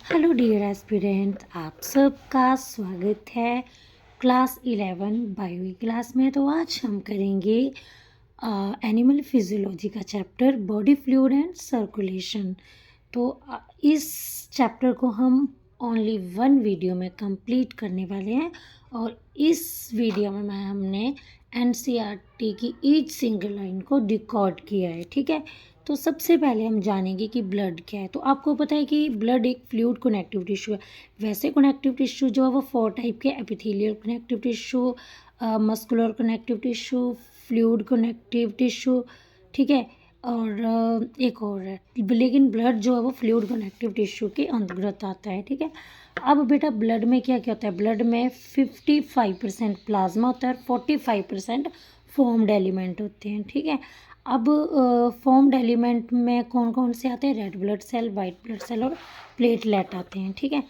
Hello dear aspirant, आप सबका स्वागत है क्लास 11 बायो क्लास में। तो आज हम करेंगे एनिमल फिजियोलॉजी का chapter body fluid and circulation. तो इस चैप्टर को हम ओनली वन वीडियो में कंप्लीट करने वाले हैं और इस वीडियो में हमने एनसीईआरटी की ईच सिंगल लाइन को डिकोड किया है। ठीक है, तो सबसे पहले हम जानेंगे कि ब्लड क्या है। तो आपको पता है कि ब्लड एक फ्लूइड कनेक्टिव टिश्यू है। वैसे कनेक्टिव टिश्यू जो है वो 4 टाइप के, epithelial connective tissue, muscular connective tissue, fluid connective tissue, ठीक है, और एक और है, लेकिन ब्लड जो है वो फ्लूइड कनेक्टिव टिश्यू के अंतर्गत आता है। ठीक है, अब बेटा ब्लड में क्या क्या होता है। ब्लड में 55% प्लाज्मा होता है और 45% फॉर्म्ड एलिमेंट होते हैं। ठीक है, अब फॉर्म्ड एलिमेंट में कौन कौन से आते हैं। Red blood cell, white blood cell और प्लेटलेट आते हैं। ठीक है,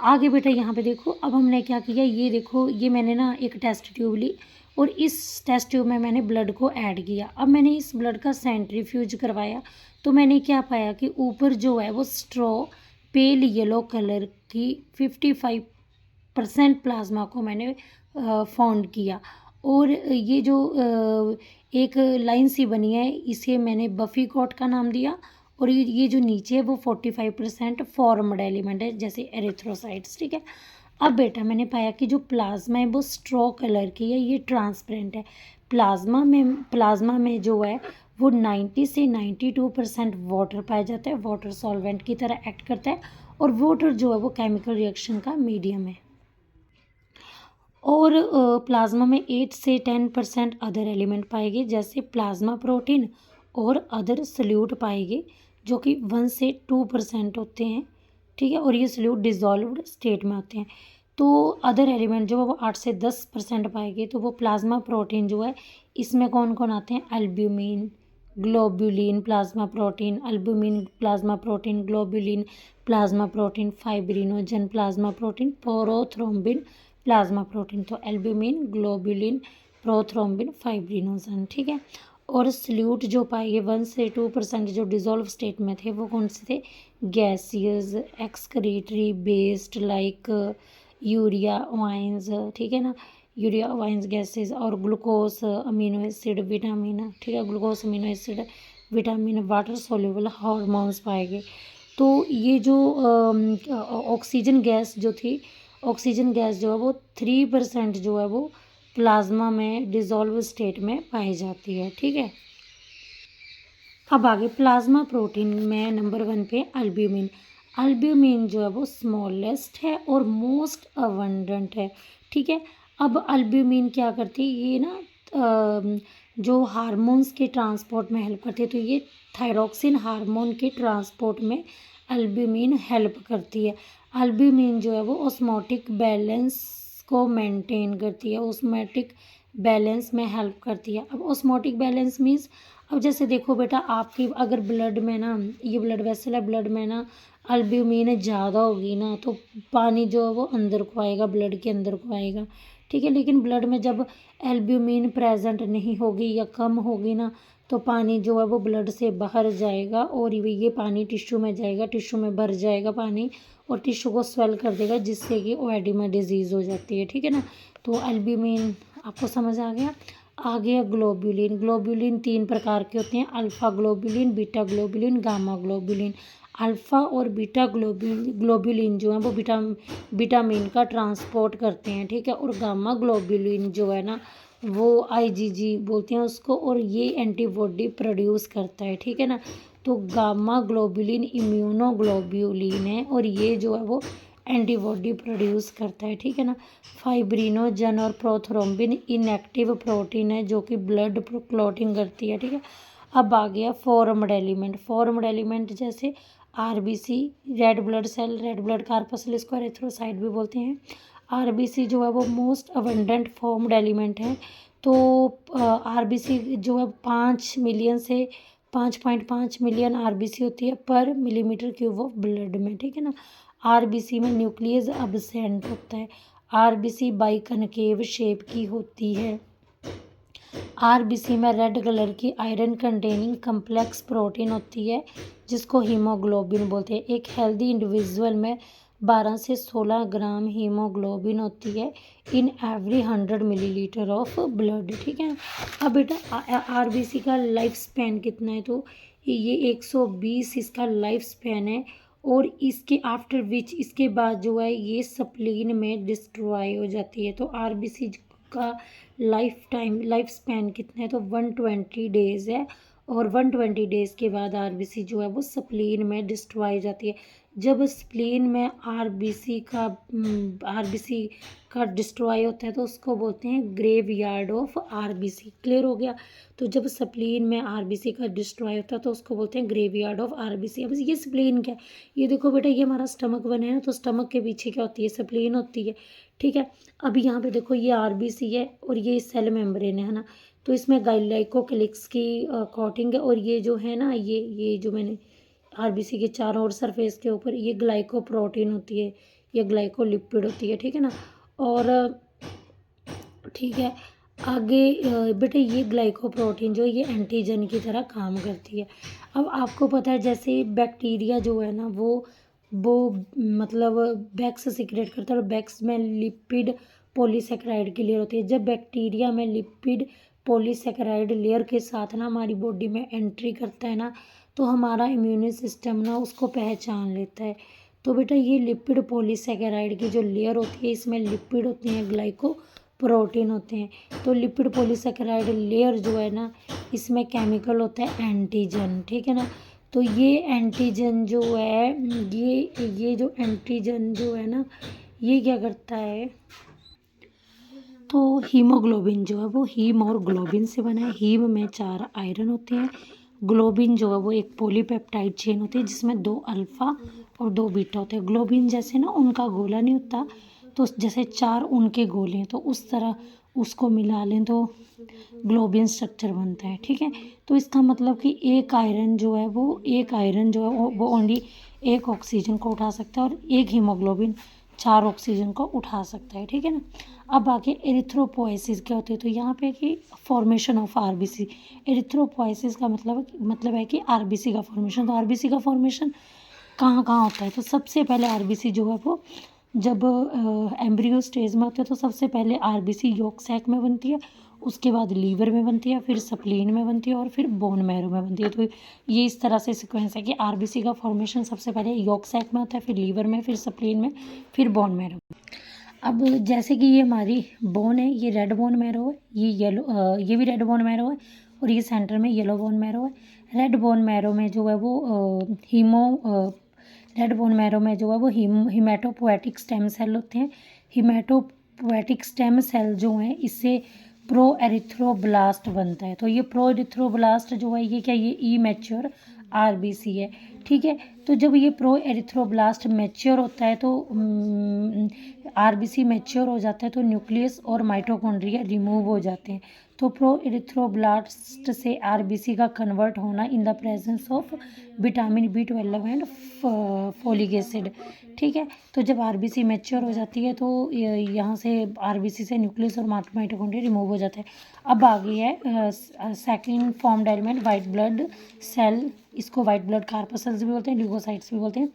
आगे बेटा यहाँ पे देखो, अब हमने क्या किया, ये देखो, ये मैंने ना एक टेस्ट ट्यूब ली और इस टेस्ट ट्यूब में मैंने ब्लड को ऐड किया। अब मैंने इस ब्लड का सेंट्रीफ्यूज करवाया तो मैंने क्या पाया कि ऊपर जो है वो स्ट्रॉ पेल येलो कलर की 55% प्लाज्मा को मैंने फाउंड किया। और ये जो एक लाइन सी बनी है, इसे मैंने बफी कॉट का नाम दिया। और ये जो नीचे है वो 45% फॉर्म्ड एलिमेंट है, जैसे एरिथ्रोसाइट्स। ठीक है, अब बेटा मैंने पाया कि जो प्लाज्मा है वो स्ट्रॉ कलर की है, ये ट्रांसपेरेंट है। प्लाज्मा में जो है वो 90 से 92% वाटर पाया जाता है, वाटर सॉल्वेंट की तरह एक्ट करता है। और वाटर जो है वो केमिकल रिएक्शन का मीडियम है। और प्लाज्मा में 8 से 10% अदर एलिमेंट पाएंगे, जैसे प्लाज्मा प्रोटीन और अदर सल्यूट पाएंगे, जो कि 1 से 2% होते हैं। ठीक है, और ये सल्यूट डिजॉल्व्ड स्टेट में होते हैं। तो अदर एलिमेंट जो है वो 8 से 10% पाएंगे। तो वो प्लाज्मा प्रोटीन जो है, इसमें कौन कौन आते हैं। Albumin, globulin plasma protein, albumin plasma protein, globulin plasma protein, fibrinogen plasma protein, prothrombin plasma protein. तो एल्ब्यूमिन, ग्लोब्यूलिन, प्रोथ्रोम्बिन, फाइब्रिनोजन। ठीक है, और सल्यूट जो पाएंगे 1 से 2% जो डिजोल्व स्टेट में थे, वो कौन से थे। Gaseous, excretory, based like urea wines. ठीक है ना, यूरिया वाइन्स गैसेस, और ग्लूकोज, अमीनो एसिड, विटामिन। ठीक है, glucose, amino acid, vitamin, water soluble hormones पाएंगे। तो ये जो ऑक्सीजन गैस जो थी, ऑक्सीजन गैस जो है वो 3% जो है वो प्लाज्मा में डिजॉल्व स्टेट में पाई जाती है। ठीक है, अब आगे प्लाज्मा प्रोटीन में नंबर 1 पे एल्ब्यूमिन। एल्ब्यूमिन जो है वो स्मॉलेस्ट है और मोस्ट अबंडेंट है। ठीक है, अब एल्ब्यूमिन क्या करती है, ये ना जो हार्मोन्स के ट्रांसपोर्ट में हेल्प करती है। तो ये थायरोक्सिन हार्मोन के ट्रांसपोर्ट में एल्ब्यूमिन हेल्प करती है। एल्ब्यूमिन जो है वो ऑस्मोटिक बैलेंस को मेंटेन करती है, ऑस्मोटिक बैलेंस में हेल्प करती है। अब ऑस्मोटिक बैलेंस मीन्स, अब जैसे देखो बेटा, आपकी अगर ब्लड में ना, ये ब्लड वेसल है, ब्लड में ना एल्ब्यूमिन ज़्यादा होगी ना, तो पानी जो है वो अंदर को आएगा, ब्लड के अंदर को आएगा। ठीक है, लेकिन ब्लड में जब एल्ब्यूमिन प्रेजेंट नहीं होगी या कम होगी ना, तो पानी जो है वो ब्लड से बाहर जाएगा और ये पानी टिश्यू में जाएगा, टिश्यू में भर जाएगा पानी और टिश्यू को स्वेल कर देगा, जिससे कि ओएडिमा डिजीज़ हो जाती है। ठीक है ना, तो एल्ब्यूमिन आपको समझ आ गया। आ गया ग्लोब्यूलिन। ग्लोब्यूलिन 3 प्रकार के होते हैं, alpha globulin, beta globulin, gamma globulin. Alpha और बीटा ग्लोब्यूलिन जो है वो विटामिन का ट्रांसपोर्ट करते हैं। ठीक है, और गामा ग्लोब्यूलिन जो है ना, वो आईजीजी बोलते हैं उसको, और ये एंटीबॉडी प्रोड्यूस करता है। ठीक है ना, तो गामा ग्लोब्यूलिन इम्यूनोग्लोब्यूलिन है और ये जो है वो एंटीबॉडी प्रोड्यूस करता है। ठीक है ना, फाइब्रिनोजन और प्रोथ्रोम्बिन इनएक्टिव प्रोटीन है जो कि ब्लड क्लॉटिंग करती है। ठीक है, अब आ गया फॉर्म्ड एलिमेंट। फॉर्म्ड एलिमेंट जैसे RBC, red blood cell, red blood corpuscle, इसको एरिथ्रोसाइट भी बोलते हैं। आरबीसी जो है वो मोस्ट अबंडेंट फॉर्म्ड एलिमेंट है। तो आरबीसी जो है 5 मिलियन से 5.5 मिलियन आरबीसी होती है पर मिलीमीटर क्यूब ऑफ ब्लड में। ठीक है ना, आरबीसी में न्यूक्लियस अब्सेंट होता है। आरबीसी बाइकनकेव शेप की होती है। आरबीसी में रेड कलर की आयरन कंटेनिंग कम्प्लेक्स प्रोटीन होती है जिसको हीमोग्लोबिन बोलते हैं। एक हेल्दी इंडिविजुअल में 12 से 16 ग्राम हीमोग्लोबिन होती है in every 100 millilitre of blood. ठीक है। अब बेटा आरबीसी का लाइफ स्पैन कितना है, तो ये 120 इसका लाइफ स्पैन है। और इसके आफ्टर विच, इसके बाद जो है ये स्प्लीन में डिस्ट्रॉय हो जाती है। तो आरबीसी का लाइफ स्पैन कितना है, तो 120 डेज़ है। और 120 डेज़ के बाद आरबीसी जो है वो स्प्लीन में डिस्ट्रॉय हो जाती है। जब स्प्लीन में आरबीसी का डिस्ट्रॉय होता है तो उसको बोलते हैं graveyard of RBC. Clear हो गया। तो जब स्प्लीन में आरबीसी का डिस्ट्रॉय होता है तो उसको बोलते हैं ग्रेव यार्ड ऑफ आरबीसी। अब ये स्प्लीन क्या है, ये देखो बेटा, ये हमारा स्टमक बना है ना, तो स्टमक के पीछे क्या होती है, स्प्लीन होती है। ठीक है। अभी यहाँ पे देखो ये आरबीसी है और ये सेल मेम्ब्रेन है ना, तो इसमें ग्लाइकोकेलिक्स की कोटिंग है। और ये जो है ना, ये जो मैंने आरबीसी के चारों ओर सरफेस के ऊपर ये ग्लाइकोप्रोटीन होती है, ये ग्लाइकोलिपिड होती है। ठीक है ना। और ठीक है, आगे बेटा ये ग्लाइकोप्रोटीन जो है ये एंटीजन की तरह काम करती है। अब आपको पता है जैसे बैक्टीरिया जो है ना वो मतलब बैक्स सिक्रेट करता है और बैक्स में लिपिड पॉलीसेकेराइड की लेयर होती है। जब बैक्टीरिया में लिपिड पॉलीसेकेराइड लेयर के साथ ना हमारी बॉडी में एंट्री करता है ना, तो हमारा इम्यून सिस्टम ना उसको पहचान लेता है। तो बेटा ये लिपिड पॉलीसेकेराइड की जो लेयर होती है इसमें लिपिड होते हैं, ग्लाइको प्रोटीन होते हैं। तो लिपिड पॉलीसेकेराइड लेयर जो है ना इसमें केमिकल होता है एंटीजन। ठीक है ना। तो ये एंटीजन जो है ये जो एंटीजन जो है ना ये क्या करता है, तो हीमोग्लोबिन जो है वो हीम और ग्लोबिन से बना है। हीम में 4 आयरन होते हैं। ग्लोबिन जो है वो एक पॉलीपेप्टाइड चेन होती है जिसमें 2 अल्फ़ा और 2 बीटा होते हैं। ग्लोबिन जैसे ना उनका गोला नहीं होता, तो जैसे 4 उनके गोले हैं तो उस तरह उसको मिला लें तो ग्लोबिन स्ट्रक्चर बनता है। ठीक है। तो इसका मतलब कि एक आयरन जो है वो ओनली एक ऑक्सीजन को उठा सकता है और एक हीमोग्लोबिन 4 ऑक्सीजन को उठा सकता है। ठीक है ना। अब आगे एरिथ्रोपोएसिस क्या होती है, तो यहाँ पे कि फॉर्मेशन ऑफ आरबीसी। एरिथ्रोपोएसिस का मतलब है कि आरबीसी का फॉर्मेशन। तो आरबीसी का फॉर्मेशन कहाँ कहाँ होता है, तो सबसे पहले आरबीसी जो है वो जब एम्ब्रियो स्टेज में होते हैं तो सबसे पहले आरबीसी यॉर्क सैक में बनती है, उसके बाद लीवर में बनती है, फिर स्प्लीन में बनती है और फिर बोन मैरो में बनती है। तो ये इस तरह से सीक्वेंस है कि आरबीसी का फॉर्मेशन सबसे पहले यॉर्क सैक में होता है, फिर लीवर में, फिर स्प्लीन में, फिर बोन मैरो। अब जैसे कि ये हमारी बोन है, ये रेड बोन मैरो है, ये भी रेड बोन मैरो है और ये सेंटर में येलो बोन मैरो है। रेड बोन मैरो में जो है वो रेड बोन मैरो में जो है वो हीमेटोपोएटिक स्टेम सेल होते हैं। हीमेटोपोएटिक स्टेम सेल जो हैं इससे प्रो एरिथ्रोब्लास्ट बनता है। तो ये प्रो एरिथ्रोब्लास्ट जो है ये क्या, ये इमैच्योर आरबीसी है। ठीक है। तो जब ये प्रो एरिथ्रोब्लास्ट मैच्योर होता है तो आरबीसी मैच्योर हो जाता है तो न्यूक्लियस और माइटोकॉन्ड्रिया रिमूव हो जाते हैं। तो प्रो एरिथ्रोब्लास्ट से आरबीसी का कन्वर्ट होना in the presence of vitamin B12 and folic acid. ठीक है। तो जब आरबीसी मैच्योर हो जाती है तो यहाँ से आरबीसी से न्यूक्लियस और माइटोकॉन्ड्रिया रिमूव हो जाते हैं। अब आगे है second formed element white blood cell. इसको वाइट ब्लड कार्पसेल्स भी बोलते हैं, ल्यूकोसाइट्स भी बोलते हैं।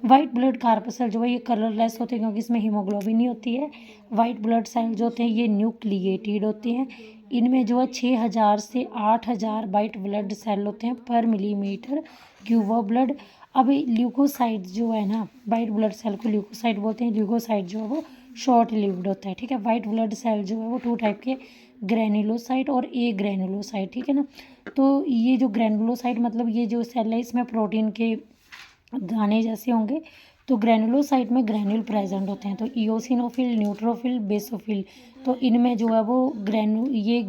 वाइट ब्लड कार्पसेल जो है ये कलरलेस होते हैं क्योंकि इसमें हीमोग्लोबिन नहीं होती है। वाइट ब्लड सेल जो होते हैं ये न्यूक्लिएटेड होते हैं। इनमें जो है 6000 से 8000 वाइट ब्लड सेल होते हैं पर मिलीमीटर क्यूब ऑफ ब्लड। अब ल्यूकोसाइट जो है ना, वाइट ब्लड सेल को ल्यूकोसाइट बोलते हैं। ल्यूकोसाइट जो है वो शॉर्ट लिव्ड होता है। ठीक है। वाइट ब्लड सेल जो है वो 2 टाइप के, ग्रेनुलोसाइट और ए ग्रेनुलोसाइट। ठीक है ना। तो ये जो ग्रेनुलोसाइट मतलब ये जो सेल है इसमें प्रोटीन के दाने जैसे होंगे। तो ग्रेनुलोसाइट में ग्रेन्यूल प्रेजेंट होते हैं। तो इओसिनोफिल, न्यूट्रोफिल, बेसोफिल, तो इनमें जो है वो ये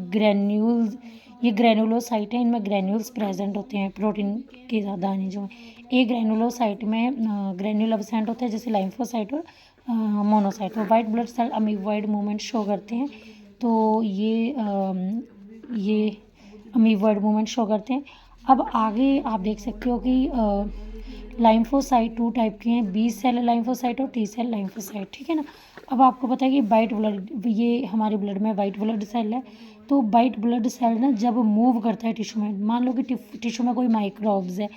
ग्रेनुलोसाइट है, इनमें ग्रेन्यूल्स प्रेजेंट होते हैं प्रोटीन के दाने जो हैं। ए ग्रेनुलोसाइट में ग्रेन्यूल एब्सेंट होते हैं जैसे लाइम्फोसाइट और मोनोसाइट। तो white blood cell amoeboid movement show करते हैं। तो ये अमीबॉइड मूवमेंट शो करते हैं। अब आगे आप देख सकते हो कि लाइम्फोसाइट 2 टाइप के हैं, बी सेल लाइम्फोसाइट और टी सेल लाइम्फोसाइट। ठीक है ना। अब आपको पता है कि वाइट ब्लड, ये हमारे ब्लड में वाइट ब्लड सेल है तो वाइट ब्लड सेल ना जब मूव करता है टिश्यू में, मान लो कि टिश्यू में कोई माइक्रोब्स है,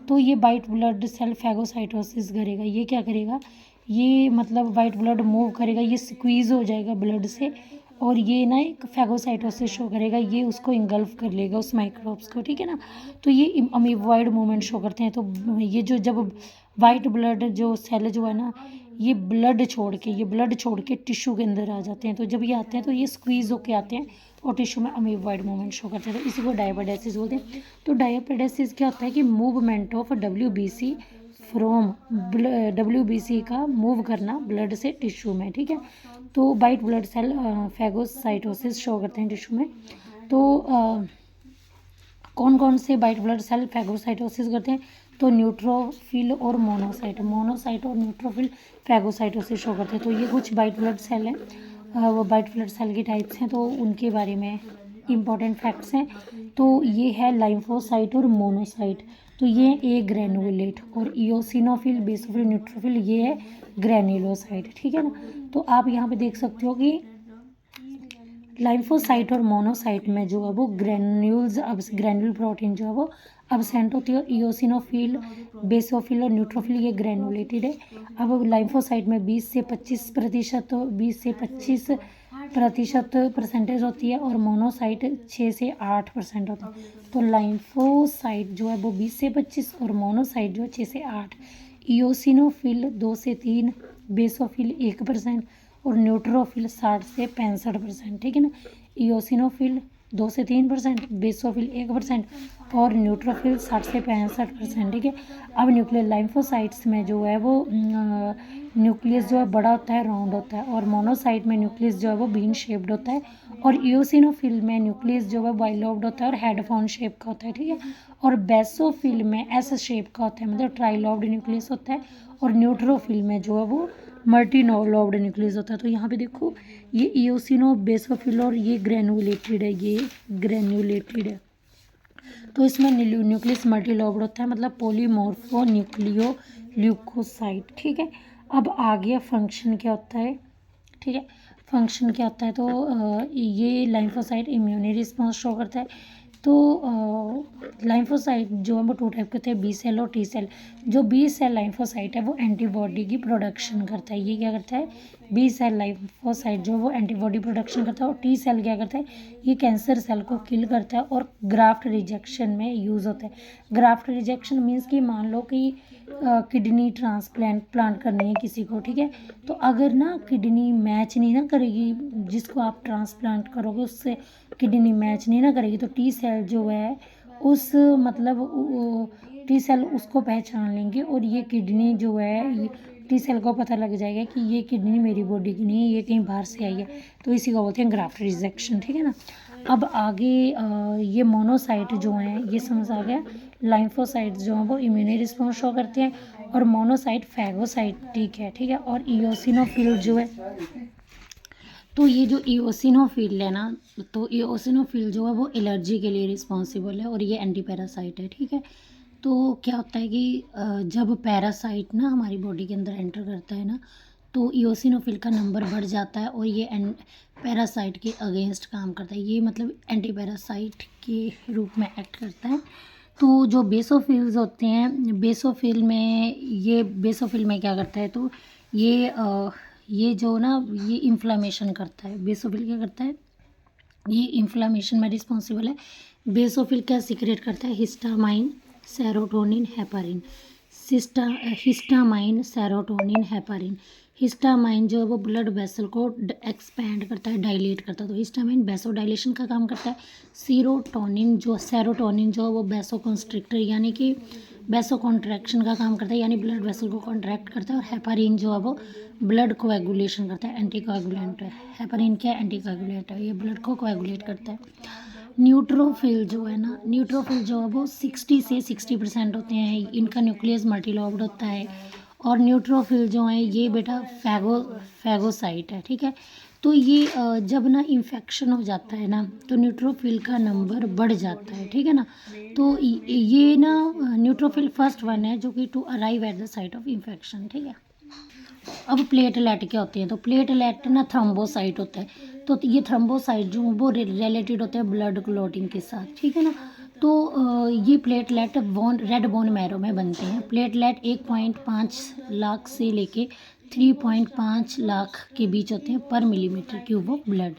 तो ये वाइट ब्लड सेल फैगोसाइटोसिस करेगा। ये क्या करेगा, ये मतलब वाइट ब्लड मूव करेगा, ये स्क्वीज़ हो जाएगा ब्लड से, और ये ना एक फैगोसाइटोसिस शो करेगा, ये उसको इंगल्फ कर लेगा उस माइक्रोब्स को, ठीक है ना। तो ये अमीबॉइड मूवमेंट शो करते हैं। तो ये जो जब वाइट ब्लड जो सेल जो है ना, ये ब्लड छोड़ के टिश्यू के अंदर आ जाते हैं। तो जब ये आते हैं तो ये स्क्वीज़ होके आते हैं और टिश्यू में अमीबॉइड मूवमेंट शो करते हैं, तो इसी को डायपेडेसिस बोलते हैं। तो डायपेडेसिस क्या होता है कि movement of WBC from WBC का मूव करना ब्लड से टिश्यू में, ठीक है। तो white blood cell phagocytosis show करते हैं टिश्यू में। तो कौन कौन से वाइट ब्लड सेल फैगोसाइटोसिस करते हैं, तो न्यूट्रोफिल और मोनोसाइट और न्यूट्रोफिल फैगोसाइटोसिस शो करते हैं। तो ये कुछ वाइट ब्लड सेल हैं, वो वाइट ब्लड सेल की टाइप्स हैं, तो उनके बारे में इंपॉर्टेंट फैक्ट्स हैं। तो ये है लाइम्फोसाइट और मोनोसाइट, तो ये ए ग्रेनुलेट, और इयोसिनोफिल, बेसोफिल, न्यूट्रोफिल ये है ग्रेन्युलोसाइट, ठीक है ना। तो आप यहाँ पे देख सकते हो कि लाइम्फोसाइट और मोनोसाइट में जो है वो ग्रेन्यूल प्रोटीन जो है वो अब्सेंट होती है, और इयोसिनोफिल, बेसोफिल और न्यूट्रोफिल ये ग्रेनुलेटेड है। अब लाइम्फोसाइट में 20 से 25% परसेंटेज होती है, और मोनोसाइट 6 से 8% होता है। तो लाइम्फोसाइट जो है वो 20 से 25 और मोनोसाइट जो है 6 से 8। इयोसिनोफिल 2 से 3, बेसोफिल 1% और न्यूट्रोफिल 60 से 65%, ठीक है ना। इयोसिनोफिल 2 से 3%, बेसोफिल 1% और न्यूट्रोफिल 60 से 65%, ठीक है। अब न्यूक्लियर लाइम्फोसाइट्स में जो है वो न्यूक्लियस जो है बड़ा होता है, राउंड होता है, और मोनोसाइट में न्यूक्लियस जो है वो बीन शेप्ड होता है, और इयोसिनोफिल में न्यूक्लियस जो है बाइलोब्ड होता है और हेडफोन शेप का होता है, ठीक है। और बेसोफिल में एस शेप का होता है, मतलब ट्राइलोब्ड न्यूक्लियस होता है, और न्यूट्रोफिल में जो है वो मल्टीलोब्ड न्यूक्लियस होता है। तो यहाँ पे देखो ये इयोसिनो, बेसोफिल और ये ग्रेनुलेटेड है, ये ग्रेनुलेटेड है। तो इसमें न्यूक्लियस मल्टीलोब्ड होता है, मतलब पॉलीमॉर्फो न्यूक्लियो ल्यूकोसाइट, ठीक है। अब आ गया फंक्शन क्या होता है, ठीक है। फंक्शन क्या होता है, तो ये लाइम्फोसाइट इम्यूनी रिस्पॉन्स शो करता है। तो लाइम्फोसाइट जो है वो 2 टाइप के होते हैं, बी सेल और टी सेल। जो बी सेल लाइम्फोसाइट है वो एंटीबॉडी की प्रोडक्शन करता है। ये क्या करता है, बी सेल लाइम्फोसाइट जो है वो एंटीबॉडी प्रोडक्शन करता है, और टी सेल क्या करता है, ये कैंसर सेल को किल करता है और ग्राफ्ट रिजेक्शन में यूज़ होता है। ग्राफ्ट रिजेक्शन मीन्स कि मान लो कि किडनी प्लांट करनी है किसी को, ठीक है। तो अगर ना किडनी मैच नहीं ना करेगी, जिसको आप ट्रांसप्लांट करोगे उससे किडनी मैच नहीं ना करेगी, तो टी सेल जो है उस मतलब टी सेल उसको पहचान लेंगे, और ये किडनी जो है ये टी सेल को पता लग जाएगा कि ये किडनी मेरी बॉडी की नहीं है, ये कहीं बाहर से आई है। तो इसी को बोलते हैं ग्राफ्ट रिजेक्शन, ठीक है ना। अब आगे ये मोनोसाइट जो हैं ये समझ आ गया। लाइम्फोसाइट जो हैं वो इम्यूनी रिस्पॉन्स शो करते हैं, और मोनोसाइट फैगोसाइटिक है, ठीक है। और इयोसिनोफिल जो है, तो ये जो इयोसिनोफिल है ना, तो इयोसिनोफिल जो है वो एलर्जी के लिए रिस्पॉन्सिबल है, और ये एंटी पैरासाइट है, ठीक है। तो क्या होता है कि जब पैरासाइट ना हमारी बॉडी के अंदर एंटर करता है ना, तो इयोसिनोफिल का नंबर बढ़ जाता है, और ये पैरासाइट के अगेंस्ट काम करता है। ये मतलब एंटी पैरासाइट के रूप में एक्ट करता है। तो जो बेसोफिल्स होते हैं, बेसोफिल में क्या करता है, तो ये जो ना ये इन्फ्लामेशन करता है। बेसोफिल क्या करता है, ये इन्फ्लामेशन में रिस्पॉन्सिबल है। बेसोफिल क्या सीक्रेट करता है, histamine, serotonin, heparin. Histamine, serotonin, heparin. Histamine जो है वो ब्लड वेसल को एक्सपैंड करता है, डायलेट करता है, तो हिस्टामाइन वैसो डायलेशन का काम करता है। सेरोटोनिन जो है वो वैसो कंस्ट्रिक्टर यानी कि वैसो कॉन्ट्रैक्शन का काम करता है, यानी ब्लड वेसल को कॉन्ट्रैक्ट करता है। और हेपारिन जो है वो ब्लड कोएगुलेशन करता है, एंटी कोएगुलेंट है। हेपारिन क्या है, एंटी कोएगुलेंट है, ये ब्लड को कोएगुलेट करता है। न्यूट्रोफिल जो है वो 60 से 60% होते हैं, इनका न्यूक्लियस मल्टीलोब्ड होता है। और न्यूट्रोफिल जो है ये बेटा फैगोसाइट है, ठीक है। तो ये जब ना इन्फेक्शन हो जाता है ना, तो न्यूट्रोफिल का नंबर बढ़ जाता है, ठीक है ना। तो ये ना न्यूट्रोफिल फर्स्ट वन है जो कि to arrive at the site of infection, ठीक है। अब प्लेटलेट क्या होते हैं, तो प्लेटलेट ना थ्रोम्बोसाइट होता है। तो ये थ्रोम्बोसाइट जो वो रिलेटेड होते हैं ब्लड क्लॉटिंग के साथ, ठीक है ना। तो ये प्लेटलेट रेड बोन मैरो में बनते हैं। प्लेटलेट 1.5 लाख से लेके 3.5 लाख के बीच होते हैं पर मिलीमीटर क्यूब ऑफ ब्लड,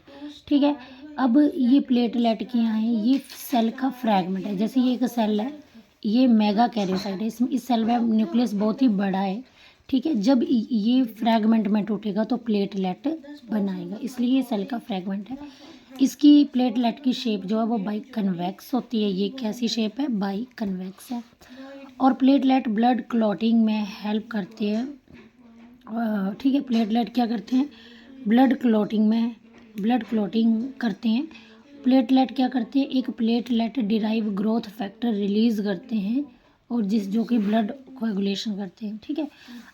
ठीक है। अब ये प्लेटलेट क्या है, ये सेल का फ्रैगमेंट है। जैसे ये एक सेल है, ये मेगा कैरियोसाइट है, इस सेल में न्यूक्लियस बहुत ही बड़ा है, ठीक है। जब ये फ्रैगमेंट में टूटेगा तो प्लेटलेट बनाएगा, इसलिए ये सेल का फ्रैगमेंट है। इसकी प्लेटलेट की शेप जो है वो बाई कन्वेक्स होती है। ये कैसी शेप है, बाई कन्वेक्स है। और प्लेटलेट ब्लड क्लॉटिंग में हेल्प करते हैं, ठीक है। प्लेटलेट क्या करते हैं, ब्लड क्लॉटिंग करते हैं। प्लेटलेट क्या करते हैं, एक platelet derive growth factor release करते हैं और जो कि ब्लड कोएगुलेशन करते हैं, ठीक है।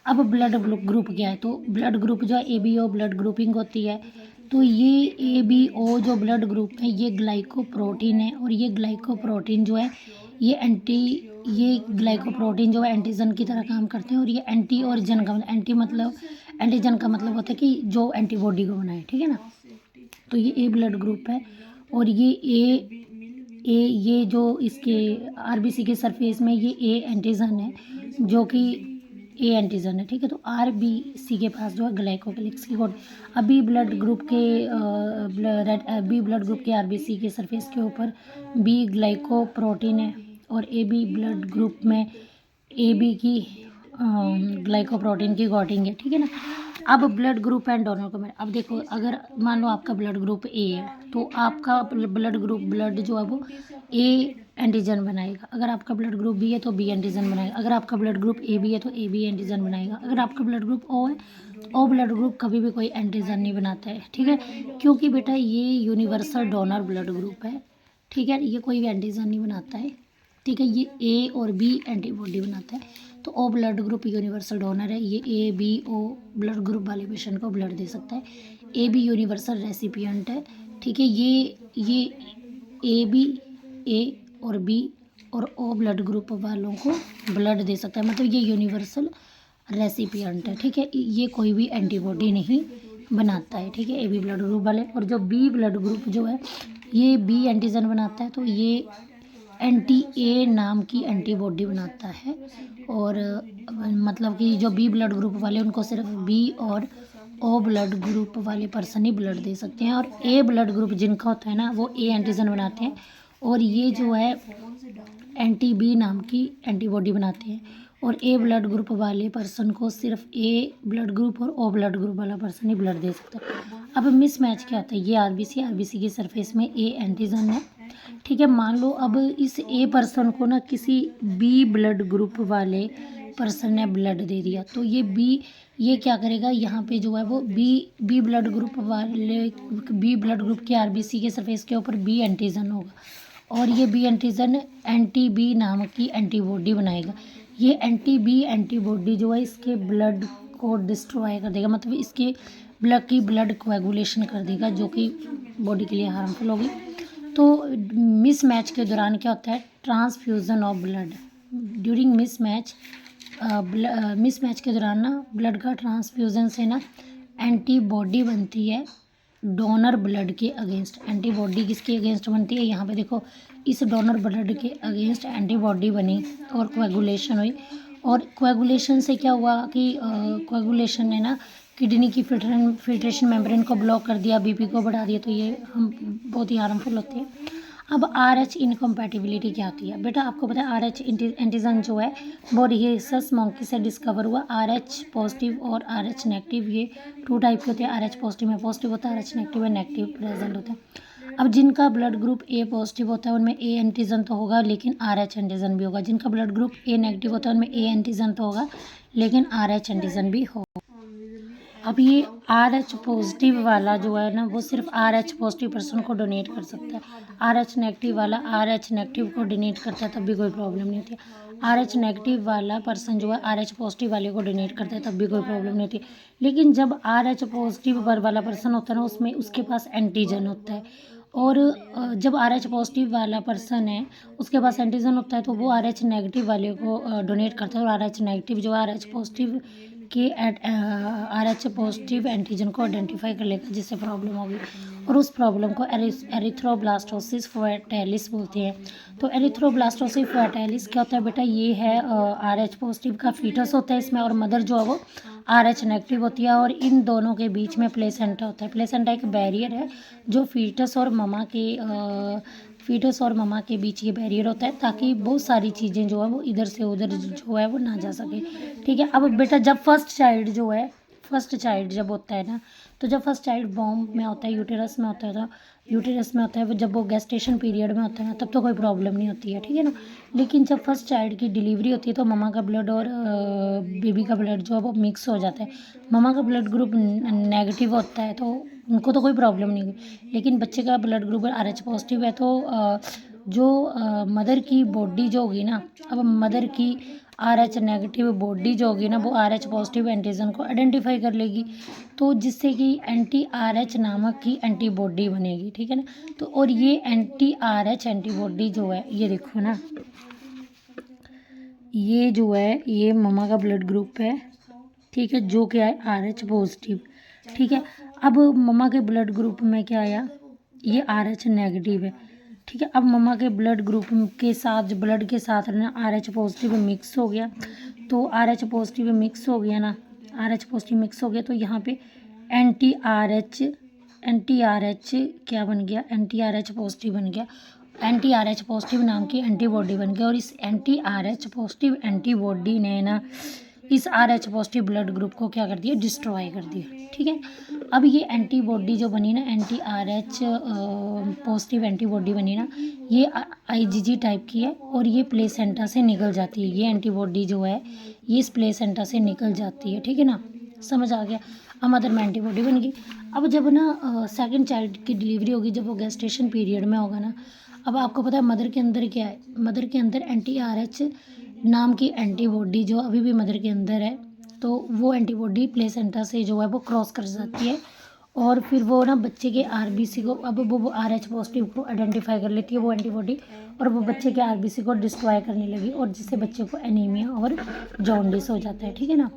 अब ब्लड ग्रुप क्या है, तो ब्लड ग्रुप जो है ABO ब्लड ग्रुपिंग होती है। तो ये ABO जो ब्लड ग्रुप है ये ग्लाइकोप्रोटीन है, और ये ग्लाइकोप्रोटीन जो है ये ग्लाइकोप्रोटीन जो है एंटीजन की तरह काम करते हैं। और ये एंटीजन का मतलब होता है कि जो एंटीबॉडी को बनाए, ठीक है ना। तो ये A ब्लड ग्रुप है, और ये जो इसके RBC के सरफेस में ये A एंटीजन है, जो कि A एंटीजन है, ठीक है। तो RBC के पास जो है ग्लाइकोलिक्स की कोड। बी ब्लड ग्रुप के RBC के सरफेस के ऊपर B ग्लाइकोप्रोटीन है, और AB ब्लड ग्रुप में AB की ग्लाइकोप्रोटीन की कोटिंग है, ठीक है ना। अब ब्लड ग्रुप एंड डोनर को अब देखो, अगर मान लो आपका ब्लड ग्रुप A है तो आपका ब्लड जो है वो A एंटीजन बनाएगा। अगर आपका ब्लड ग्रुप B है तो B एंटीजन बनाएगा। अगर आपका ब्लड ग्रुप AB है तो AB एंटीजन बनाएगा। अगर आपका ब्लड ग्रुप O है तो O ब्लड ग्रुप कभी भी कोई एंटीजन नहीं बनाता है, ठीक है। क्योंकि बेटा ये यूनिवर्सल डोनर ब्लड ग्रुप है, ठीक है। ये कोई भी एंटीजन नहीं बनाता है, ठीक है। ये A और B एंटीबॉडी बनाता है। तो O blood group universal donor है, ये ABO ब्लड ग्रुप वाले पेशेंट को ब्लड दे सकता है। AB यूनिवर्सल रेसिपिएंट है, ठीक है। ये AB A और B और O ब्लड ग्रुप वालों को ब्लड दे सकता है, मतलब ये यूनिवर्सल रेसिपिएंट है, ठीक है। ये कोई भी एंटीबॉडी नहीं बनाता है, ठीक है, AB ब्लड ग्रुप वाले। और जो B ब्लड ग्रुप जो है ये B एंटीजन बनाता है, तो ये anti-A नाम की एंटीबॉडी बनाता है। और मतलब कि जो B ब्लड ग्रुप वाले उनको सिर्फ B और O ब्लड ग्रुप वाले पर्सन ही ब्लड दे सकते हैं। और A ब्लड ग्रुप जिनका होता है ना वो A एंटीजन बनाते हैं, और ये जो है anti-B नाम की एंटीबॉडी बनाते हैं। और A ब्लड ग्रुप वाले पर्सन को सिर्फ A ब्लड ग्रुप और O ब्लड ग्रुप वाला पर्सन ही ब्लड दे सकता है। अब मिसमैच क्या होता है, ये RBC की सरफेस में A एंटीजन है, ठीक है। मान लो अब इस A पर्सन को ना किसी B ब्लड ग्रुप वाले पर्सन ने ब्लड दे दिया, तो ये क्या करेगा, यहाँ पे जो है वो B ब्लड ग्रुप के RBC के सरफेस के ऊपर B एंटीजन होगा, और ये B एंटीजन anti-B नाम की एंटीबॉडी बनाएगा। ये anti-B एंटीबॉडी जो है इसके ब्लड को डिस्ट्रॉय कर देगा, मतलब इसके ब्लड कोएगुलेशन कर देगा, जो कि बॉडी के लिए हार्मफुल होगी। तो मिसमैच के दौरान क्या होता है, transfusion of blood during mismatch के दौरान ना ब्लड का ट्रांसफ्यूज़न से ना एंटीबॉडी बनती है डोनर ब्लड के अगेंस्ट। एंटीबॉडी किसके अगेंस्ट बनती है, यहाँ पे देखो, इस डोनर ब्लड के अगेंस्ट एंटीबॉडी बनी और कोएगुलेशन हुई। और कोएगुलेशन से क्या हुआ कि कोएगुलेशन ने ना किडनी की फिल्ट्रेशन मेम्ब्रेन को ब्लॉक कर दिया, BP को बढ़ा दिया, तो ये हम बहुत ही हार्मफुल होते हैं। अब RH इनकम्पैटिबिलिटी क्या होती है, बेटा आपको पता है RH एंटीजन जो है वो rhesus monkey से डिस्कवर हुआ। RH पॉजिटिव और RH नेगेटिव, ये 2 टाइप के होते हैं। RH पॉजिटिव में पॉजिटिव होता है, RH नेगेटिव में नेगेटिव प्रेजेंट होता है। अब जिनका ब्लड ग्रुप A पॉजिटिव होता है उनमें A एंटीजन तो होगा लेकिन RH एंटीजन भी होगा। जिनका ब्लड ग्रुप A नेगेटिव होता है उनमें A एंटीजन तो होगा लेकिन RH एंटीजन भी होगा। अब ये RH पॉजिटिव वाला जो है ना वो सिर्फ RH पॉजिटिव पर्सन को डोनेट कर सकता है। RH नेगेटिव वाला RH नेगेटिव को डोनेट करता है तब भी कोई प्रॉब्लम नहीं होती है। RH नेगेटिव वाला पर्सन जो है RH पॉजिटिव वाले को डोनेट करता है तब भी कोई प्रॉब्लम नहीं होती। लेकिन जब RH पॉजिटिव वाला पर्सन होता है ना उसमें उसके पास एंटीजन होता है, और जब RH पॉजिटिव वाला पर्सन है उसके पास एंटीजन होता है तो वो RH नेगेटिव वाले को डोनेट करता है, और RH नेगेटिव जो RH पॉजिटिव के RH पॉजिटिव एंटीजन को आइडेंटिफाई कर लेगा, जिससे प्रॉब्लम होगी, और उस प्रॉब्लम को एरिथ्रोब्लास्टोसिस फर्टाइलिस बोलते हैं। तो एरिथ्रोब्लास्टोसिस फर्टाइलिस क्या होता है बेटा, ये है RH पॉजिटिव का फीटस होता है इसमें, और मदर जो है वो RH नेगेटिव होती है, और इन दोनों के बीच में प्लेसेंटा होता है। प्लेसेंटा एक बैरियर है जो फीटस और ममा के बीच ये बैरियर होता है, ताकि बहुत सारी चीज़ें जो है वो इधर से उधर जो है वो ना जा सके। ठीक है। अब बेटा जब फर्स्ट चाइल्ड जब होता है ना, तो जब फर्स्ट चाइल्ड बॉम्ब में होता है, यूटेरस में होता है वो जब वो गेस्टेशन पीरियड में होता है ना, तब तो कोई प्रॉब्लम नहीं होती है। ठीक है ना। लेकिन जब फर्स्ट चाइल्ड की डिलीवरी होती है तो ममा का ब्लड और बेबी का ब्लड जो है वो मिक्स हो जाता है। ममा का ब्लड ग्रुप नेगेटिव होता है तो उनको तो कोई प्रॉब्लम नहीं हुई, लेकिन बच्चे का ब्लड ग्रुप RH पॉजिटिव है तो जो मदर की बॉडी जो होगी ना, अब मदर की RH नेगेटिव बॉडी जो होगी ना, वो RH पॉजिटिव एंटीजन को आइडेंटिफाई कर लेगी, तो जिससे कि एंटी RH नामक की एंटीबॉडी बनेगी। ठीक है ना। तो और ये एंटी RH एंटीबॉडी जो है, ये देखो ना, ये जो है ये ममा का ब्लड ग्रुप है। ठीक है। जो क्या है RH पॉजिटिव। ठीक है। अब ममा के ब्लड ग्रुप में क्या आया, ये RH नेगेटिव है। ठीक है। अब ममा के ब्लड ग्रुप के साथ ब्लड के साथ ना RH पॉजिटिव मिक्स हो गया, तो RH पॉजिटिव मिक्स हो गया ना, RH पॉजिटिव मिक्स हो गया, तो यहाँ पे एंटी आर एच क्या बन गया, एंटी RH पॉजिटिव बन गया। एंटी RH पॉजिटिव नाम की एंटीबॉडी बन गई, और इस एंटी RH पॉजिटिव एंटीबॉडी ने ना इस RH पॉजिटिव ब्लड ग्रुप को क्या कर दिया, डिस्ट्रॉय कर दिया। ठीक है। अब ये एंटीबॉडी जो बनी ना, एंटी RH पॉजिटिव एंटीबॉडी बनी ना, ये IgG टाइप की है, और ये प्लेसेंटा से निकल जाती है। ये एंटीबॉडी जो है ये इस प्लेसेंटा से निकल जाती है। ठीक है ना, समझ आ गया। अब मदर में एंटीबॉडी बन गई। अब जब ना सेकंड चाइल्ड की डिलीवरी होगी, जब वो गेस्टेशन पीरियड में होगा ना, अब आपको पता है मदर के अंदर क्या है, मदर के अंदर एंटी RH नाम की एंटीबॉडी जो अभी भी मदर के अंदर है, तो वो एंटीबॉडी प्लेसेंटा से जो है वो क्रॉस कर जाती है, और फिर वो ना बच्चे के RBC को, अब वो RH पॉजिटिव को आइडेंटिफाई कर लेती है वो एंटीबॉडी, और वो बच्चे के RBC को डिस्ट्रॉय करने लगी, और जिससे बच्चे को एनीमिया और जॉन्डिस हो जाता है। ठीक है ना।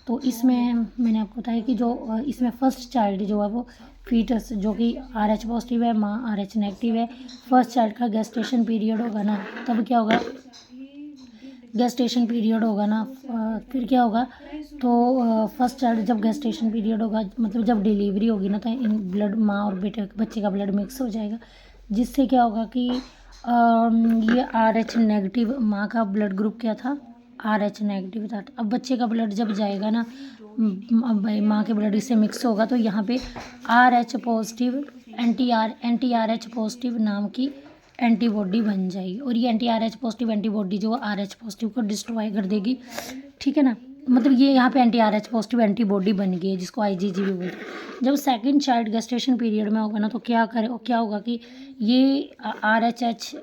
तो इसमें मैंने आपको बताया कि जो इसमें फर्स्ट चाइल्ड जो है वो फीटस जो कि RH पॉजिटिव है, माँ RH नेगेटिव है, फर्स्ट चाइल्ड का गेस्टेशन पीरियड होगा ना, तब क्या होगा, गेस्टेशन पीरियड होगा ना, फिर क्या होगा, तो फर्स्ट चाइल्ड जब गेस्टेशन पीरियड होगा, मतलब जब डिलीवरी होगी ना, तो इन ब्लड माँ और बच्चे का ब्लड मिक्स हो जाएगा, जिससे क्या होगा कि ये RH नेगेटिव, माँ का ब्लड ग्रुप क्या था, RH नेगेटिव था। अब बच्चे का ब्लड जब जाएगा ना, अब माँ के ब्लड इससे मिक्स होगा, तो यहाँ पे RH positive anti RH positive नाम की एंटीबॉडी बन जाएगी, और ये एंटी RH पॉजिटिव एंटीबॉडी जो RH पॉजिटिव को डिस्ट्रॉय कर देगी। ठीक है ना। मतलब ये यहाँ पे एंटी RH पॉजिटिव एंटीबॉडी बन गई है, जिसको IgG भी बोलते हैं। जब सेकंड चाइल्ड गेस्टेशन पीरियड में होगा ना, तो क्या होगा कि ये RHH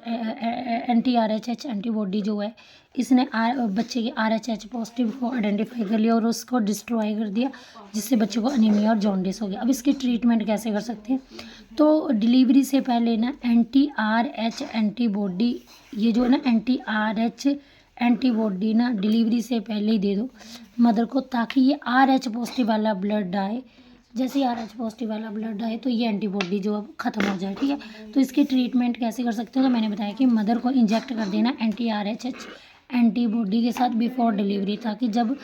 एंटी RHH एंटीबॉडी जो है, इसने बच्चे के RHH पॉजिटिव को आइडेंटिफाई कर लिया और उसको डिस्ट्रॉय कर दिया, जिससे बच्चे को अनीमिया और जॉन्डिस हो गया। अब इसकी ट्रीटमेंट कैसे कर सकते हैं, तो डिलीवरी से पहले ना एंटी RH एंटीबॉडी, ये जो है ना एंटी RH एंटीबॉडी ना डिलीवरी से पहले ही दे दो मदर को, ताकि ये RH पॉजिटिव वाला ब्लड आए। जैसे ही RH पॉजिटिव वाला ब्लड आए तो ये एंटीबॉडी जो है ख़त्म हो जाए। ठीक है। तो इसकी ट्रीटमेंट कैसे कर सकते हो, तो मैंने बताया कि मदर को इंजेक्ट कर देना एंटी RH एंटीबॉडी के साथ बिफोर डिलीवरी, ताकि जब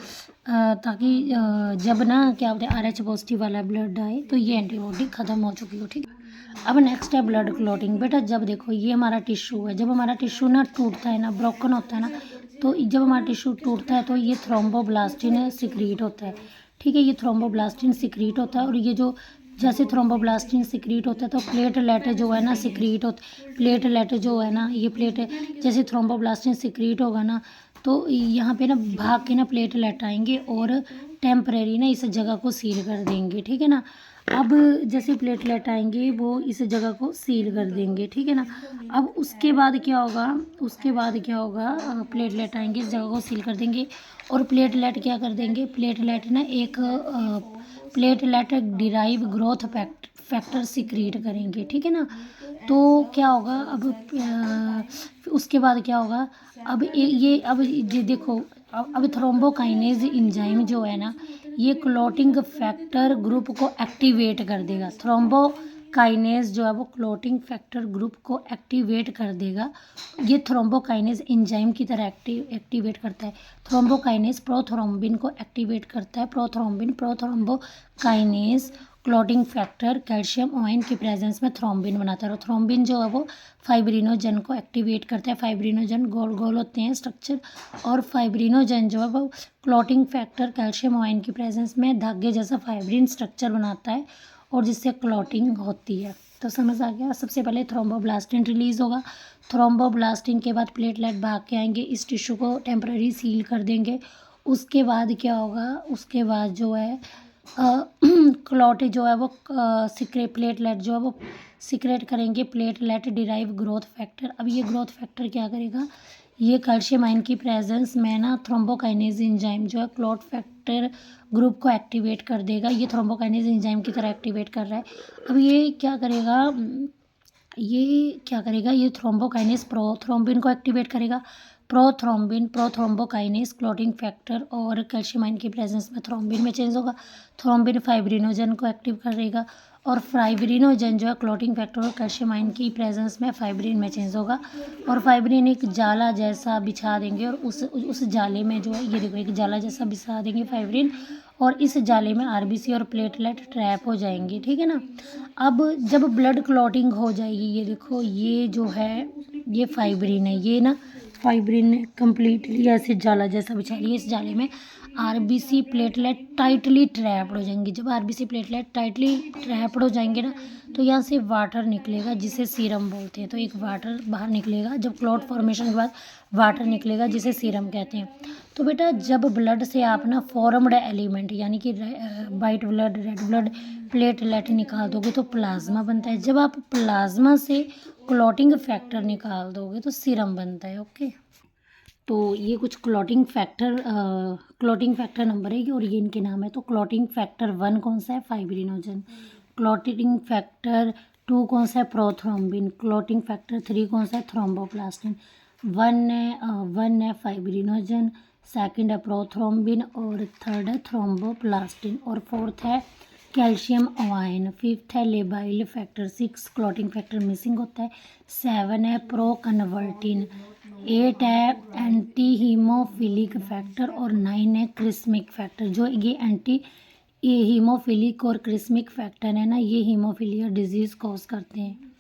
ना क्या बोलते हैं RH पॉजिटिव वाला ब्लड आए तो ये एंटीबॉडी ख़त्म हो चुकी हो। ठीक है। अब नेक्स्ट है ब्लड क्लॉटिंग। बेटा जब देखो ये हमारा टिश्यू है, जब हमारा टिश्यू ना टूटता है ना, ब्रोकन होता है ना, तो जब हमारा टिश्यू टूटता है तो ये थ्रोम्बोब्लास्टिन सिक्रीट होता है। ठीक है। ये थ्रोम्बोब्लास्टिन सिक्रीट होता है, और ये जो जैसे थ्रोम्बोब्लास्टिन सिक्रीट होता है तो प्लेटलेट जो है ना सिक्रीट होता, प्लेटलेट जो है ना, ये जैसे थ्रोम्बोब्लास्टिन सिक्रीट होगा ना, तो यहाँ पे ना भाग के ना प्लेटलेट आएंगे और टेम्परेरी ना इस जगह को सील कर देंगे। ठीक है ना। अब जैसे प्लेटलेट आएंगे वो इस जगह को सील कर देंगे। ठीक है ना। अब उसके बाद क्या होगा, प्लेटलेट आएंगे इस जगह को सील कर देंगे, और प्लेटलेट क्या कर देंगे, प्लेटलेट ना एक platelet derive growth factor secrete करेंगे। ठीक है ना। तो क्या होगा, अब उसके बाद क्या होगा, अब ये देखो अब थ्रोम्बोकाइनेज एंजाइम जो है ना, ये क्लॉटिंग फैक्टर ग्रुप को एक्टिवेट कर देगा। थ्रोम्बोकाइनेज जो है वो क्लॉटिंग फैक्टर ग्रुप को एक्टिवेट कर देगा। ये थ्रोम्बोकाइनेज एंजाइम की तरह एक्टिवेट करता है। थ्रोम्बोकाइनेज प्रोथ्रोम्बिन को एक्टिवेट करता है। Prothrombin clotting factor calcium ion की प्रेजेंस में थ्रोम्बिन बनाता है। और थ्रोम्बिन जो है वो फाइब्रिनोजन को एक्टिवेट करता है। फाइब्रिनोजन गोल गोल होते हैं स्ट्रक्चर, और फाइब्रिनोजन जो है वो क्लॉटिंग फैक्टर कैल्शियम आयन की प्रेजेंस में धागे जैसा फाइब्रिन स्ट्रक्चर बनाता है, और जिससे क्लॉटिंग होती है। तो समझ आ गया। सबसे पहले थ्रोम्बोब्लास्टिन रिलीज होगा। थ्रोम्बोब्लास्टिन के बाद प्लेटलेट भाग के आएंगे, इस टिश्यू को टेम्पररी सील कर देंगे। उसके बाद क्या होगा, उसके बाद जो है क्लॉट जो है वो प्लेटलेट जो है वो सिक्रेट करेंगे प्लेटलेट डिराइव ग्रोथ फैक्टर। अब ये ग्रोथ फैक्टर क्या करेगा, ये कैल्शियम आयन की प्रेजेंस में ना थ्रोम्बोकाइनेज एंजाइम जो है क्लॉट फैक्टर ग्रुप को एक्टिवेट कर देगा। ये थ्रोम्बोकाइनेज एंजाइम की तरह एक्टिवेट कर रहा है। अब ये क्या करेगा, ये थ्रोम्बोकाइनेज प्रोथ्रोम्बिन को एक्टिवेट करेगा। प्रोथ्रोम्बोकाइनेज क्लॉटिंग फैक्टर और कैल्शियम आयन की प्रेजेंस में थ्रोम्बिन में चेंज होगा। थ्रोम्बिन फाइब्रिनोजन को एक्टिव करेगा, और फाइब्रिनोजन जो है क्लॉटिंग फैक्टर और कैल्शियम आयन की प्रेजेंस में फाइब्रिन में चेंज होगा। और फाइब्रिन एक जाला जैसा बिछा देंगे, और उस जाले में जो है, ये देखो एक जाला जैसा बिछा देंगे फाइब्रिन, और इस जाले में आरबीसी और प्लेटलेट ट्रैप हो जाएंगे। ठीक है ना। अब जब ब्लड क्लॉटिंग हो जाएगी, ये देखो ये जो है ये फाइब्रिन है, ये ना फाइब्रिन ने कम्प्लीटली ऐसे जाला जैसा बिछा लिया। इस जाले में आरबीसी प्लेटलेट टाइटली ट्रैप्ड हो जाएंगे। जब आरबीसी प्लेटलेट टाइटली ट्रैप्ड हो जाएंगे ना, तो यहाँ से वाटर निकलेगा जिसे सीरम बोलते हैं। तो एक वाटर बाहर निकलेगा, जब क्लॉट फॉर्मेशन के बाद वाटर निकलेगा जिसे सीरम कहते हैं। तो बेटा जब ब्लड से आप ना फॉर्म्ड एलिमेंट यानी कि white blood, red blood, platelet निकाल दोगे तो प्लाज्मा बनता है। जब आप प्लाज्मा से क्लॉटिंग फैक्टर निकाल दोगे तो सीरम बनता है। ओके, तो ये कुछ क्लॉटिंग फैक्टर नंबर है, और ये इनके नाम है। तो क्लॉटिंग फैक्टर 1 कौन सा है, फाइब्रिनोजन। क्लॉटिंग फैक्टर 2 कौन सा है, प्रोथ्रोम्बिन। क्लॉटिंग फैक्टर 3 कौन सा है, थ्रोम्बोप्लास्टिन। 1 है फाइब्रिनोजन, सेकंड है प्रोथ्रोम्बिन, और थर्ड है थ्रोम्बोप्लास्टिन, और फोर्थ है कैल्शियम आयन, फिफ्थ है labile factor, 6 clotting factor missing होता है, 7 है प्रो कन्वर्टिन, 8 है एंटी हीमोफिलिक फैक्टर, और 9 है क्रिस्मिक फैक्टर। जो ये हीमोफिलिक और क्रिस्मिक फैक्टर है ना, ये हीमोफीलिया डिजीज़ कॉज करते हैं।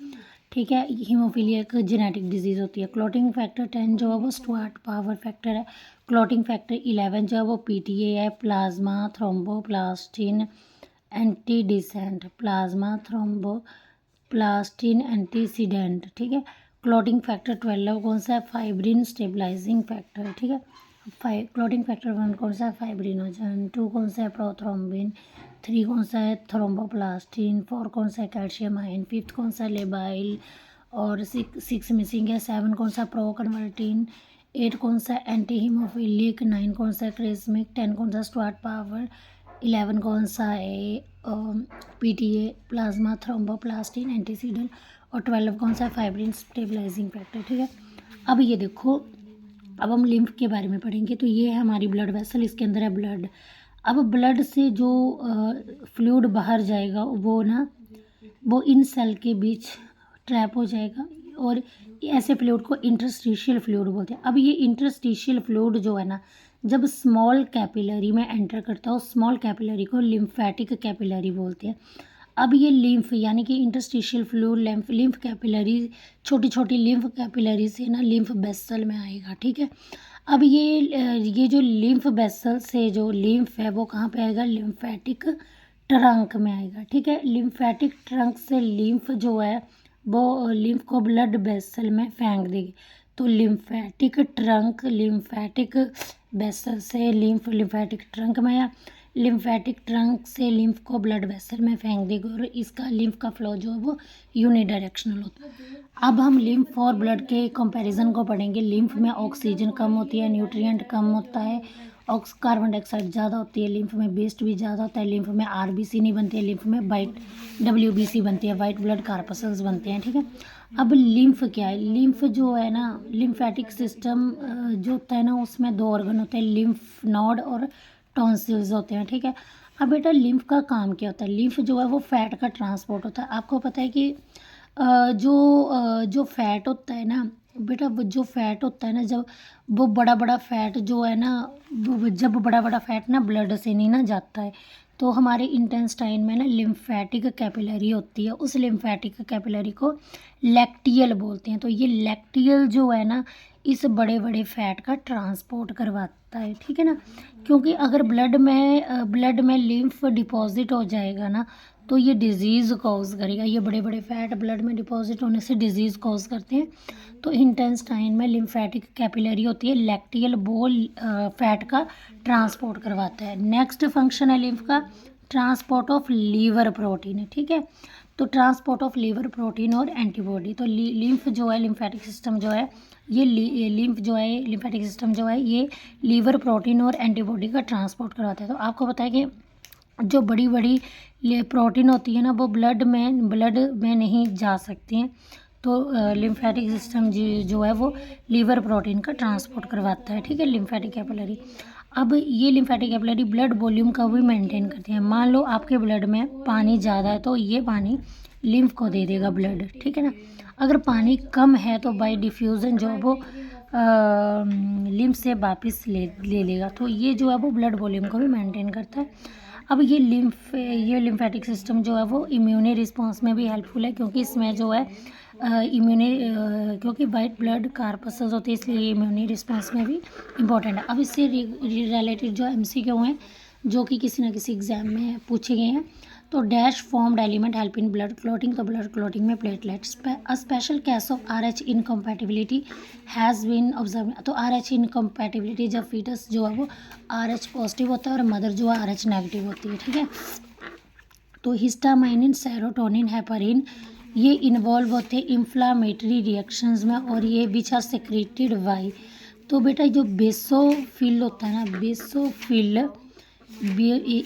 ठीक है, हीमोफीलिया एक जेनेटिक डिजीज़ होती है। क्लॉटिंग फैक्टर 10 जो है वो स्टुअर्ट पावर फैक्टर है। क्लॉटिंग फैक्टर 11 जो है वो पीटीए है, plasma thromboplastin antecedent, plasma thromboplastin antecedent. ठीक है, क्लॉटिंग फैक्टर 12 कौन सा है, फाइब्रिन स्टेबलाइजिंग फैक्टर। ठीक है, क्लॉटिंग फैक्टर 1 कौन सा है, फाइब्रिनोजन। 2 कौन सा है, प्रोथ्रोम्बिन। 3 कौन सा है, थ्रोम्बोप्लास्टिन। 4 कौन सा है, कैल्शियम आयन। 5th कौन सा है, लेबाइल। और 6 मिसिंग है। 7 कौन सा, प्रो कन्वर्टिन। 8 कौन सा है, एंटी हीमोफिलिक। 9 कौन सा है, क्रिस्मिक। 10 कौन सा, स्टुअर्ट पावर। 11 कौन सा है, पीटीए, प्लाज्मा थ्रोम्बोप्लास्टिन एंटीसीडेंट। और 12 कौन सा है, फाइब्रिन स्टेबलाइजिंग फैक्टर। ठीक है, अब ये देखो, अब हम लिम्फ के बारे में पढ़ेंगे। तो ये है हमारी ब्लड वेसल, इसके अंदर है ब्लड। अब ब्लड से जो फ्लूइड बाहर जाएगा वो इन सेल के बीच ट्रैप हो जाएगा, और ऐसे फ्लूइड को इंटरस्टिशियल फ्लूइड बोलते हैं। अब ये इंटरस्टिशियल फ्लूइड जो है ना, जब स्मॉल कैपिलरी में एंटर करता है, उस स्मॉल कैपिलरी को लिम्फेटिक कैपिलरी बोलते हैं। अब ये लिम्फ यानी कि इंटरस्टिशियल फ्लूइड लिम्फ कैपिलरी, छोटी छोटी लिम्फ कैपिलरी से ना लिम्फ वेसल में आएगा। ठीक है, अब ये जो लिम्फ वेसल से जो लिम्फ है वो कहाँ पे आएगा, लिम्फेटिक ट्रंक में आएगा। ठीक है, लिम्फेटिक ट्रंक से लिम्फ जो है वो लिम्फ को ब्लड वेसल में फेंक देगी। तो लिम्फेटिक ट्रंक लिम्फेटिक वेसल से लिम्फेटिक ट्रंक में आया, लिम्फेटिक ट्रंक से लिम्फ को ब्लड वेसल में फेंक देगी, और इसका लिम्फ का फ्लो जो है वो यूनिडायरेक्शनल होता है। अब हम लिम्फ और ब्लड के कंपैरिजन को पढ़ेंगे। लिम्फ में ऑक्सीजन कम होती है, न्यूट्रिएंट कम होता है, कार्बन डाइऑक्साइड ज़्यादा होती है, लिम्फ में वेस्ट भी ज़्यादा होता है, लिम्फ में आरबीसी नहीं बनती है, लिम्फ में वाइट डब्ल्यूबीसी बनती है, वाइट ब्लड कार्पसल्स बनते हैं, ठीक है। अब लिम्फ क्या है, लिम्फ जो है ना, लिम्फेटिक सिस्टम जो होता है ना, उसमें 2 ऑर्गन होते हैं, लिम्फ नोड और टॉन्सिल्स होते हैं, ठीक है। अब बेटा लिम्फ का काम क्या होता है, लिम्फ जो है वो फैट का ट्रांसपोर्ट होता है। आपको पता है कि जो फैट होता है ना बेटा, वो जो फैट होता है ना, जब वो बड़ा बड़ा फैट जो है ना, जब बड़ा बड़ा फैट ना ब्लड से नहीं ना जाता है, तो हमारे इंटेस्टाइन में ना लिम्फेटिक कैपिलरी होती है, उस लिम्फेटिक कैपिलरी को लैक्टियल बोलते हैं। तो ये लैक्टियल जो है ना, इस बड़े बड़े फैट का ट्रांसपोर्ट करवाता है, ठीक है ना। क्योंकि अगर ब्लड में लिम्फ डिपॉजिट हो जाएगा ना, तो ये डिजीज़ कॉज करेगा। ये बड़े बड़े फैट ब्लड में डिपॉजिट होने से डिजीज़ कॉज करते हैं। तो इंटेस्टाइन में लिम्फेटिक कैपिलरी होती है, लैक्टियल बोल फैट का ट्रांसपोर्ट करवाता है। नेक्स्ट फंक्शन है लिम्फ का, ट्रांसपोर्ट ऑफ लीवर प्रोटीन, ठीक है। तो ट्रांसपोर्ट ऑफ लीवर प्रोटीन और एंटीबॉडी। तो लिम्फ जो है, लिम्फेटिक सिस्टम जो है, ये लिम्फ जो है, लिम्फेटिक सिस्टम जो है, ये लीवर प्रोटीन और एंटीबॉडी का ट्रांसपोर्ट करवाता है। तो आपको पता है कि जो बड़ी बड़ी प्रोटीन होती है ना, वो ब्लड में नहीं जा सकती हैं। तो लिम्फेटिक सिस्टम जो है वो लीवर प्रोटीन का ट्रांसपोर्ट करवाता है, ठीक है, लिम्फेटिक कैपिलरी। अब ये लिम्फेटिक कैपिलरी ब्लड वॉल्यूम का भी मेंटेन करती है। मान लो आपके ब्लड में पानी ज़्यादा है, तो ये पानी लिम्फ को दे देगा ब्लड, ठीक है ना। अगर पानी कम है तो बाय डिफ्यूज़न जो है वो लिम्फ से वापस ले लेगा। तो ये जो है वो ब्लड वॉल्यूम को भी मेंटेन करता है। अब ये लिम्फेटिक सिस्टम जो है वो इम्यूनी रिस्पॉन्स में भी हेल्पफुल है, क्योंकि इसमें जो है क्योंकि वाइट ब्लड कार्पसल्स होती है, इसलिए इम्यूनी रिस्पॉन्स में भी इम्पॉर्टेंट है। अब इससे रिलेटेड जो एमसीक्यू हैं, जो कि किसी न किसी एग्जाम में पूछे गए हैं। तो dash formed element help in blood clotting. तो ब्लड क्लॉटिंग में platelets. A special case of RH incompatibility has been observe. तो RH इनकम्पैटिबिलिटी, जब फीटस जो है वो RH पॉजिटिव होता है और मदर जो है RH नेगेटिव होती है, ठीक है। तो हिस्टामाइन, सेरोटोनिन, हेपारिन, ये इन्वॉल्व होते हैं इन्फ्लामेटरी रिएक्शंस में, और ये विच आर सेक्रेटेड बाय। तो बेटा जो बेसोफिल होता है ना, बेसोफिल,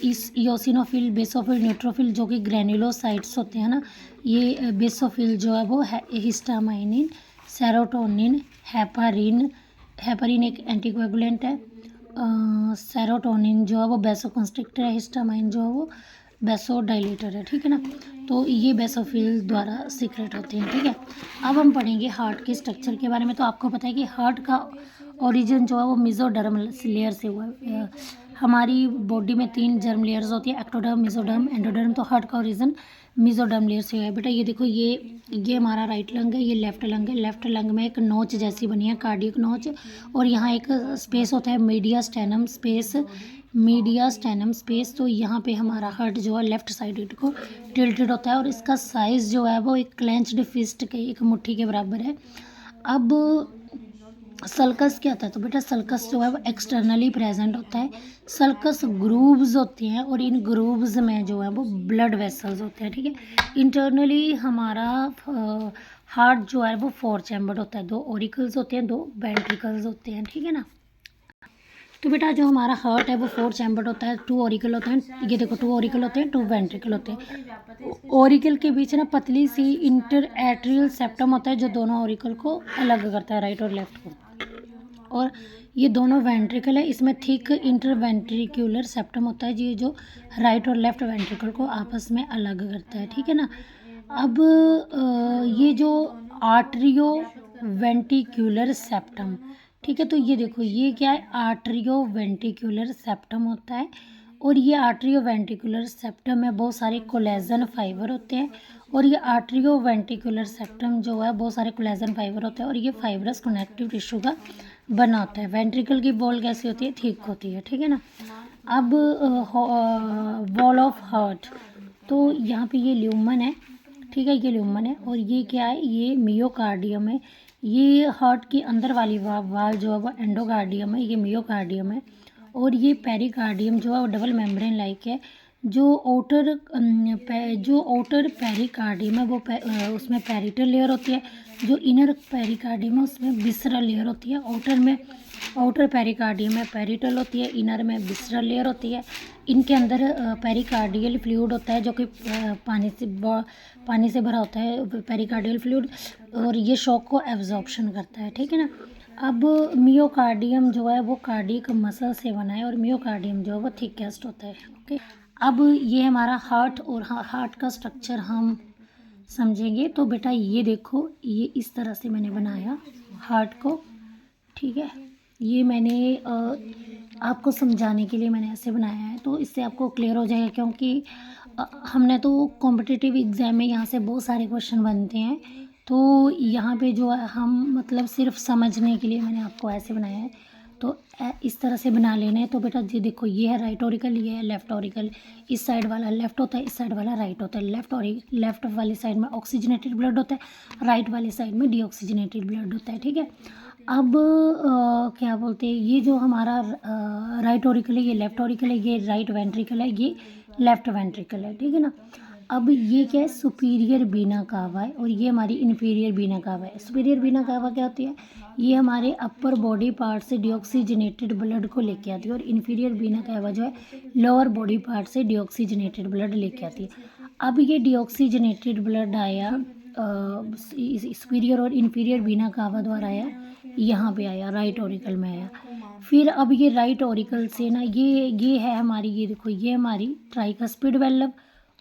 इस इयोसिनोफिल, बेसोफिल, न्यूट्रोफिल, जो कि ग्रैन्युलोसाइट्स होते हैं ना, ये बेसोफिल जो है वो हिस्टामाइन, सेरोटोनिन, हेपारिन एक एंटीकोएगुलेंट है, सेरोटोनिन जो है वो बेसोकंस्ट्रिक्टर है, हिस्टामाइन जो है वो बेसोडाइलेटर है, ठीक है ना। तो ये बेसोफिल द्वारा सीक्रेट होते हैं, ठीक है। अब हम पढ़ेंगे हार्ट के स्ट्रक्चर के बारे में। तो आपको पता है कि हार्ट का ओरिजिन जो है वो मेसोडर्म लेयर से हुआ है। हमारी बॉडी में 3 जर्म लेयर्स होती है, एक्टोडर्म, मेसोडर्म, एंडोडर्म। तो हार्ट का ओरिजिन मेसोडर्म लेयर से हुआ है। बेटा ये देखो, ये हमारा राइट लंग है, ये लेफ्ट लंग है। लेफ्ट लंग में एक नोच जैसी बनी है, कार्डियक नोच, और यहाँ एक स्पेस होता है मीडियास्टेनम स्पेस। तो यहाँ पे हमारा हार्ट जो है लेफ्ट साइड को टिल्टेड होता है, और इसका साइज़ जो है वो एक क्लेंच्ड फिस्ट के, एक मुट्ठी के बराबर है। अब सल्कस क्या होता है, तो बेटा सल्कस जो है वो एक्सटर्नली प्रेजेंट होता है। सल्कस ग्रूव्स होते हैं, और इन ग्रूव्स में जो है वो ब्लड वेसल्स होते हैं, ठीक है। इंटरनली हमारा हार्ट जो है वो 4 चैम्बर्ड होता है, 2 ऑरिकल्स होते हैं, 2 वेंट्रिकल्स होते हैं, ठीक है ना। तो बेटा जो हमारा हार्ट है वो 4 चैम्बर्ड होता है, 2 ऑरिकल होते हैं। ये देखो 2 ऑरिकल होते हैं, 2 वेंट्रिकल होते हैं। ऑरिकल के बीच ना पतली सी इंटर एट्रियल सेप्टम होता है, जो दोनों ऑरिकल को अलग करता है, राइट और लेफ्ट को। और ये दोनों वेंट्रिकल है, इसमें थिक इंटरवेंट्रिकुलर सेप्टम होता है, ये जो राइट और लेफ्ट वेंट्रिकल को आपस में अलग करता है, ठीक है ना। अब ये जो आर्टरियो वेंट्रिकुलर सेप्टम, ठीक है, तो ये देखो ये क्या है, आर्टरियो वेंट्रिकुलर सेप्टम होता है। और ये आर्टरियो वेंट्रिकुलर सेप्टम में बहुत सारे कोलेजन फाइबर होते हैं, और ये आर्टरियो वेंट्रिकुलर सेप्टम जो है बहुत सारे कोलेजन फाइबर होते हैं, और ये फाइब्रस कनेक्टिव टिश्यू का बना होता है। वेंट्रिकल की वॉल कैसी होती है, थिक होती है, ठीक है ना। अब वॉल ऑफ हार्ट, तो यहाँ पे ये ल्यूमन है, ठीक है, ये ल्यूमन है, और ये क्या है, ये मियोकार्डियम है। ये हार्ट की अंदर वाली वाल जो है वो एंडोकार्डियम है, ये मियोकार्डियम है। और ये पेरिकार्डियम जो है वो डबल मेम्ब्रेन लाइक है। जो outer पेरिकार्डियम है वो उसमें पेरिटल लेयर होती है। जो इनर पेरिकार्डियम है उसमें विसरल लेयर होती है। आउटर में आउटर पेरिकार्डियम में पेरिटल होती है, इनर में विसरल लेयर होती है। इनके अंदर पेरिकार्डियल फ्लूइड होता है जो कि पानी से भरा होता है पेरिकार्डियल फ्लूइड, और ये शॉक को एब्जॉर्प्शन करता है, ठीक है ना। अब मियोकार्डियम जो है वो कार्डियक मसल से बना है, और मियोकार्डियम जो है वो थिकेस्ट होता है, ओके। अब ये हमारा हार्ट, और हार्ट का स्ट्रक्चर हम समझेंगे। तो बेटा ये देखो, ये इस तरह से मैंने बनाया हार्ट को, ठीक है। ये मैंने आपको समझाने के लिए मैंने ऐसे बनाया है, तो इससे आपको क्लियर हो जाएगा, क्योंकि हमने तो कॉम्पिटिटिव एग्ज़ाम में यहाँ से बहुत सारे क्वेश्चन बनते हैं, तो यहाँ पे जो है हम मतलब सिर्फ समझने के लिए मैंने आपको ऐसे बनाया है। तो इस तरह से बना लेना है। तो बेटा जी देखो, ये है राइट ऑरिकल, ये है लेफ्ट ऑरिकल। इस साइड वाला लेफ्ट होता है, इस साइड वाला राइट होता है। लेफ्ट वाली साइड में ऑक्सीजनेटेड ब्लड होता है, राइट वाली साइड में डीऑक्सीजनेटेड ब्लड होता है, ठीक है। अब क्या बोलते हैं, ये जो हमारा राइट ऑरिकल है, ये लेफ्ट ऑरिकल है, ये राइट वेंट्रिकल है, ये लेफ्ट वेंट्रिकल है, ठीक है ना। अब ये क्या है, सुपीरियर बीना कावा है, और ये हमारी इन्फीरियर बीना कावा है। सुपीरियर बीना कावा क्या होती है, ये हमारे अपर बॉडी पार्ट से डीऑक्सीजनेटेड ब्लड को लेके आती है, और इन्फीरियर बीना कावा जो है लोअर बॉडी पार्ट से डीऑक्सीजनेटेड ब्लड लेके आती है। अब ये डीऑक्सीजनेटेड ब्लड आया सुपीरियर और इन्फीरियर बीना कावा द्वारा आया, यहाँ पे आया, राइट ऑरिकल में आया। फिर अब ये राइट ऑरिकल से ना, ये है हमारी, ये देखो, ये हमारी ट्राइकस्पिड वेल्व,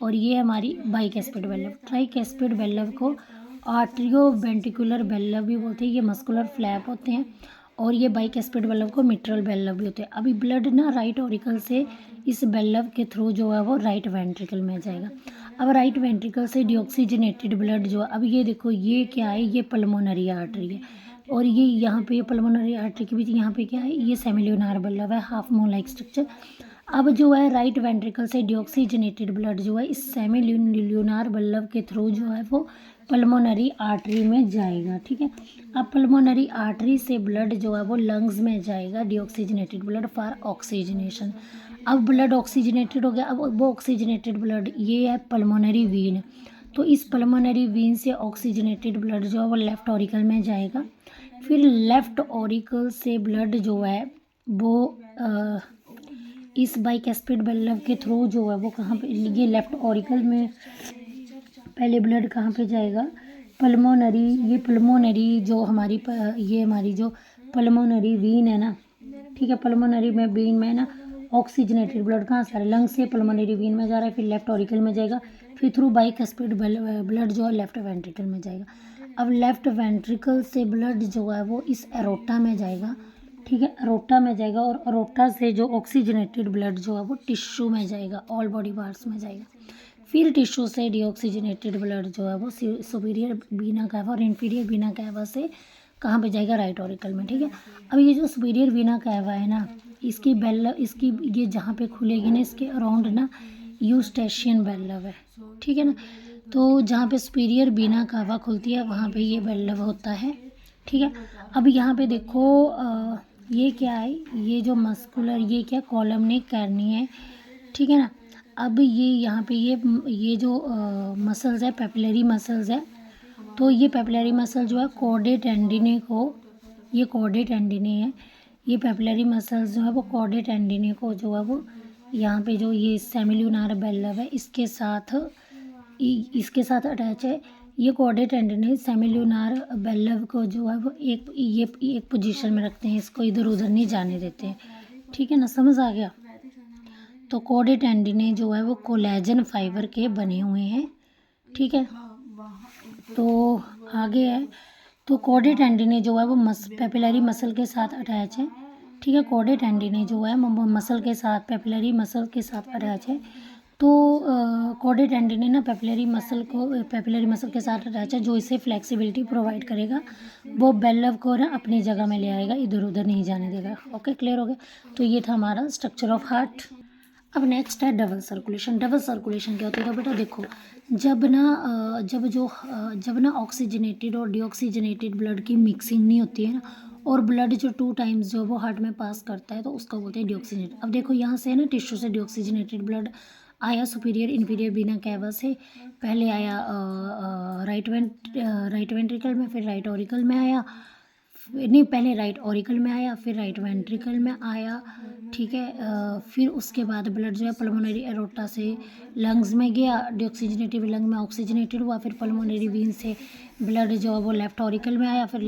और ये हमारी बाइकस्पिड वेल्व। ट्राइकस्पिड वेल्व को आर्ट्रियो वेंट्रिकुलर वेल्व भी बोलते हैं, ये मस्कुलर फ्लैप होते हैं, और ये बाइकस्पिड वेल्व को मिट्रल वेल्व भी होते हैं। अभी ब्लड ना राइट ऑरिकल से इस वेल्व के थ्रू जो है वो राइट वेंट्रिकल में जाएगा। अब राइट वेंट्रिकल से डीऑक्सीजनेटेड ब्लड जो है, अब ये देखो, ये क्या है, ये पल्मोनरी आर्टरी है, और ये यहाँ पे पल्मोनरी आर्टरी के बीच यहाँ पे क्या है, ये सेमिल्यूनार वेल्व है, हाफ मून लाइक स्ट्रक्चर। अब जो है राइट वेंट्रिकल से डीऑक्सीजनेटेड ब्लड जो है इस सेमिल्यूनार वेल्व के थ्रू जो है वो पल्मोनरी आर्टरी में जाएगा, ठीक है। अब पल्मोनरी आर्टरी से ब्लड जो है वो लंग्स में जाएगा, डीऑक्सीजनेटेड ब्लड फॉर ऑक्सीजनेशन। अब ब्लड ऑक्सीजनेटेड हो गया। अब वो ऑक्सीजनेटेड ब्लड, ये है पल्मोनरी वीन, तो इस पल्मोनरी वीन से ऑक्सीजनेटेड ब्लड जो है वो लेफ्ट ऑरिकल में जाएगा। फिर लेफ्ट ऑरिकल से ब्लड जो है वो इस बाइकस्पिड वेल्व के थ्रू जो है वो कहाँ पे, ये लेफ्ट ऑरिकल में पहले ब्लड कहाँ पे जाएगा, पल्मोनरी, ये पल्मोनरी जो हमारी ये हमारी जो पल्मोनरी वीन है ना, ठीक है, पल्मोनरी में वीन में ना ऑक्सीजनेटेड ब्लड कहाँ से आ रहा है, लंग से पल्मोनरी वीन में जा रहा है, फिर लेफ्ट ऑरिकल में जाएगा, फिर थ्रू बाइकस्पिड ब्लड जो है लेफ्ट वेंट्रिकल में जाएगा। अब लेफ्ट वेंट्रिकल से ब्लड जो है वो इस एरोटा में जाएगा, ठीक है, एरोटा में जाएगा, और एरोटा से जो ऑक्सीजनेटेड ब्लड जो है वो टिश्यू में जाएगा, ऑल बॉडी पार्ट्स में जाएगा। फिर टिश्यू से डीऑक्सीजनेटेड ब्लड जो है वो सुपीरियर बीना कैवा और इन्फीरियर बीना कैवा से कहाँ पे जाएगा, राइट ऑरिकल में, ठीक है। अब ये जो सुपीरियर बीना कैवा है ना, इसकी बेल्व, इसकी ये जहाँ पे खुलेगी ना, इसके अराउंड ना यूस्टेशियन बेल्व है, ठीक है ना। तो जहाँ पे सुपीरियर बीना कैवा खुलती है वहाँ पे ये बेल्व होता है, ठीक है। अब यहाँ पे देखो ये क्या है, ये जो मस्कुलर, ये क्या कॉलमनिक कैर्नी है, ठीक है ना। अब ये यहाँ पे ये जो मसल्स है, पेपिलरी मसल्स है, तो ये पेपिलरी मसल जो है कॉर्डे टेंडिने को, ये कॉर्डे टेंडिने है, ये पेपिलरी मसल्स जो है वो कॉर्डे टेंडिने को जो है वो यहाँ पे जो ये सेमिल्यूनार वेल्व है इसके साथ अटैच है। ये कॉर्डे टेंडिने सेमिल्यूनार वेल्व को जो है वो एक पोजीशन में रखते हैं, इसको इधर उधर नहीं जाने देते हैं, ठीक है ना, समझ आ गया। तो कॉर्डे टेंडिने जो है वो कोलेजन फाइबर के बने हुए हैं, ठीक है। तो आगे है, तो कॉर्डे टेंडिने जो है वो पेपिलरी मसल के साथ अटैच है, ठीक है। कॉर्डे टेंडिने जो है मसल के साथ, पेपिलरी मसल के साथ अटैच है। तो कॉर्डे टेंडिने ना पेपिलरी मसल के साथ अटैच है, जो इसे फ्लेक्सिबिलिटी प्रोवाइड करेगा, वो बेल्व को ना अपनी जगह में ले आएगा, इधर उधर नहीं जाने देगा। ओके, क्लियर हो गया। तो ये था हमारा स्ट्रक्चर ऑफ हार्ट। अब नेक्स्ट है डबल सर्कुलेशन। डबल सर्कुलेशन क्या होता है, तो बेटा देखो, जब ना ऑक्सीजनेटेड और डीऑक्सीजनेटेड ब्लड की मिक्सिंग नहीं होती है ना, और ब्लड जो 2 टाइम्स जो वो हार्ट में पास करता है, तो उसको बोलते हैं डीऑक्सीजनेटेड। अब देखो यहाँ से ना टिश्यू से डीऑक्सीजनेटेड ब्लड आया सुपीरियर इन्फीरियर बीना कैवा से, पहले आया राइट वेंट्रिकल में, फिर राइट ऑरिकल में आया, नहीं, पहले राइट ऑरिकल में आया, फिर राइट वेंट्रिकल में आया, ठीक है। फिर उसके बाद ब्लड जो है पल्मोनरी एरोटा से लंग्स में गया, डिऑक्सीजनेटेड लंग में ऑक्सीजनेटेड हुआ, फिर पल्मोनरी वीन से ब्लड जो है वो लेफ्ट ऑरिकल में आया, फिर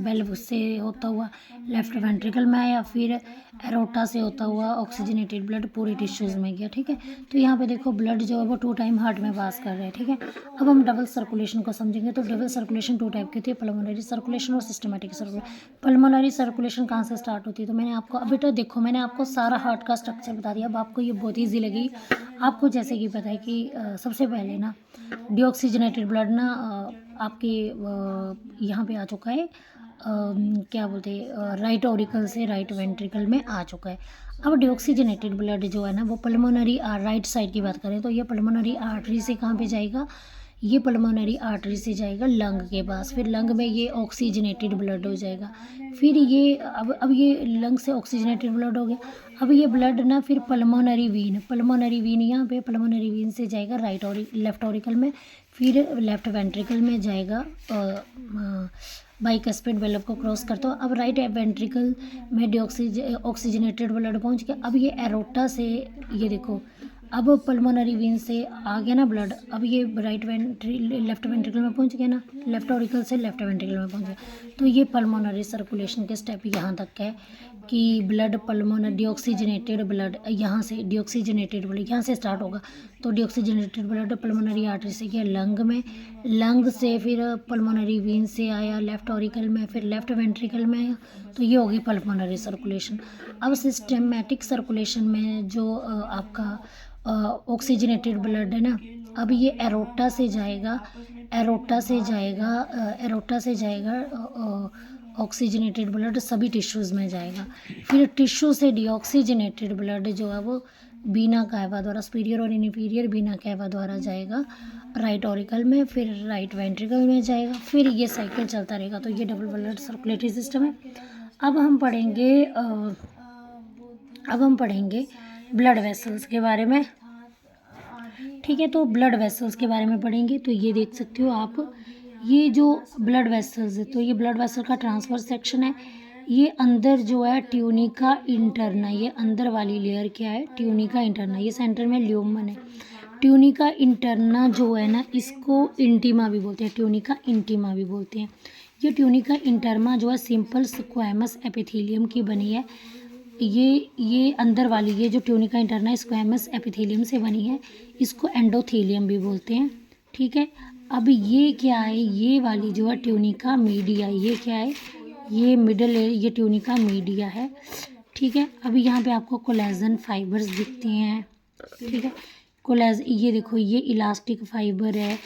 वेल्व से होता हुआ लेफ्ट वेंट्रिकल में आया, फिर एरोटा से होता हुआ ऑक्सीजनेटेड ब्लड पूरे टिश्यूज़ में गया, ठीक है। तो यहाँ पे देखो ब्लड जो है वो 2 टाइम हार्ट में पास कर रहे हैं, ठीक है। अब हम डबल सर्कुलेशन को समझेंगे। तो डबल सर्कुलेशन 2 टाइप की होती है, पल्मोनरी सर्कुलेशन और सिस्टमेटिक सर्कुलेशन। पल्मोनरी सर्कुलेशन कहाँ से स्टार्ट होती है? तो मैंने आपको अब बेटा देखो, मैंने आपको सारा हार्ट का स्ट्रक्चर बता दिया। अब आपको ये बहुत ईजी लगेगी। आपको जैसे कि पता है कि सबसे पहले ना डिऑक्सीजनेटेड ब्लड ना आपके यहाँ पे आ चुका है, क्या बोलते हैं, राइट ऑरिकल से राइट वेंट्रिकल में आ चुका है। अब डिऑक्सीजनेटेड ब्लड जो है ना वो पल्मोनरी राइट साइड की बात करें तो ये पल्मोनरी आर्टरी से कहाँ पे जाएगा? ये पल्मोनरी आर्टरी से जाएगा लंग के पास, फिर लंग में ये ऑक्सीजनेटेड ब्लड हो जाएगा। फिर ये अब ये लंग से ऑक्सीजनेटेड ब्लड हो गया। अब ये ब्लड ना फिर पल्मोनरी वीन यहाँ पे पल्मोनरी वीन से जाएगा राइट और लेफ्ट ऑरिकल में, फिर लेफ्ट वेंट्रिकल में जाएगा बाइकस्पिड वेल्व को क्रॉस करता हूँ। अब राइट वेंट्रिकल में ऑक्सीजनेटेड ब्लड पहुँच गया। अब ये एरोटा से ये देखो, अब पल्मोनरी वीन से आ गया ना ब्लड, अब ये लेफ्ट वेंट्रिकल में पहुंच गया ना, लेफ्ट ऑरिकल से लेफ्ट वेंट्रिकल में पहुंच गया। तो ये पल्मोनरी सर्कुलेशन के स्टेप यहाँ तक है कि ब्लड पल्मोनरी डिऑक्सीजनेटेड ब्लड यहाँ से डिऑक्सीजनेटेड ब्लड यहाँ से स्टार्ट होगा। तो डिऑक्सीजनेटेड ब्लड पल्मोनरी आर्टरी से गया लंग में, लंग से फिर पल्मोनरी वीन से आया लेफ्ट ऑरिकल में, फिर लेफ्ट वेंट्रिकल में आया। तो ये होगी पल्मोनरी सर्कुलेशन। अब सिस्टमेटिक सर्कुलेशन में जो आपका ऑक्सीजनेटेड ब्लड है ना, अब ये एरोटा से जाएगा, एरोटा से जाएगा ऑक्सीजनेटेड ब्लड सभी टिश्यूज़ में जाएगा। फिर टिश्यू से डिऑक्सीजनेटेड ब्लड जो है वो बीना कैवा द्वारा, सुपीरियर और इन्फीरियर बीना कैवा द्वारा जाएगा राइट ऑरिकल में, फिर राइट वेंट्रिकल में जाएगा। फिर ये साइकिल चलता रहेगा। तो ये डबल ब्लड सर्कुलेटरी सिस्टम है। अब हम पढ़ेंगे ब्लड वेसल्स के बारे में, ठीक है। तो ब्लड वेसल्स के बारे में पढ़ेंगे। तो ये देख सकते हो आप, ये जो ब्लड वेसल्स है, तो ये ब्लड वेसल का ट्रांसफर सेक्शन है। ये अंदर जो है ट्यूनिका इंटरना, ये अंदर वाली लेयर क्या है? Tunica interna. ये सेंटर में ल्यूमन है। ट्यूनिका इंटरना जो है ना, इसको इंटीमा भी बोलते हैं, ट्यूनिका इंटीमा भी बोलते हैं। ये ट्यूनिका इंटरमा जो है सिंपल स्क्वैमस एपिथेलियम की बनी है। ये अंदर वाली, ये जो ट्यूनिका इंटरना स्क्वैमस एपिथेलियम से बनी है, इसको एंडोथेलियम भी बोलते हैं, ठीक है। अब ये क्या है? ये वाली जो है ट्यूनिका मीडिया, ये क्या है? ये मिडल है, ये ट्यूनिका मीडिया है, ठीक है। अभी यहाँ पे आपको कोलेजन फाइबर्स दिखते हैं, ठीक है। ये देखो, ये इलास्टिक फाइबर है।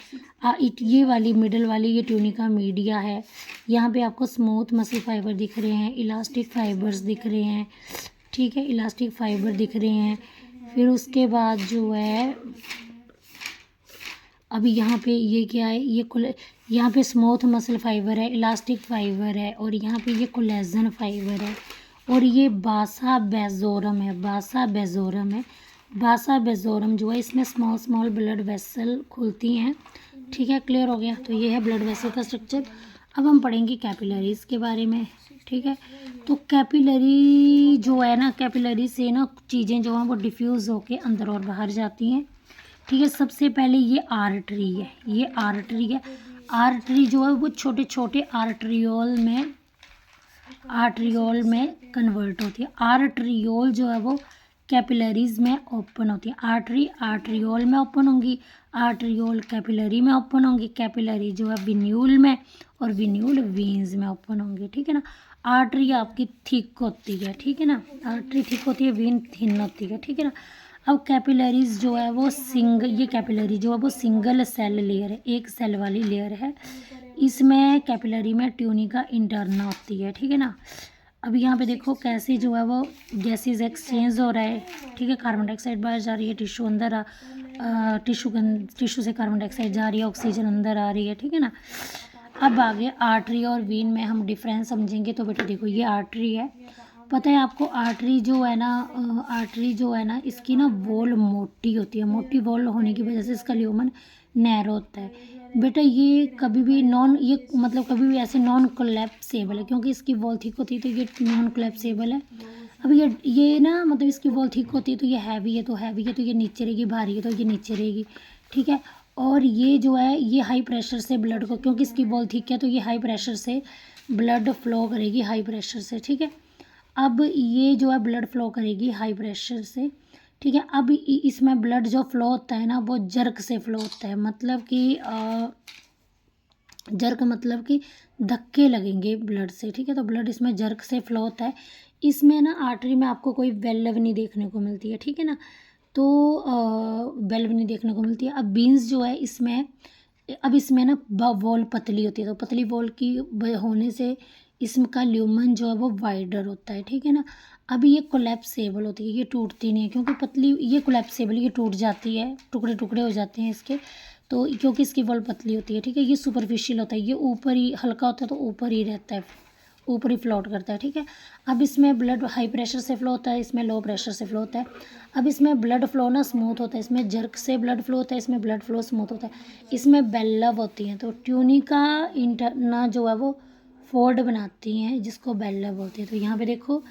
ये वाली मिडल वाली ये ट्यूनिका मीडिया है। यहाँ पे आपको स्मूथ मसल फाइबर दिख रहे हैं, इलास्टिक फाइबर्स दिख रहे हैं, ठीक है, इलास्टिक फाइबर दिख रहे हैं। फिर उसके बाद जो है अभी यहाँ पे ये क्या है? यहाँ पे स्मूथ मसल फाइबर है, इलास्टिक फाइबर है, और यहाँ पे ये कोलेजन फाइबर है, और ये बासा बेजोरम है। बासा बेजोरम जो है, इसमें स्मॉल ब्लड वेसल खुलती हैं, ठीक है। क्लियर हो गया? तो ये है ब्लड वेसल का स्ट्रक्चर। अब हम पढ़ेंगे कैपिलरीज के बारे में, ठीक है। तो कैपिलरी जो है ना, कैपिलरी से ना चीज़ें जो हैं वो डिफ्यूज़ होके अंदर और बाहर जाती हैं, ठीक है। सबसे पहले ये आर्टरी है। आर्टरी जो है वो छोटे छोटे आर्टरियोल में कन्वर्ट होती है। आर्टरियोल जो है वो कैपिलरीज में ओपन होती है। आर्टरियोल में ओपन होंगी, आर्टरियोल कैपिलरी में ओपन होंगी, कैपिलरी जो है विन्यूल में, और विन्यूल वीन्स में ओपन होंगे, ठीक है ना। आर्टरी आपकी थिक होती है, ठीक है ना, आर्टरी थिक होती है, वीन थिन होती है, ठीक है ना। अब कैपिलरीज जो है वो ये कैपिलरी जो है वो सिंगल सेल लेयर है, एक सेल वाली लेयर है। इसमें कैपिलरी में ट्यूनिका इंटरना होती है, ठीक है ना। अब यहाँ पे देखो कैसे जो है वो गैसेज एक्सचेंज हो रहा है, ठीक है। कार्बन डाइऑक्साइड बाहर जा रही है, टिश्यू अंदर टिश्यू से कार्बन डाइऑक्साइड जा रही है, ऑक्सीजन अंदर आ रही है, ठीक है ना। अब आगे आर्टरी और वीन में हम डिफरेंस समझेंगे। तो बेटा देखो, ये आर्टरी है, पता है आपको आर्टरी जो है ना, आर्टरी जो है ना इसकी ना वॉल मोटी होती है, मोटी वॉल होने की वजह से इसका ल्यूमन नैरो होता है। बेटा ये कभी भी नॉन, ये मतलब कभी भी ऐसे नॉन कोलैप्सेबल है, क्योंकि इसकी वॉल थिक होती है तो ये नॉन कोलैप्सेबल है। अब ये ना मतलब इसकी वॉल थिक होती है तो ये हैवी है, तो हैवी है तो ये नीचे रहेगी, भारी है तो ये नीचे रहेगी, ठीक है। और ये जो है ये हाई प्रेशर से ब्लड को, क्योंकि इसकी वॉल थिक है तो ये हाई प्रेशर से ब्लड फ्लो करेगी, हाई प्रेशर से, ठीक है। अब ये जो है ब्लड फ्लो करेगी हाई प्रेशर से, ठीक है। अब इसमें ब्लड जो फ्लो होता है ना वो जर्क से फ्लो होता है, मतलब कि जर्क मतलब कि धक्के लगेंगे ब्लड से, ठीक है। तो ब्लड इसमें जर्क से फ्लो होता है। इसमें ना आर्टरी में आपको कोई वेल्व नहीं देखने को मिलती है, ठीक है ना। तो वेल्व नहीं देखने को मिलती है। अब बीन्स जो है इसमें, अब इसमें ना वॉल पतली होती है, तो पतली वॉल की होने से इसका ल्यूमन जो है वो वाइडर होता है, ठीक है ना। अभी ये कोलैप्सेबल होती है, ये टूटती नहीं है, क्योंकि पतली, ये कोलैप्सेबल, ये टूट जाती है, टुकड़े टुकड़े हो जाते हैं इसके, तो क्योंकि इसकी वॉल पतली होती है, ठीक है। ये सुपरफिशियल होता है, ये ऊपर ही हल्का होता है तो ऊपर ही रहता है, ऊपर ही फ्लोट करता है, ठीक है। अब इसमें ब्लड हाई प्रेशर से फ्लो होता है, इसमें लो प्रेशर से फ्लो होता है। अब इसमें ब्लड फ्लो ना स्मूथ होता है, इसमें जर्क से ब्लड फ्लो होता है, इसमें ब्लड फ्लो स्मूथ होता है। इसमें बेल्लव होती हैं, तो ट्यूनिका इंटरना जो है वो फोर्ड बनाती हैं, जिसको बेल्लव बोलते हैं। तो यहाँ पे देखो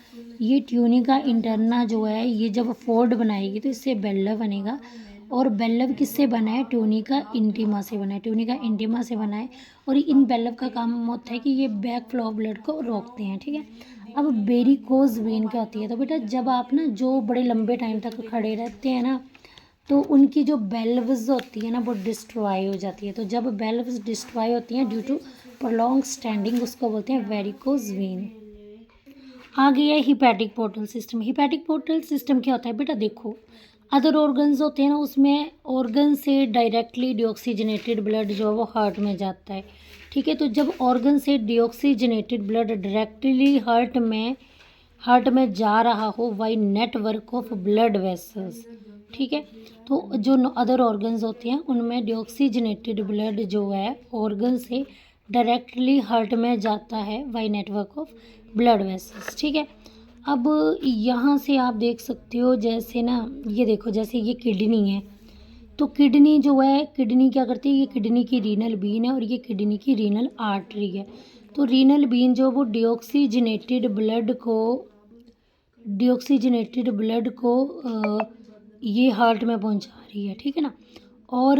ये ट्यूनिका इंटरना जो है ये जब फोर्ड बनाएगी तो इससे बेल्लव बनेगा, और बेल्लव किससे बना है, ट्यूनिका इंटीमा से बना है, ट्यूनिका इंटीमा से बना है। और इन बेल्लव का काम होता है कि ये बैक फ्लो ऑफ ब्लड को रोकते हैं, ठीक है। अब वेरिकोज वेन क्या होती है, तो बेटा जब आप ना जो बड़े लंबे टाइम तक खड़े रहते हैं ना तो उनकी जो बेल्व्स होती है ना वो डिस्ट्रॉय हो जाती है। तो जब बेल्व्स डिस्ट्रॉय होती हैं ड्यू टू प्रोलॉन्ग स्टैंडिंग, उसको बोलते हैं वेरिकोज वेन। आ गया है hepatic portal system. Hepatic portal system क्या होता है बेटा, देखो अदर ऑर्गन्स होते हैं ना, उसमें ऑर्गन से डायरेक्टली डिऑक्सीजनेटेड ब्लड जो है वो हार्ट में जाता है, ठीक है। तो जब ऑर्गन से डिऑक्सीजनेटेड ब्लड डायरेक्टली हार्ट में जा रहा हो by network of blood vessels, ठीक है। तो जो अदर ऑर्गन्स होते हैं उनमें डिऑक्सीजनेटेड ब्लड जो है ऑर्गन से डायरेक्टली हार्ट में जाता है by network of blood vessels, ठीक है। अब यहाँ से आप देख सकते हो, जैसे ना ये देखो, जैसे ये किडनी है, तो किडनी जो है, किडनी क्या करती है, ये किडनी की रीनल बीन है और ये किडनी की रीनल आर्टरी है। तो रीनल बीन जो वो डिऑक्सीजनेटेड ब्लड को ये हार्ट में पहुंचा रही है, ठीक है ना। और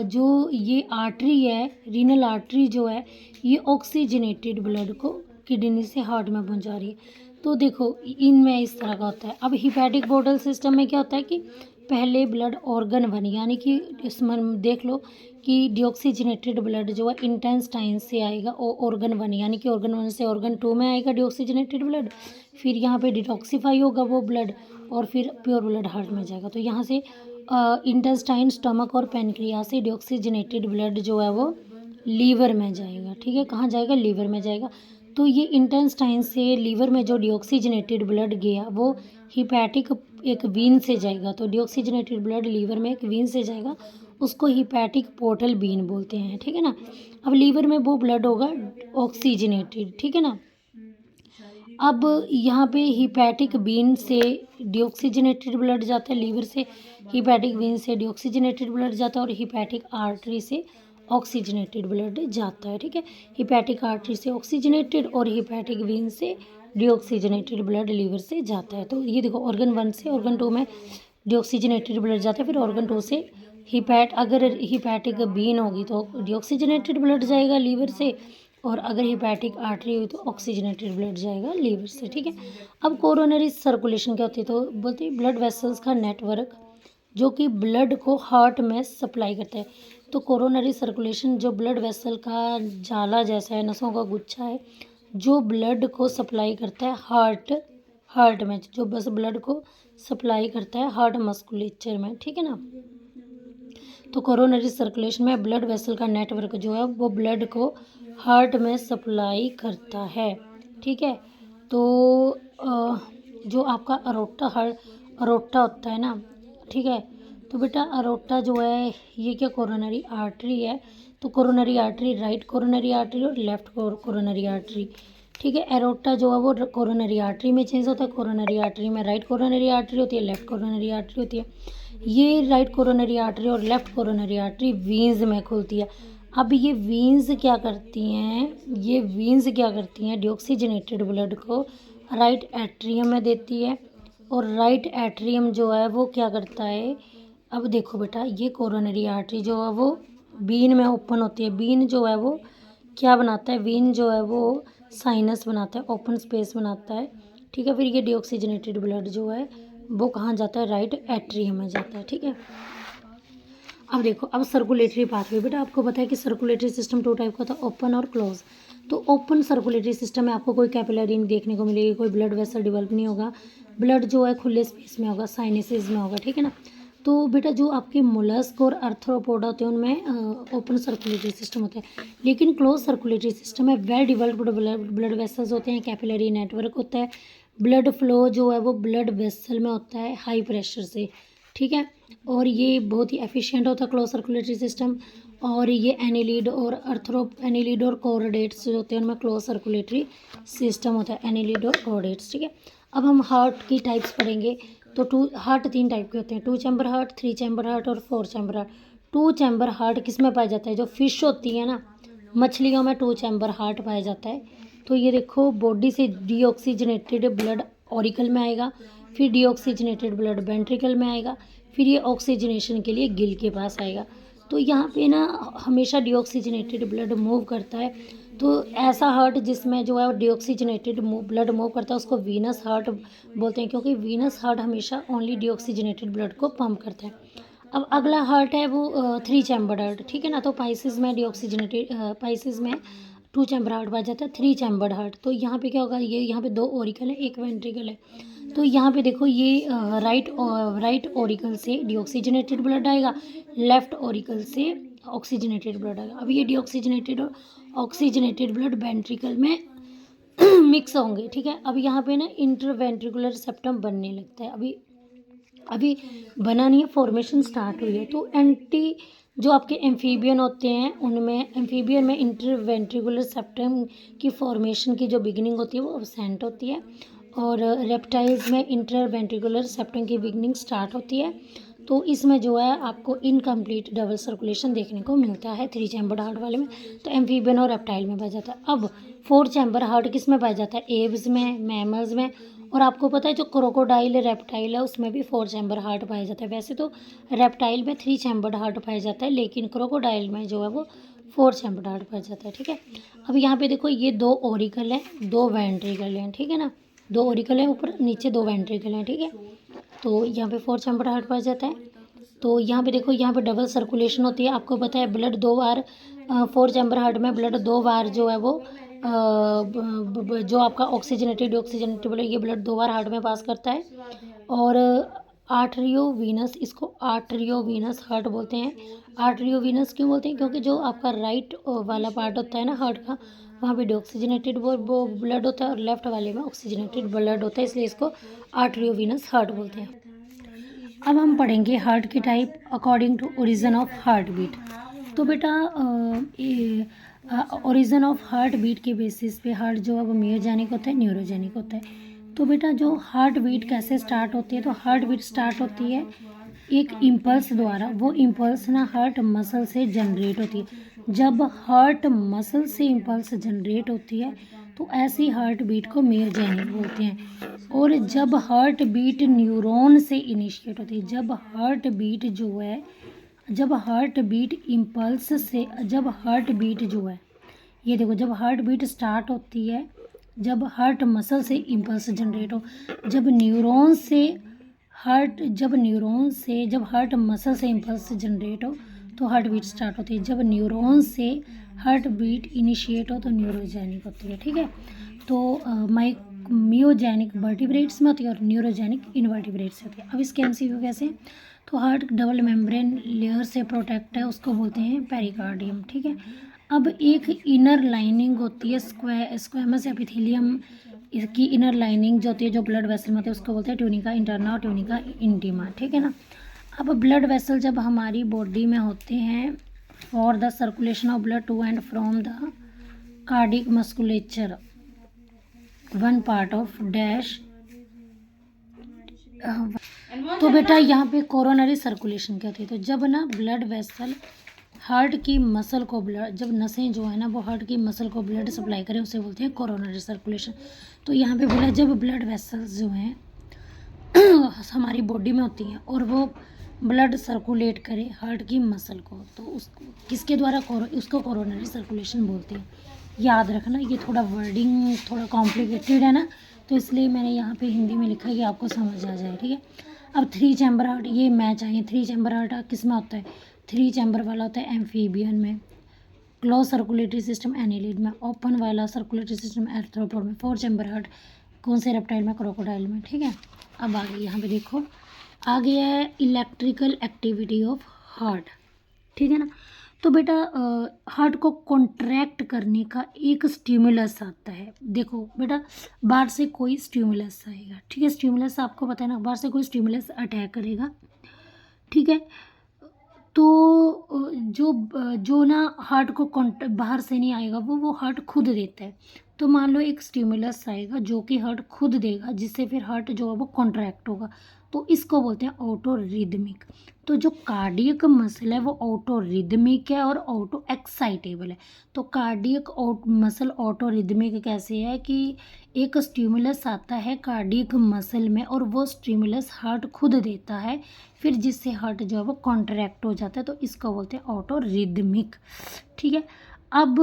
जो ये आर्टरी है, रीनल आर्टरी जो है, ये ऑक्सीजनेटेड ब्लड को किडनी से हार्ट में पहुंचा रही है। तो देखो इनमें इस तरह का होता है। अब हिपैटिक पोर्टल सिस्टम में क्या होता है कि पहले ब्लड ऑर्गन वन, यानी कि इसमें देख लो कि डिऑक्सीजनेटेड ब्लड जो है इंटेस्टाइन से आएगा और ऑर्गन वन, यानी कि ऑर्गन वन से ऑर्गन टू में आएगा डिऑक्सीजनेटेड ब्लड, फिर यहाँ पे डिटॉक्सीफाई होगा वो ब्लड और फिर प्योर ब्लड हार्ट में जाएगा। तो यहाँ से इंटेस्टाइन, स्टमक और पेनक्रियास से डिऑक्सीजनेटेड ब्लड जो है वो लीवर में जाएगा, ठीक है। कहाँ जाएगा, लीवर में जाएगा। तो ये इंटेस्टाइन से लीवर में जो डिऑक्सीजनेटेड ब्लड गया वो हिपैटिक एक वीन से जाएगा। तो डिऑक्सीजनेटेड ब्लड लीवर में एक वीन से जाएगा, उसको हिपैटिक पोर्टल वीन बोलते हैं, ठीक है ना। अब लीवर में वो ब्लड होगा ऑक्सीजनेटेड, ठीक है ना। अब यहाँ पे हिपैटिक वीन से डिऑक्सीजनेटेड ब्लड जाता है, लीवर से हिपैटिक वीन से डिऑक्सीजनेटेड ब्लड जाता है और हिपैटिक आर्टरी से ऑक्सीजनेटेड ब्लड जाता है, ठीक है। हिपैटिक आर्टरी से ऑक्सीजनेटेड और हिपैटिक वीन से डिऑक्सीजनेटेड ब्लड लीवर से जाता है। तो ये देखो ऑर्गन वन से ऑर्गन टू में डिऑक्सीजनेटेड ब्लड जाता है, फिर ऑर्गन टू से अगर हिपैटिक वीन होगी तो डिऑक्सीजनेटेड ब्लड जाएगा लीवर से, और अगर हिपैटिक आर्टरी हुई तो ऑक्सीजनेटेड ब्लड जाएगा लीवर से, ठीक है। अब कोरोनरी सर्कुलेशन क्या होती है, तो बोलते हैं ब्लड वेसल्स का नेटवर्क जो कि ब्लड को हार्ट में सप्लाई करता है। तो कोरोनरी सर्कुलेशन जो ब्लड वेसल का जाला जैसा है, नसों का गुच्छा है जो ब्लड को सप्लाई करता है हार्ट में, जो बस ब्लड को सप्लाई करता है हार्ट मस्कुलेचर में, ठीक है ना। तो कोरोनरी सर्कुलेशन में ब्लड वेसल का नेटवर्क जो है वो ब्लड को हार्ट में सप्लाई करता है, ठीक है। तो जो आपका अरोटा होता है ना, ठीक है। तो बेटा अरोटा जो है ये क्या कोरोनरी आर्टरी है। तो coronary artery, right coronary artery और लेफ्ट कोरोनरी आर्टरी, ठीक है। एरोटा जो है वो कोरोनरी आर्टरी में चेंज होता है। कोरोनरी आर्टरी में राइट कोरोनरी आर्टरी होती है, लेफ्ट कोरोनरी आर्टरी होती है। ये राइट कोरोनरी आर्टरी और लेफ्ट कोरोनरी आर्टरी वीन्स में खुलती है। अब ये वीन्स क्या करती हैं, ये वीन्स क्या करती हैं, डिऑक्सीजनेटेड ब्लड को राइट एट्रियम में देती है और राइट एट्रियम जो है वो क्या करता है, अब देखो बेटा ये कोरोनरी आर्टरी जो है वो बीन में ओपन होती है। बीन जो है वो क्या बनाता है, वीन जो है वो साइनस बनाता है, ओपन स्पेस बनाता है। ठीक है। फिर ये डिऑक्सीजनेटेड ब्लड जो है वो कहाँ जाता है, राइट एट्रियम में जाता है। ठीक है। अब देखो, अब सर्कुलेटरी पाथवे, बेटा आपको पता है कि सर्कुलेटरी सिस्टम 2 टाइप का होता है, ओपन और क्लोज। तो ओपन सर्कुलेटरी सिस्टम में आपको कोई कैपिलरी नहीं देखने को मिलेगी, कोई ब्लड वेसल डेवलप नहीं होगा, ब्लड जो है खुले स्पेस में होगा, साइनसेस में होगा। ठीक है ना। तो बेटा जो आपके मोलस्क और अर्थ्रोपोडा होते हैं उनमें ओपन सर्कुलेटरी सिस्टम होता है, लेकिन क्लोज सर्कुलेटरी सिस्टम में वेल डिवेल्प्ड ब्लड वेसल्स होते हैं, कैपिलरी नेटवर्क होता है, ब्लड फ्लो जो है वो ब्लड वेसल में होता है हाई प्रेशर से। ठीक है। और ये बहुत ही एफिशिएंट होता है क्लोज सर्कुलेटरी सिस्टम। और ये एनिलीड और कोरोडेट्स जो होते हैं उनमें क्लोज सर्कुलेटरी सिस्टम होता है, एनिलीड और कोरोडेट्स। ठीक है। अब हम हार्ट की टाइप्स पढ़ेंगे। तो हार्ट 3 टाइप के होते हैं, 2 चैम्बर हार्ट, 3 चैम्बर हार्ट और 4 चैम्बर हार्ट। 2 चैम्बर हार्ट किस में पाया जाता है, जो फिश होती है ना, मछलियों में 2 चैम्बर हार्ट पाया जाता है। तो ये देखो, बॉडी से डीऑक्सीजनेटेड ब्लड ऑरिकल में आएगा, फिर डीऑक्सीजनेटेड ब्लड वेंट्रिकल में आएगा, फिर ये ऑक्सीजनेशन के लिए गिल के पास आएगा। तो यहाँ पे ना हमेशा डीऑक्सीजनेटेड ब्लड मूव करता है। तो ऐसा हार्ट जिसमें जो है डीऑक्सीजनेटेड ब्लड मूव करता है उसको वीनस हार्ट बोलते हैं, क्योंकि वीनस हार्ट हमेशा ओनली डीऑक्सीजनेटेड ब्लड को पंप करता है। अब अगला हार्ट है वो 3 चैम्बर हार्ट। ठीक है ना। तो पाइसिस में पाइसिस में 2 चैम्बर हार्ट पाया जाता है, 3 चैम्बर हार्ट। तो यहाँ पे क्या होगा, ये यहाँ पे 2 ओरिकल है, 1 वेंट्रिकल है। तो यहाँ पे देखो ये राइट ओरिकल से डीऑक्सीजनेटेड ब्लड आएगा, लेफ्ट ओरिकल से ऑक्सीजनेटेड ब्लड आएगा। अब ये डीऑक्सीजनेटेड और ऑक्सीजनेटेड ब्लड वेंट्रिकल में मिक्स होंगे। ठीक है। अब यहाँ पे ना इंटरवेंट्रिकुलर सेप्टम बनने लगता है, अभी बना नहीं है, फॉर्मेशन स्टार्ट हुई है। तो जो आपके एम्फीबियन होते हैं उनमें, एम्फीबियन में इंटरवेंट्रिकुलर सेप्टम की फॉर्मेशन की जो बिगिनिंग होती है वो अब्सेंट होती है, और रेप्टाइल्स में इंटरवेंट्रिकुलर सेप्टम की बिगिनिंग स्टार्ट होती है। तो इसमें जो है आपको इनकम्प्लीट डबल सर्कुलेशन देखने को मिलता है 3 चैम्बर हार्ट वाले में। तो एम्फीबियन और रेप्टाइल में पाया जाता है। अब 4 चैम्बर हार्ट किस में पाया जाता है, एव्स में, मैमल्स में। और आपको पता है जो क्रोकोडाइल रेप्टाइल है उसमें भी 4 चैम्बर हार्ट पाया जाता है। वैसे तो रेप्टाइल में 3 चैम्बर हार्ट पाया जाता है, लेकिन क्रोकोडाइल में जो है वो 4 चैम्बर हार्ट पाया जाता है। ठीक है। अब यहाँ पे देखो ये 2 ओरिकल हैं, 2 वेंट्रिकल हैं। ठीक है ना। 2 ओरिकल हैं ऊपर, नीचे 2 वेंट्रिकल हैं। ठीक है। तो यहाँ पे 4 चैम्बर हार्ट पाया जाता है। तो यहाँ पे देखो, यहाँ पे डबल सर्कुलेशन होती है। आपको पता है ब्लड 2 बार 4 चैम्बर हार्ट में ब्लड 2 बार जो है वो जो आपका ऑक्सीजनेटेड ब्लड, ये ब्लड 2 बार हार्ट में पास करता है। और आर्टरियोवीनस, इसको आर्टरियोवीनस हार्ट बोलते हैं। आर्टरियोवीनस क्यों बोलते हैं, क्योंकि जो आपका राइट वाला पार्ट होता है ना हार्ट का, वहाँ पे डिऑक्सीजनेटेड वो ब्लड होता है, और लेफ्ट वाले में ऑक्सीजनेटेड ब्लड होता है, इसलिए इसको आर्टरियोवीनस हार्ट बोलते हैं। अब हम पढ़ेंगे हार्ट की type according to origin of heart beat. तो बेटा ओरिजिन ऑफ हार्ट बीट के बेसिस पे हार्ट जो है वो मियोजेनिक होता है, न्यूरोजेनिक होता है। तो बेटा जो हार्ट बीट कैसे स्टार्ट होती है, तो हार्ट बीट स्टार्ट होती है एक इम्पल्स द्वारा। वो इम्पल्स ना हार्ट मसल से जनरेट होती है। जब हार्ट मसल से इम्पल्स जनरेट होती है तो ऐसी हार्ट बीट को मियोजेनिक बोलते हैं। और जब हार्ट बीट न्यूरॉन से इनिशिएट होती है, जब हार्ट बीट जो है, जब हार्ट बीट इम्पल्स से, जब हार्ट बीट जो है, ये देखो, जब हार्ट बीट स्टार्ट होती है, जब हार्ट मसल से इम्पल्स जनरेट हो, जब न्यूरॉन से जब हार्ट मसल से इम्पल्स जनरेट हो तो हार्ट बीट स्टार्ट होती है। जब न्यूरॉन से हार्ट बीट इनिशिएट हो तो न्यूरोजेनिक होती है। ठीक है। तो मियोजेनिक वर्टिब्रेट्स में होती है और न्यूरोजेनिक इनवर्टिब्रेट्स होती है। अब इसके एमसीक्यू कैसे हैं, तो हार्ट डबल मेम्ब्रेन लेयर से प्रोटेक्ट है, उसको बोलते हैं पेरिकार्डियम। ठीक है। अब एक इनर लाइनिंग होती है स्क्वैमस एपिथेलियम, इसकी इनर लाइनिंग जो होती है, जो ब्लड वेसल में होती है, उसको बोलते हैं ट्यूनिका इंटरना और ट्यूनिका इंटीमा। ठीक है ना। अब ब्लड वेसल जब हमारी बॉडी में होते हैं for the circulation of blood to and from the cardiac musculature, one part of dash. तो बेटा यहाँ पे कोरोनरी सर्कुलेशन क्या होती है, तो जब ना ब्लड वेसल हार्ट की मसल को ब्लड, जब नसें जो है ना वो हार्ट की मसल को ब्लड सप्लाई करें उसे बोलते हैं कोरोनरी सर्कुलेशन। तो यहाँ पे बोला जब ब्लड वेसल्स जो हैं हमारी बॉडी में होती हैं और वो ब्लड सर्कुलेट करे हार्ट की मसल को, तो उसको किसके द्वारा उसको कोरोनरी सर्कुलेशन बोलते हैं। याद रखना, ये थोड़ा वर्डिंग थोड़ा कॉम्प्लिकेटेड है ना, तो इसलिए मैंने यहाँ पे हिंदी में लिखा है कि आपको समझ आ जाए, ठीक है। अब 3 चैम्बर हार्ट, ये मैच आई है। 3 चैम्बर हार्ट किस में होता है, 3 चैम्बर वाला होता है एम्फीबियन में, क्लोज सर्कुलेटरी सिस्टम एनिलिड में, ओपन वाला सर्कुलेटरी सिस्टम एर्थ्रोपोड में, 4 चैम्बर हार्ट कौन से रेप्टाइल में, क्रोकोडाइल में, ठीक है। अब आगे यहाँ पे देखो, आ गया है इलेक्ट्रिकल एक्टिविटी ऑफ हार्ट, ठीक है ना। तो बेटा हार्ट को कॉन्ट्रैक्ट करने का एक स्टिमुलस आता है। देखो बेटा, बाहर से कोई स्टिमुलस आएगा, ठीक है, स्टिमुलस आपको पता है ना, बाहर से कोई स्टिमुलस अटैक करेगा, ठीक है। तो जो ना हार्ट को बाहर से नहीं आएगा, वो हार्ट खुद देता है। तो मान लो एक स्टिमुलस आएगा जो कि हार्ट खुद देगा, जिससे फिर हार्ट जो है वो कॉन्ट्रैक्ट होगा, तो इसको बोलते हैं ऑटो रिदमिक। तो जो कार्डियक मसल है वो ऑटो रिदमिक है और ऑटो एक्साइटेबल है। तो कार्डियक मसल ऑटो रिदमिक कैसे है कि एक स्टिमुलस आता है कार्डियक मसल में और वो स्टिमुलस हार्ट खुद देता है, फिर जिससे हार्ट जो है वो कॉन्ट्रैक्ट हो जाता है, तो इसको बोलते हैं ऑटो रिदमिक, ठीक है। अब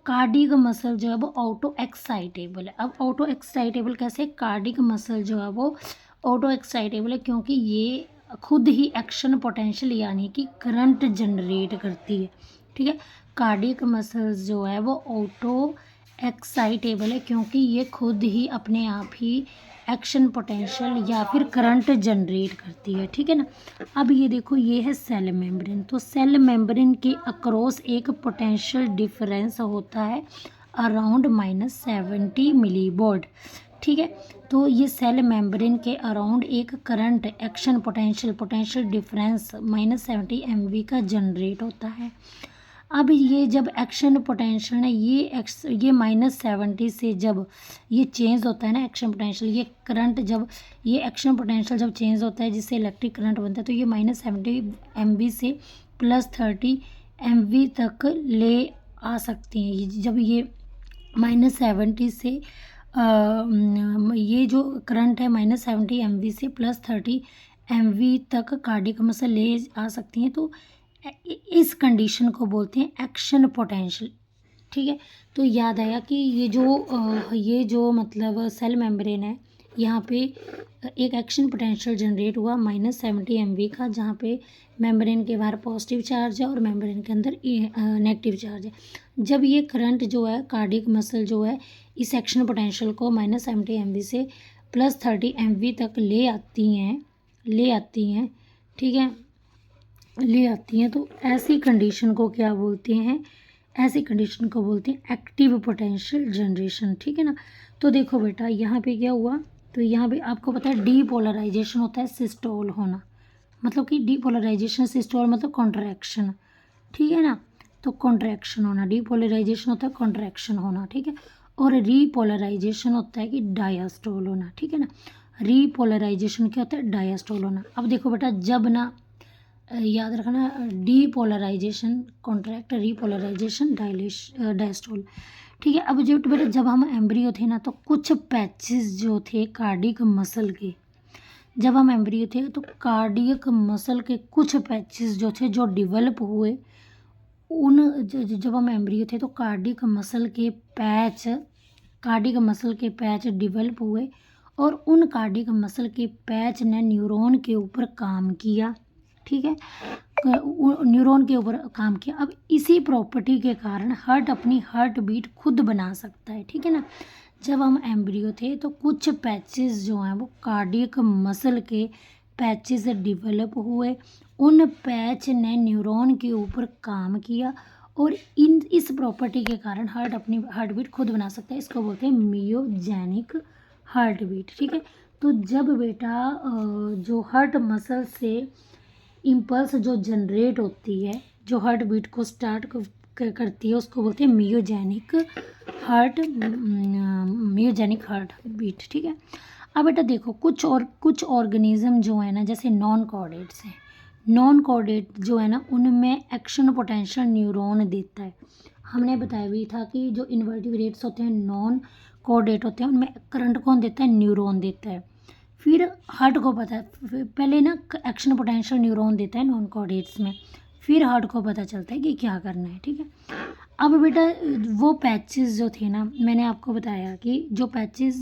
कार्डियक मसल जो है वो ऑटो एक्साइटेबल है। अब ऑटो एक्साइटेबल कैसे, कार्डियक मसल जो है वो ऑटो एक्साइटेबल है क्योंकि ये खुद ही एक्शन पोटेंशियल यानी कि करंट जनरेट करती है, ठीक है। कार्डियक मसल्स जो है वो ऑटो एक्साइटेबल है क्योंकि ये खुद ही अपने आप ही एक्शन पोटेंशियल या फिर करंट जनरेट करती है, ठीक है ना। अब ये देखो, ये है सेल मेम्ब्रेन। तो सेल मेम्ब्रेन के अक्रॉस एक पोटेंशियल डिफरेंस होता है अराउंड -70 मिलीवोल्ट, ठीक है। तो ये सेल मेम्ब्रेन के अराउंड एक current action potential difference -70 MV का जनरेट होता है। अब ये जब एक्शन पोटेंशियल ना ये -70 से जब ये चेंज होता है ना, एक्शन पोटेंशियल, ये करंट जब ये एक्शन पोटेंशियल जब चेंज होता है जिससे इलेक्ट्रिक करंट बनता है, तो ये -70 MV से +30 MV तक ले आ सकती हैं। जब ये -70 से ये जो करंट है -70 MV से +30 MV तक कार्डियक मसल ले आ सकती हैं, तो इस कंडीशन को बोलते हैं एक्शन पोटेंशियल, ठीक है। तो याद आया कि ये जो मतलब सेल मेम्ब्रेन है, यहाँ पे एक एक्शन पोटेंशियल जनरेट हुआ -70 MV का, जहाँ पे मेम्ब्रेन के बाहर पॉजिटिव चार्ज है और मेम्ब्रेन के अंदर नेगेटिव चार्ज है। जब ये करंट जो है कार्डियक मसल जो है इस एक्शन पोटेंशियल को -70 MV से +30 MV तक ले आती हैं, ठीक है, ले आती हैं, तो ऐसी कंडीशन को क्या बोलते हैं, ऐसी कंडीशन को बोलते हैं एक्टिव पोटेंशियल जनरेशन, ठीक है ना। तो देखो बेटा, यहाँ पे क्या हुआ, तो यहाँ पे आपको पता है डीपोलराइजेशन होता है सिस्टोल होना, मतलब कि डीपोलराइजेशन सिस्टोल मतलब कॉन्ट्रैक्शन, ठीक है ना। तो कॉन्ट्रैक्शन होना, डीपोलराइजेशन होता है कॉन्ट्रैक्शन होना, ठीक है। और रीपोलराइजेशन होता है कि डायास्टोल होना, ठीक है ना। रीपोलराइजेशन क्या होता है, डायास्टोल होना। अब देखो बेटा, जब ना याद रखना, डीपोलराइजेशन कॉन्ट्रैक्ट, रीपोलराइजेशन डायस्टोल, ठीक है। अब जो बेटा जब हम एम्ब्रियो थे ना, तो कुछ पैचेस जो थे कार्डियक मसल के, जब हम एम्ब्रियो थे तो कार्डियक मसल के कुछ पैचेस जो थे जो डेवलप हुए, जब हम एम्ब्रियो थे तो कार्डियक मसल के पैच डेवलप हुए और उन कार्डियक मसल के पैच ने न्यूरॉन के ऊपर काम किया, ठीक है, न्यूरॉन के ऊपर काम किया। अब इसी प्रॉपर्टी के कारण हार्ट अपनी हार्ट बीट खुद बना सकता है, ठीक है ना। जब हम एम्ब्रियो थे तो कुछ पैचेस जो हैं वो कार्डियक मसल के पैचेस डेवलप हुए, उन पैच ने न्यूरॉन के ऊपर काम किया और इस प्रॉपर्टी के कारण हार्ट अपनी हार्ट बीट खुद बना सकता है। इसको बोलते हैं मियोजेनिक हार्ट बीट, ठीक है। तो जब बेटा जो हार्ट मसल से इम्पल्स जो जनरेट होती है, जो हार्ट बीट को स्टार्ट करती है उसको बोलते हैं मियोजेनिक हार्ट बीट। ठीक है। अब बेटा देखो कुछ ऑर्गेनिज्म जो है ना, जैसे नॉन कॉर्डेट्स हैं, नॉन कॉर्डेट जो है ना उनमें एक्शन पोटेंशियल न्यूरॉन देता है। हमने बताया भी था कि जो इनवर्टिब्रेट्स होते हैं नॉन कॉर्डेट होते हैं उनमें करंट कौन देता है, न्यूरॉन देता है। फिर हार्ट को पता है, पहले ना एक्शन पोटेंशियल न्यूरॉन देता है नॉन कॉर्डेट्स में, फिर हार्ट को पता चलता है कि क्या करना है। ठीक है। अब बेटा वो पैचेस जो थे ना, मैंने आपको बताया कि जो पैचेस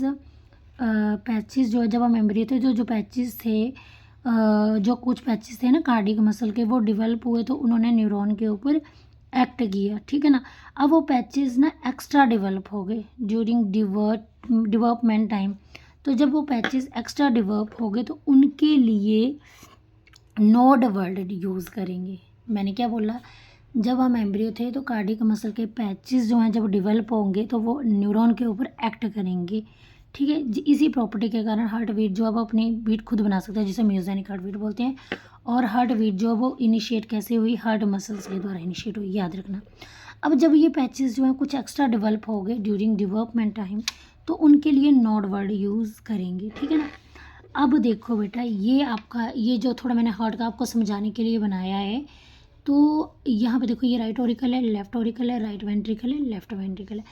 जो है जब हम एम्ब्रियो थे, जो पैचेस थे, जो कुछ पैचेस थे ना कार्डियक मसल के, वो डिवेल्प हुए तो उन्होंने न्यूरॉन के ऊपर एक्ट किया। ठीक है ना। अब वो पैचेस ना एक्स्ट्रा डिवेल्प हो गए ड्यूरिंग डिवेलपमेंट टाइम। तो जब वो पैचेस एक्स्ट्रा डिवेल्प हो गए तो उनके लिए नोड वर्ड यूज़ करेंगे। मैंने क्या बोला, जब हम एम्ब्रियो थे तो कार्डियक मसल के पैचेस जो हैं जब डिवेल्प होंगे तो वो न्यूरॉन के ऊपर एक्ट करेंगे। ठीक है। इसी प्रॉपर्टी के कारण हार्ट बीट जो है वो अपनी बीट खुद बना सकता है, जिसे म्यूजेनिक हार्ट बीट बोलते हैं। और हार्ट बीट जो है वो इनिशिएट कैसे हुई, हार्ट मसल्स के द्वारा इनिशिएट हुई, याद रखना। अब जब ये पैचेस जो हैं कुछ एक्स्ट्रा डेवलप हो गए ड्यूरिंग डेवलपमेंट टाइम तो उनके लिए नोड वर्ड यूज़ करेंगे। ठीक है ना। अब देखो बेटा ये आपका ये जो थोड़ा मैंने हार्ट का आपको समझाने के लिए बनाया है, तो यहाँ पे देखो ये राइट ऑरिकल है, लेफ्ट ऑरिकल है, राइट वेंट्रिकल है, लेफ्ट वेंट्रिकल है।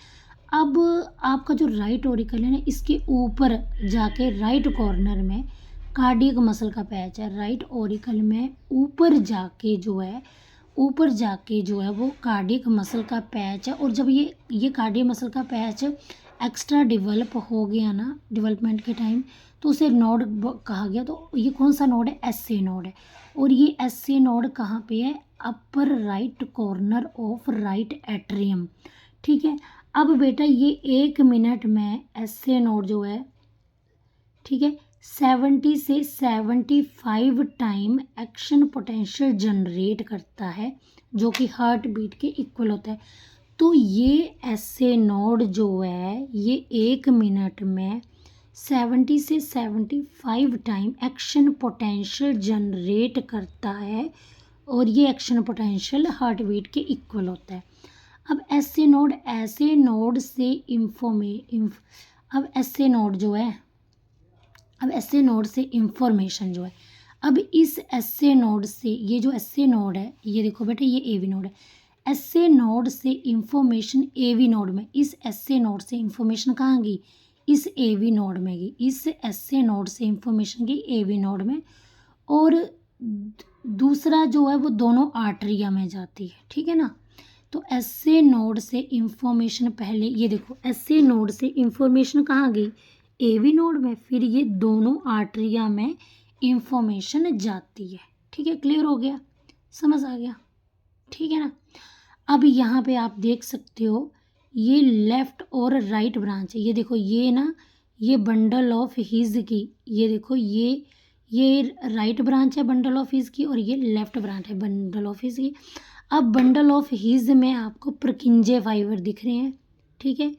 अब आपका जो राइट ऑरिकल है ना, इसके ऊपर जाके राइट कॉर्नर में कार्डियक मसल का पैच है। राइट ऑरिकल में ऊपर जाके जो है वो कार्डियक मसल का पैच है। और जब ये कार्डियक मसल का पैच एक्स्ट्रा डेवलप हो गया ना डेवलपमेंट के टाइम, तो उसे नोड कहा गया। तो ये कौन सा नोड है, एसए नोड है। और ये एसए नोड कहाँ पे है, upper right corner of right atrium. ठीक है। अब बेटा ये 1 मिनट में एसए नोड जो है, ठीक है, 70 से 75 टाइम एक्शन पोटेंशियल जनरेट करता है, जो कि हार्ट बीट के इक्वल होता है। तो ये एसए नोड जो है ये 1 मिनट में 70 से 75 टाइम एक्शन पोटेंशियल जनरेट करता है, और ये एक्शन पोटेंशियल हार्ट बीट के इक्वल होता है। अब एसए नोड से इंफॉर्मेशन जो है, अब इस एसए नोड से ये जो एसए नोड है, ये देखो बेटा ये एवी नोड है। एसए नोड से इंफॉर्मेशन एवी नोड में, इस एसए नोड से इंफॉर्मेशन कहाँ गई, इस एवी नोड में गई। इस एसए नोड से इंफॉर्मेशन गई एवी नोड में, और दूसरा जो है वो दोनों आर्टरिया में जाती है। ठीक है ना। तो एसए नोड से इंफॉर्मेशन पहले ये देखो, एसए नोड से इंफॉर्मेशन कहाँ गई, एवी नोड में, फिर ये दोनों आर्टरिया में इंफॉर्मेशन जाती है। ठीक है, क्लियर हो गया, समझ आ गया। ठीक है ना। अब यहाँ पे आप देख सकते हो ये लेफ्ट और राइट ब्रांच है। ये देखो ये ना, ये बंडल ऑफ हिज की, ये देखो ये राइट ब्रांच है बंडल ऑफ हिज की, और ये लेफ्ट ब्रांच है बंडल ऑफ हिज की। अब बंडल ऑफ हिज में आपको प्रकिंजे फाइबर दिख रहे हैं। ठीक है।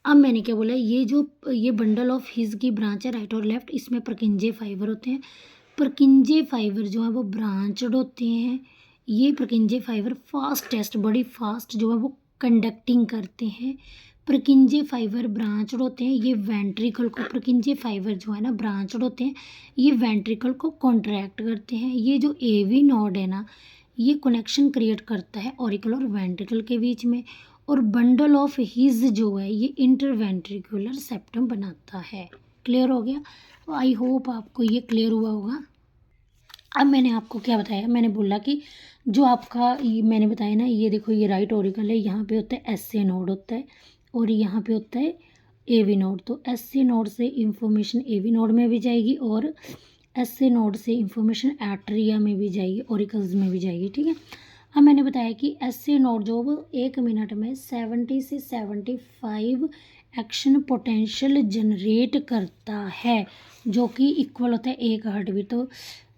अब मैंने क्या बोला, ये बंडल ऑफ हिज की ब्रांच है राइट और लेफ्ट, इसमें प्रकिंजे फाइबर होते हैं। प्रकिंजे फाइबर जो है वो ब्रांचड होते हैं। ये प्रकिंजे फाइबर बड़ी फास्ट जो है वो कंडक्टिंग करते हैं। प्रकिंजे फाइबर ब्रांचड होते हैं। ये वेंट्रिकल को, प्रकिंजे फाइबर जो है ना ब्रांचड होते हैं, ये वेंट्रिकल को कॉन्ट्रैक्ट करते हैं। ये जो एवी नोड है ना, ये कनेक्शन क्रिएट करता है ऑरिकल और वेंट्रिकल के बीच में। और बंडल ऑफ हिज जो है ये इंटरवेंट्रिकुलर सेप्टम बनाता है। क्लियर हो गया। तो आई होप आपको ये क्लियर हुआ होगा। अब मैंने आपको क्या बताया, मैंने बोला कि जो आपका मैंने बताया ना, ये देखो ये राइट ऑरिकल है, यहाँ पे होता है एसए नोड होता है, और यहाँ पे होता है एवी नोड। तो एसए नोड से इंफॉर्मेशन एवी नोड में भी जाएगी, और एसए नोड से इंफॉर्मेशन एट्रिया में भी जाएगी, ऑरिकल्स में भी जाएगी। ठीक है। अब मैंने बताया कि एसए नोड जो वो 1 मिनट में 70 से 75 एक्शन पोटेंशियल जनरेट करता है, जो कि इक्वल होता है 1 हार्ट बीट। तो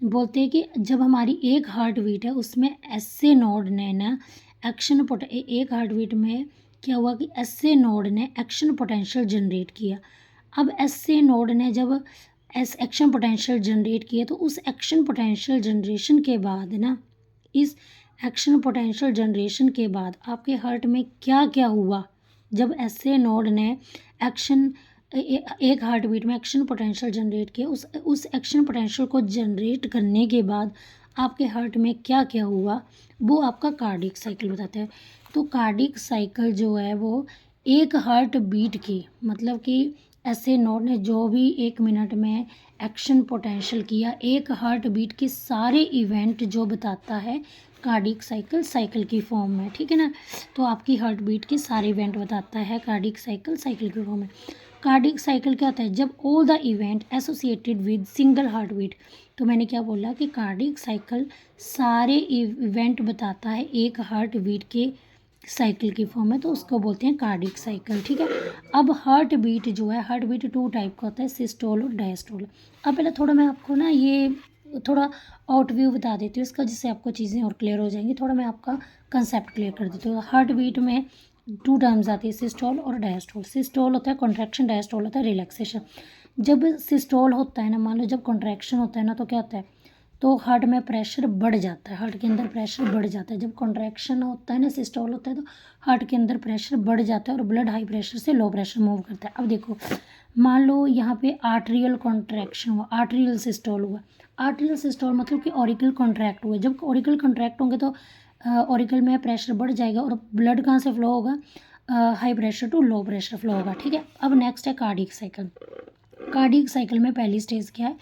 बोलते हैं कि जब हमारी 1 हार्ट बीट है उसमें एसए नोड ने ना एक हार्ट बीट में क्या हुआ कि एसए नोड ने एक्शन पोटेंशियल जनरेट किया। अब एसए नोड ने जब एक्शन पोटेंशियल जनरेट किया, तो उस एक्शन पोटेंशियल जनरेशन के बाद ना इस एक्शन पोटेंशियल जनरेशन के बाद आपके हार्ट में क्या क्या हुआ जब ऐसे नोड ने एक्शन एक हार्ट बीट में एक्शन पोटेंशियल जनरेट किया, उस एक्शन पोटेंशियल को जनरेट करने के बाद आपके हार्ट में क्या क्या हुआ वो आपका कार्डियक साइकिल बताता है। तो कार्डियक साइकिल जो है वो एक हार्ट बीट की मतलब कि ऐसे नोड ने जो भी 1 मिनट में एक्शन पोटेंशियल किया, एक हार्ट बीट के सारे इवेंट जो बताता है कार्डियक साइकिल की फॉर्म में, ठीक है ना। तो आपकी हार्ट बीट के सारे इवेंट बताता है कार्डियक साइकिल की फॉर्म में। कार्डियक साइकिल क्या होता है? जब all the event associated with single heart beat. तो मैंने क्या बोला कि कार्डियक साइकिल सारे इवेंट बताता है एक हार्ट बीट के साइकिल की फॉर्म में, तो उसको बोलते हैं कार्डियक साइकिल, ठीक है। अब हार्ट बीट जो है, हार्ट बीट 2 टाइप का होता है, सिस्टोल और डायस्टोल। अब पहले थोड़ा मैं आपको ना ये थोड़ा आउटव्यू बता देती हूँ इसका, जिससे आपको चीज़ें और क्लियर हो जाएंगी। थोड़ा मैं आपका कंसेप्ट क्लियर कर देती हूँ। हार्ट बीट में 2 टर्म्स आती है, सिस्टोल और डायस्टोल। सिस्टोल होता है कॉन्ट्रैक्शन, डायस्टोल होता है रिलैक्सेशन। जब सिस्टोल होता है ना, मान लो जब कॉन्ट्रैक्शन होता है ना, तो क्या होता है? तो हार्ट में प्रेशर बढ़ जाता है, हार्ट के अंदर प्रेशर बढ़ जाता है। जब कॉन्ट्रैक्शन होता है ना, सिस्टोल होता है, तो हार्ट के अंदर प्रेशर बढ़ जाता है और ब्लड हाई प्रेशर से लो प्रेशर मूव करता है। अब देखो, मान लो यहाँ पे आर्टरियल कॉन्ट्रैक्शन हुआ, आर्टरियल सिस्टोल हुआ। आर्टरियल सिस्टोल मतलब कि ऑरिकल कॉन्ट्रैक्ट हुए। जब ऑरिकल कॉन्ट्रैक्ट होंगे तो ऑरिकल में प्रेशर बढ़ जाएगा और ब्लड कहाँ से फ्लो होगा? High pressure to low pressure flow होगा, ठीक है। अब नेक्स्ट है कार्डियक साइकिल। कार्डियक साइकिल में पहली स्टेज क्या है?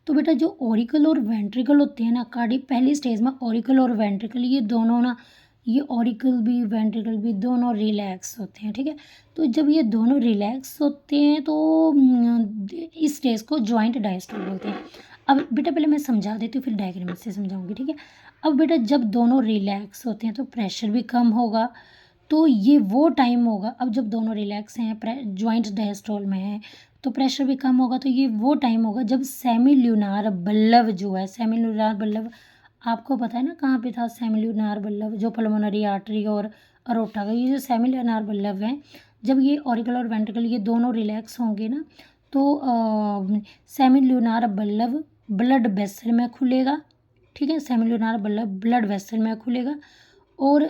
तो बेटा जो ऑरिकल और वेंट्रिकल होते हैं ना, कार्डियक पहली स्टेज में ऑरिकल और वेंट्रिकल ये दोनों ना, ये ऑरिकल भी वेंट्रिकल भी दोनों रिलैक्स होते हैं, ठीक है। तो जब ये दोनों रिलैक्स होते हैं तो इस स्टेज को जॉइंट डायस्टोल बोलते हैं। अब बेटा पहले मैं समझा देती हूँ, फिर डायग्राम से समझाऊंगी, ठीक है। अब बेटा जब दोनों रिलैक्स होते हैं तो प्रेशर भी कम होगा, तो ये वो टाइम होगा। अब जब दोनों रिलैक्स हैं, जॉइंट डायस्टोल में है, तो प्रेशर भी कम होगा, तो ये वो टाइम होगा जब सेमिल्यूनार बल्लव जो है, सेमिल्यूनार बल्लव आपको पता है ना कहाँ पे था? सेमिल्यूनार बल्लव जो पल्मोनरी आर्टरी और अरोटा का, ये जो सेमिल्यूनार बल्लव है, जब ये ऑरिकल और वेंट्रिकल ये दोनों रिलैक्स होंगे ना, तो सेमिल्यूनार बल्लव ब्लड वेसल में खुलेगा, ठीक है। सेमिल्यूनार बल्लव ब्लड वेसल में खुलेगा और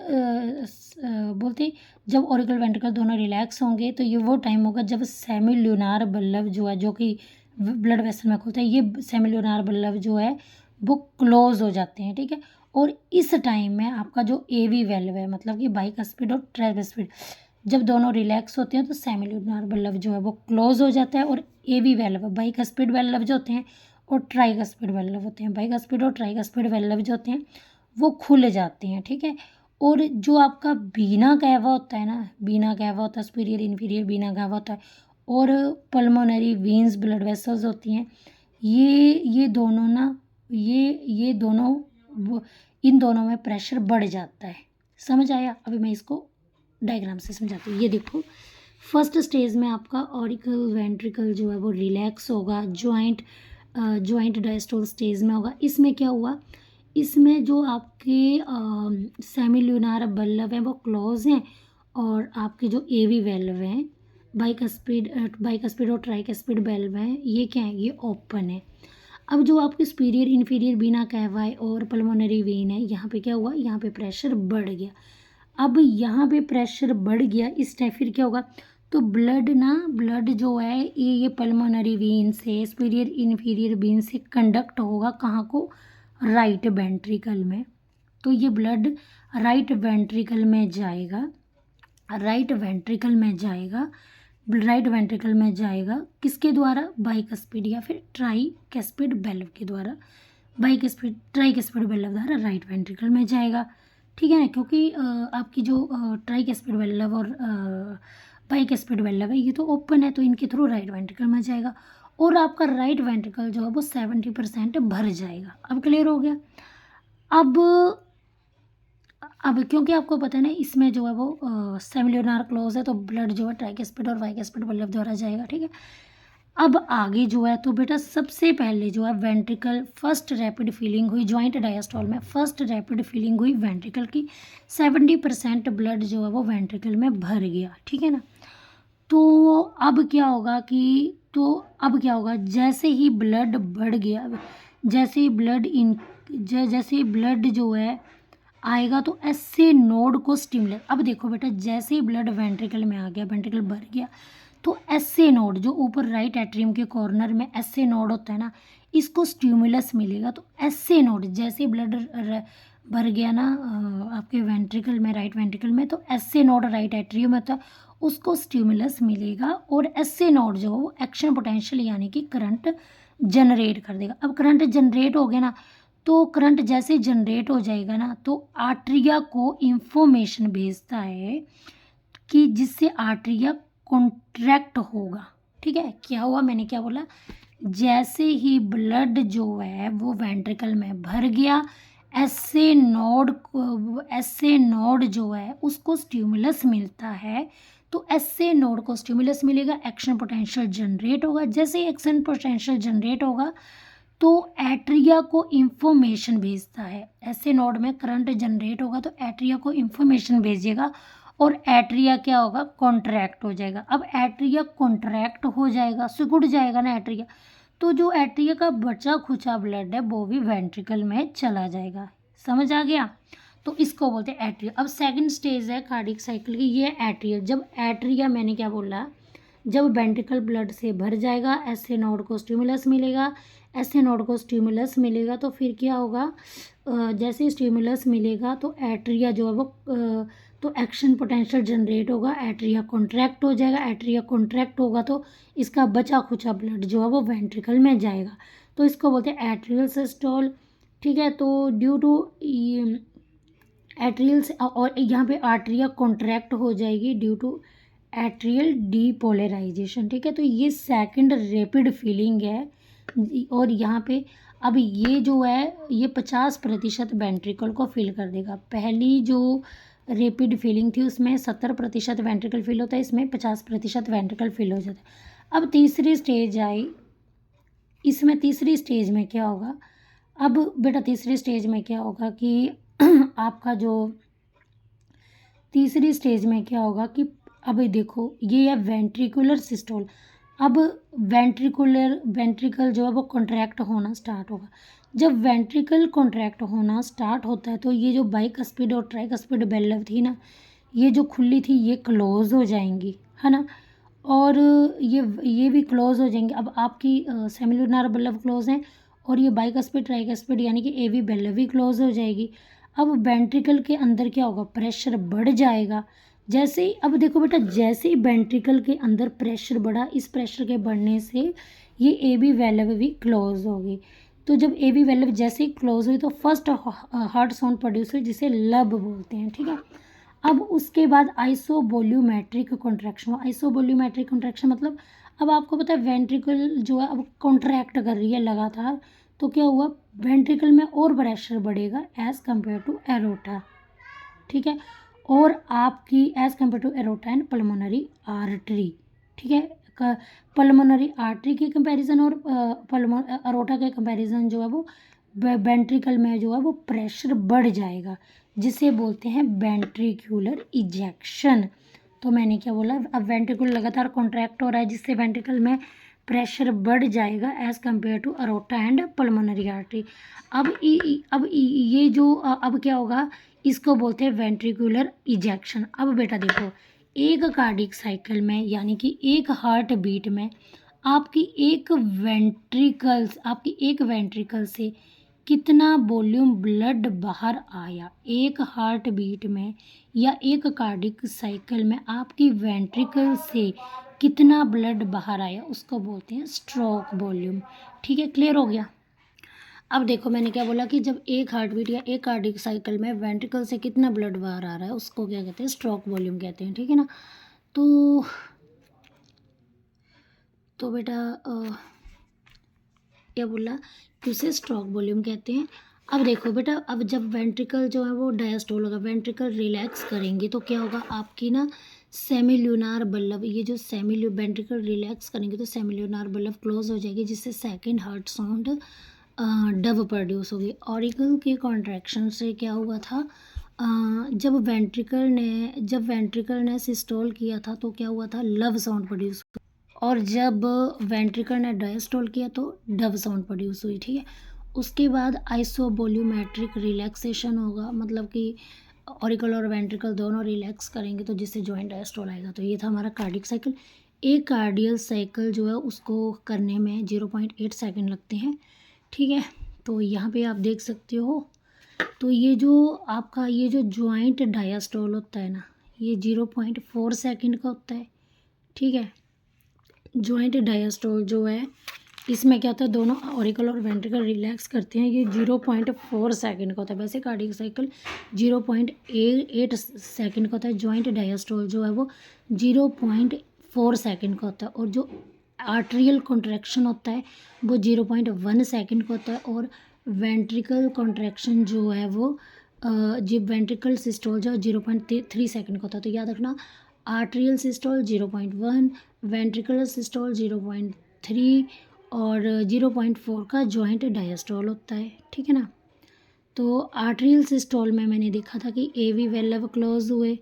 बोलते जब ऑरिकल वेंट्रिकल दोनों रिलैक्स होंगे तो ये वो टाइम होगा जब सेमिल्यूनार बल्लव जो है, जो कि ब्लड वेसल में खुलता है, ये सेमिल्यूनार बल्लव जो है वो क्लोज हो जाते हैं, ठीक है। और इस टाइम में आपका जो एवी वेल्व है, मतलब कि बाइकस्पिड और ट्राइस्पिड, जब दोनों रिलैक्स होते हैं तो सेमिल्यूनार बल्लव जो है वो क्लोज हो जाता है और एवी वेल्व, बाइकस्पिड वेल्व जो होते हैं और ट्राइस्पिड वेल्व होते हैं, बाइकस्पिड और ट्राइस्पिड वेल्व जो होते हैं वो खुल जाते हैं, ठीक है। और जो आपका बीना कैवा होता है ना, बीना कैवा होता है, सुपीरियर इन्फीरियर बीना कैवा होता है, और पल्मोनरी वेन्स ब्लड वेसल्स होती हैं, ये दोनों ना, ये दोनों इन दोनों में प्रेशर बढ़ जाता है। समझ आया? अभी मैं इसको डायग्राम से समझाती हूँ। ये देखो, फर्स्ट स्टेज में आपका ऑरिकल वेंट्रिकल जो है वो रिलैक्स होगा, जॉइंट डायस्टोल स्टेज में होगा। इसमें क्या हुआ? इसमें जो आपके सेमिल्यूनार बल्लव हैं वो क्लोज हैं और आपके जो एवी वेल्व हैं, बाइकस्पिड और ट्राइकस्पिड वेल्व हैं, ये क्या है? ये ओपन है। अब जो आपके सुपीरियर इन्फीरियर बीना कैवा और पल्मोनरी वेन है, यहाँ पे क्या हुआ? यहाँ पे प्रेशर बढ़ गया। अब यहाँ पे प्रेशर बढ़ गया, इस टाइप फिर क्या होगा? तो ब्लड जो है ये पल्मोनरी वेन से, सुपीरियर इन्फीरियर वेन से कंडक्ट होगा कहाँ को? राइट वेंट्रिकल में। तो ये ब्लड राइट वेंट्रिकल में जाएगा, राइट वेंट्रिकल में जाएगा किसके द्वारा? बाइकस्पिड या फिर ट्राइकस्पिड वेल्व के द्वारा, ट्राइकस्पिड वेल्व द्वारा राइट वेंट्रिकल में जाएगा, ठीक है ना। क्योंकि आपकी जो ट्राइकस्पिड वेल्व और बाइकस्पिड वेल्व है ये तो ओपन है, तो इनके थ्रू राइट वेंट्रिकल में जाएगा और आपका राइट वेंट्रिकल जो है वो 70% भर जाएगा। अब क्लियर हो गया? अब क्योंकि आपको पता है ना इसमें जो है वो सेमिल्यूनार क्लोज है, तो ब्लड जो है ट्राइकस्पिड और बाइकस्पिड वेल्व द्वारा जाएगा, ठीक है। अब आगे जो है तो बेटा सबसे पहले जो है वेंट्रिकल फर्स्ट रैपिड फीलिंग हुई जॉइंट डायस्टोल में, फर्स्ट रैपिड फीलिंग हुई वेंट्रिकल की, 70% ब्लड जो है वो वेंट्रिकल में भर गया, ठीक है ना। तो अब क्या होगा जैसे ही ब्लड बढ़ गया, जैसे ही ब्लड जो है आएगा तो ऐसे नोड को स्टिमुलेट। अब देखो बेटा, जैसे ही ब्लड वेंट्रिकल में आ गया, वेंट्रिकल भर गया, तो ऐसे नोड जो ऊपर राइट एट्रियम के कॉर्नर में ऐसे नोड होता है ना, इसको स्टिमुलस मिलेगा। तो ऐसे नोड जैसे ब्लड भर गया ना आपके वेंट्रिकल में, राइट वेंट्रिकल में, तो ऐसे नोड राइट एट्रियम में होता है, उसको स्टिमुलस मिलेगा। और ऐसे नोड जो वो एक्शन पोटेंशियल यानी कि करंट जनरेट कर देगा। अब करंट जनरेट हो गया ना, तो करंट जैसे जनरेट हो जाएगा ना, तो आर्टरिया को इंफॉर्मेशन भेजता है कि जिससे आर्टरिया कॉन्ट्रैक्ट होगा। ठीक है, क्या हुआ, मैंने क्या बोला, जैसे ही ब्लड जो है वो वेंट्रिकल में भर गया, ऐसे नोड जो है उसको स्टिमुलस मिलता है। तो ऐसे नोड को स्टिमुलस मिलेगा, एक्शन पोटेंशियल जनरेट होगा। जैसे ही एक्शन पोटेंशियल जनरेट होगा तो एट्रिया को इंफॉर्मेशन भेजता है। ऐसे नोड में करंट जनरेट होगा तो एट्रिया को इंफॉर्मेशन भेजेगा और एट्रिया क्या होगा, कॉन्ट्रैक्ट हो जाएगा। अब एट्रिया कॉन्ट्रैक्ट हो जाएगा, सिकुड़ जाएगा ना एट्रिया, तो जो एट्रिया का बचा खुचा ब्लड है वो भी वेंट्रिकल में चला जाएगा। समझ आ गया? तो इसको बोलते हैं एट्रिया। अब सेकंड स्टेज है कार्डियक साइकिल की, ये एट्रिया। जब एट्रिया, मैंने क्या बोला, जब वेंट्रिकल ब्लड से भर जाएगा, ऐसे नोड को स्टिमुलस मिलेगा, ऐसे नोड को स्टिमुलस मिलेगा, तो फिर क्या होगा, जैसे स्टिमुलस मिलेगा तो एट्रिया जो है वो तो एक्शन पोटेंशियल जनरेट होगा, एट्रिया कॉन्ट्रैक्ट हो जाएगा। एट्रिया कॉन्ट्रैक्ट होगा तो इसका बचा खुचा ब्लड जो है वो वेंट्रिकल में जाएगा, तो इसको बोलते हैं एट्रियल सिस्टोल। ठीक है, तो ड्यू टू एट्रियल और यहाँ पे आर्टरिया कॉन्ट्रैक्ट हो जाएगी ड्यू टू एट्रियल डीपोलराइजेशन। ठीक है, तो ये सेकंड रैपिड फीलिंग है। और यहाँ पे अब ये जो है ये 50% वेंट्रिकल को फिल कर देगा। पहली जो रैपिड फीलिंग थी उसमें 70% वेंट्रिकल फिल होता है, इसमें 50% वेंट्रिकल फिल हो जाता है। अब तीसरी स्टेज आई, इसमें तीसरी स्टेज में क्या होगा, अब बेटा तीसरी स्टेज में क्या होगा कि आपका जो तीसरी स्टेज में क्या होगा कि अब देखो ये है वेंट्रिकुलर सिस्टोल। अब वेंट्रिकल जो है वो कॉन्ट्रैक्ट होना स्टार्ट होगा। जब वेंट्रिकल कॉन्ट्रैक्ट होना स्टार्ट होता है तो ये जो बाइकस्पिड और ट्राइकस्पिड वेल्व थी ना, ये जो खुली थी ये क्लोज हो जाएंगी, है ना, और ये भी क्लोज हो जाएंगे। अब आपकी सेमिलुनर बल्ब क्लोज हैं और ये बाइकस्पिड ट्राइकस्पिड यानी कि एवी बल्ब भी क्लोज हो जाएगी। अब वेंट्रिकल के अंदर क्या होगा, प्रेशर बढ़ जाएगा। जैसे ही, अब देखो बेटा, जैसे ही वेंट्रिकल के अंदर प्रेशर बढ़ा, इस प्रेशर के बढ़ने से ये एवी वैल्व भी क्लोज होगी। तो जब एवी वैल्व जैसे ही क्लोज हुई तो फर्स्ट हार्ट साउंड प्रोड्यूस हुई जिसे लब बोलते हैं। ठीक है, अब उसके बाद आइसोवोल्यूमेट्रिक कॉन्ट्रैक्शन। आइसोवोल्यूमेट्रिक कॉन्ट्रैक्शन मतलब अब आपको पता है वेंट्रिकल जो है अब कॉन्ट्रैक्ट कर रही है लगातार, तो क्या हुआ, वेंट्रिकल में और प्रेशर बढ़ेगा एज कम्पेयर टू एरोटा। ठीक है, और आपकी age compare to aorta and pulmonary artery. ठीक है, पल्मोनरी आर्टरी के कंपैरिजन और अरोटा के कंपैरिजन जो है वो वेंट्रिकल में जो है वो प्रेशर बढ़ जाएगा, जिसे बोलते हैं वेंट्रिकुलर इजेक्शन। तो मैंने क्या बोला, अब वेंट्रिकल लगातार कॉन्ट्रैक्ट हो रहा है जिससे वेंट्रिकल में प्रेशर बढ़ जाएगा age compare to aorta and pulmonary artery. अब ये जो अब क्या होगा, इसको बोलते हैं वेंट्रिकुलर इजेक्शन। अब बेटा देखो, एक कार्डियक साइकिल में यानी कि एक हार्ट बीट में आपकी एक वेंट्रिकल से कितना वॉल्यूम ब्लड बाहर आया, एक हार्ट बीट में या एक कार्डियक साइकिल में आपकी वेंट्रिकल से कितना ब्लड बाहर आया, उसको बोलते हैं स्ट्रोक वॉल्यूम। ठीक है, क्लियर हो गया? अब देखो मैंने क्या बोला कि जब एक हार्ट बीट या एक कार्डियक साइकिल में वेंट्रिकल से कितना ब्लड बाहर आ रहा है उसको क्या कहते हैं, स्ट्रोक वॉल्यूम कहते हैं। ठीक है ना, तो बेटा क्या बोला कि उसे स्ट्रोक वॉल्यूम कहते हैं। अब देखो बेटा, अब जब वेंट्रिकल जो है वो डायस्टोल होगा, वेंट्रिकल रिलैक्स करेंगे तो क्या होगा, आपकी ना सेमिल्यूनार बल्ब, ये जो वेंट्रिकल रिलैक्स करेंगे तो सेमिल्यूनार बल्ब क्लोज हो जाएगी, जिससे second heart sound dub produce होगी। ऑरिकल के कॉन्ट्रैक्शन से क्या हुआ था, जब वेंट्रिकल ने सिस्टोल किया था तो क्या हुआ था, लव साउंड प्रोड्यूस, और जब वेंट्रिकल ने डायस्टोल किया तो डव साउंड प्रोड्यूस हुई। ठीक है, उसके बाद आइसोवोल्यूमेट्रिक रिलैक्सेशन होगा, मतलब कि ऑरिकल और वेंट्रिकल दोनों रिलैक्स करेंगे तो जिससे जॉइंट डायस्टोल आएगा। तो ये था हमारा कार्डियक साइकिल। एक कार्डियल साइकिल जो है उसको करने में 0.8 सेकंड लगते हैं, ठीक है। तो यहाँ पे आप देख सकते हो, तो ये जो आपका ये जो जॉइंट डायस्टोल होता है ना, ये 0.4 सेकंड का होता है, ठीक है। जॉइंट डायस्टोल जो है इसमें क्या होता है, दोनों ऑरिकल और वेंट्रिकल रिलैक्स करते हैं, ये 0.4 सेकंड का होता है। वैसे कार्डियक साइकिल 0.8 सेकंड का होता है, जॉइंट डायस्टोल जो है वो 0.4 सेकंड का होता है। और जो आर्ट्रियल कॉन्ट्रैक्शन होता है वो 0.1 सेकंड का होता है। और वेंट्रिकल कॉन्ट्रैक्शन जो है वो जब वेंट्रिकल सिस्टोल जो 0.3 सेकंड का होता है। तो याद रखना, आर्ट्रियल सिस्टोल 0.1, वेंट्रिकुलर सिस्टोल 0.3 और 0.4 का जॉइंट डायस्टोल होता है, ठीक है ना। तो आर्ट्रियल सिस्टोल में मैंने देखा था कि एवी वेल्व क्लोज हुए